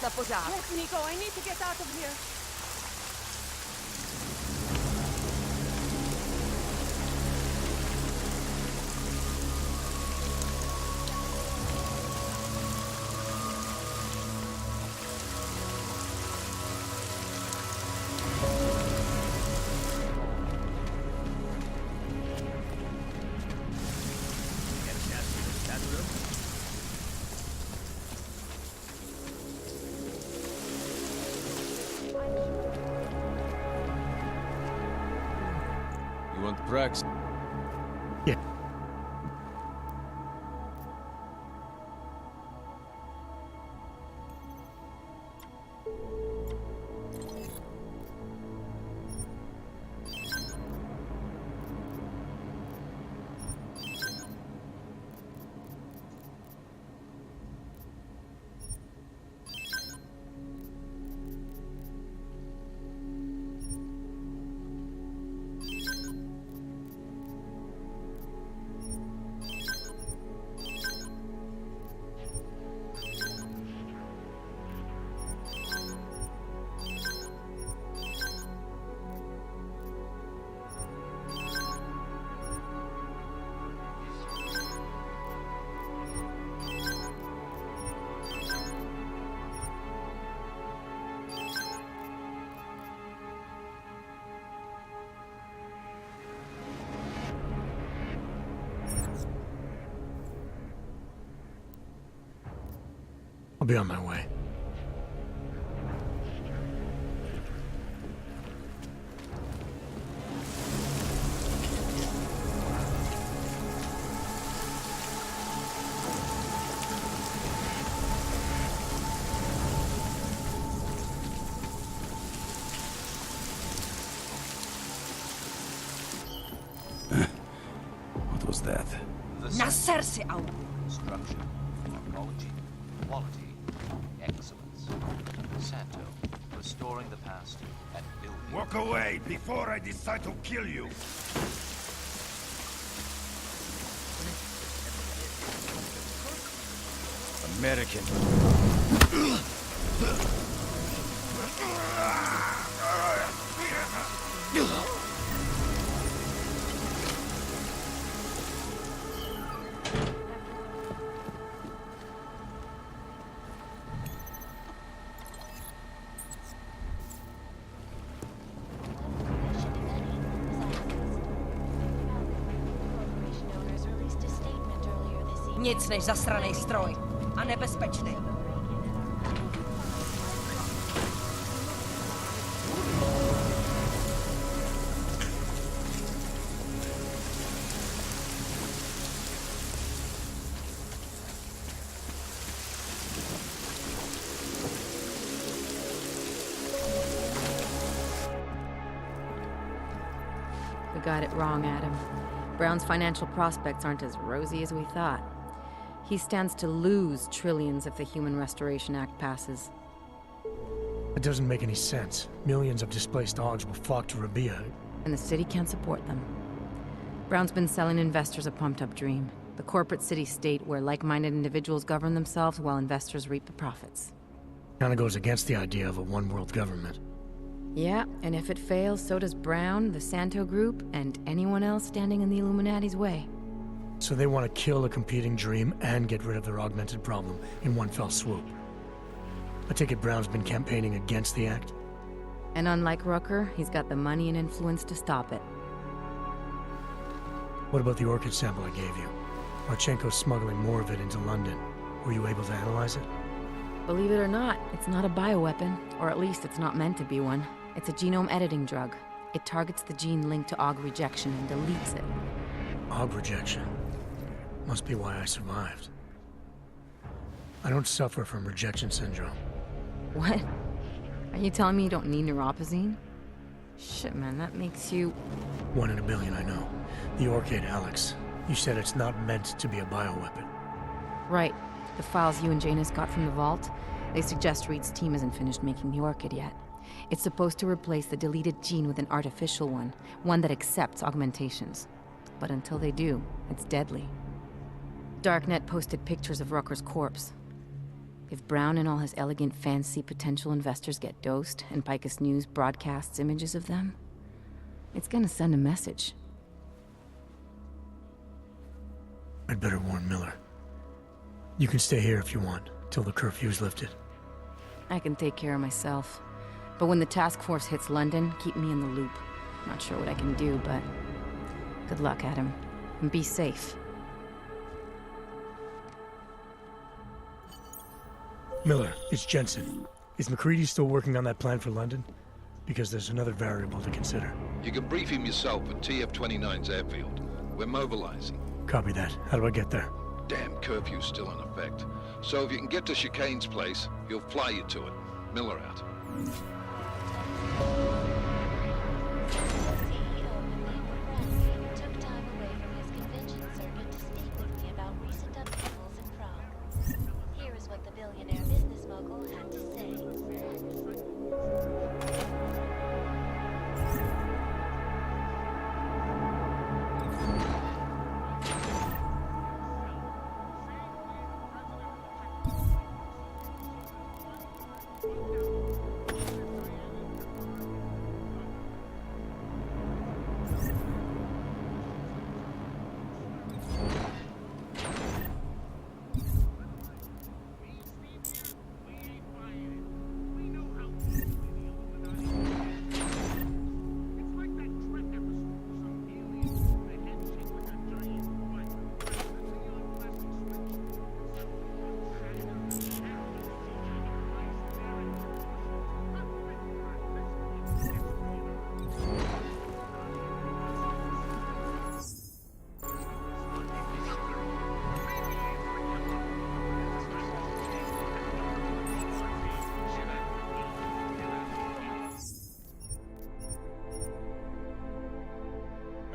da posare. Yes, Nico, I need to get out of here. You want Prax? Yeah. I'll be on my way. What was that? Nascerse au. Structure, technology, quality, excellence. Santo, restoring the past and building. Walk away before I decide to kill you. American. Nic než zasranej stroj. A nebezpečný. We got it wrong, Adam. Brown's financial prospects aren't as rosy as we thought. He stands to lose trillions if the Human Restoration Act passes. It doesn't make any sense. Millions of displaced Augs will flock to Rabia. And the city can't support them. Brown's been selling investors a pumped-up dream. The corporate city-state where like-minded individuals govern themselves while investors reap the profits. Kinda goes against the idea of a one-world government. Yeah, and if it fails, so does Brown, the Santo Group, and anyone else standing in the Illuminati's way. So they want to kill a competing dream and get rid of their augmented problem in one fell swoop. I take it Brown's been campaigning against the act? And unlike Rucker, he's got the money and influence to stop it. What about the orchid sample I gave you? Marchenko's smuggling more of it into London. Were you able to analyze it? Believe it or not, it's not a bioweapon, or at least it's not meant to be one. It's a genome editing drug. It targets the gene linked to Aug rejection and deletes it. Aug rejection? Must be why I survived. I don't suffer from rejection syndrome. What? Are you telling me you don't need neuropozyne? Shit, man, that makes you... 1 in a billion, I know. The orchid, Alex. You said it's not meant to be a bioweapon. Right. The files you and Janus got from the vault, they suggest Reed's team isn't finished making the orchid yet. It's supposed to replace the deleted gene with an artificial one that accepts augmentations. But until they do, it's deadly. Darknet posted pictures of Rucker's corpse. If Brown and all his elegant fancy potential investors get dosed and Picus News broadcasts images of them, it's gonna send a message. I'd better warn Miller. You can stay here if you want, till the curfew's lifted. I can take care of myself. But when the task force hits London, keep me in the loop. Not sure what I can do, but good luck, Adam. And be safe. Miller, it's Jensen. Is McCready still working on that plan for London? Because there's another variable to consider. You can brief him yourself at TF-29's airfield. We're mobilizing. Copy that. How do I get there? Damn curfew's still in effect. So if you can get to Chicane's place, he'll fly you to it. Miller out. Took time away from his convention circuit to speak with me about recent upheavals in Prague. Here is what the billionaire business mogul had to say.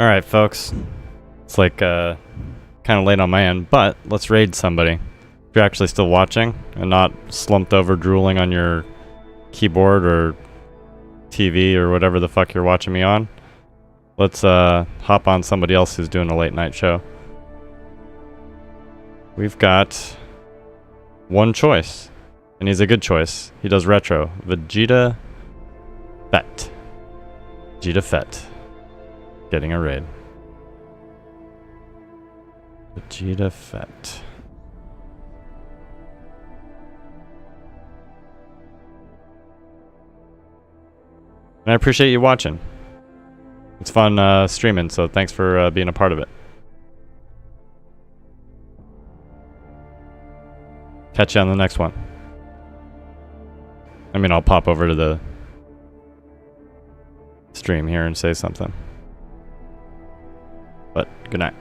Alright, folks. It's like, kind of late on my end, but let's raid somebody. If you're actually still watching and not slumped over drooling on your keyboard or TV or whatever the fuck you're watching me on, let's hop on somebody else who's doing a late night show. We've got one choice, and he's a good choice. He does retro. Vegeta Fett. Vegeta Fett. Getting a raid. Vegeta Fett. And I appreciate you watching. It's fun streaming, so thanks for being a part of it. Catch you on the next one. I mean, I'll pop over to the stream here and say something. But good night.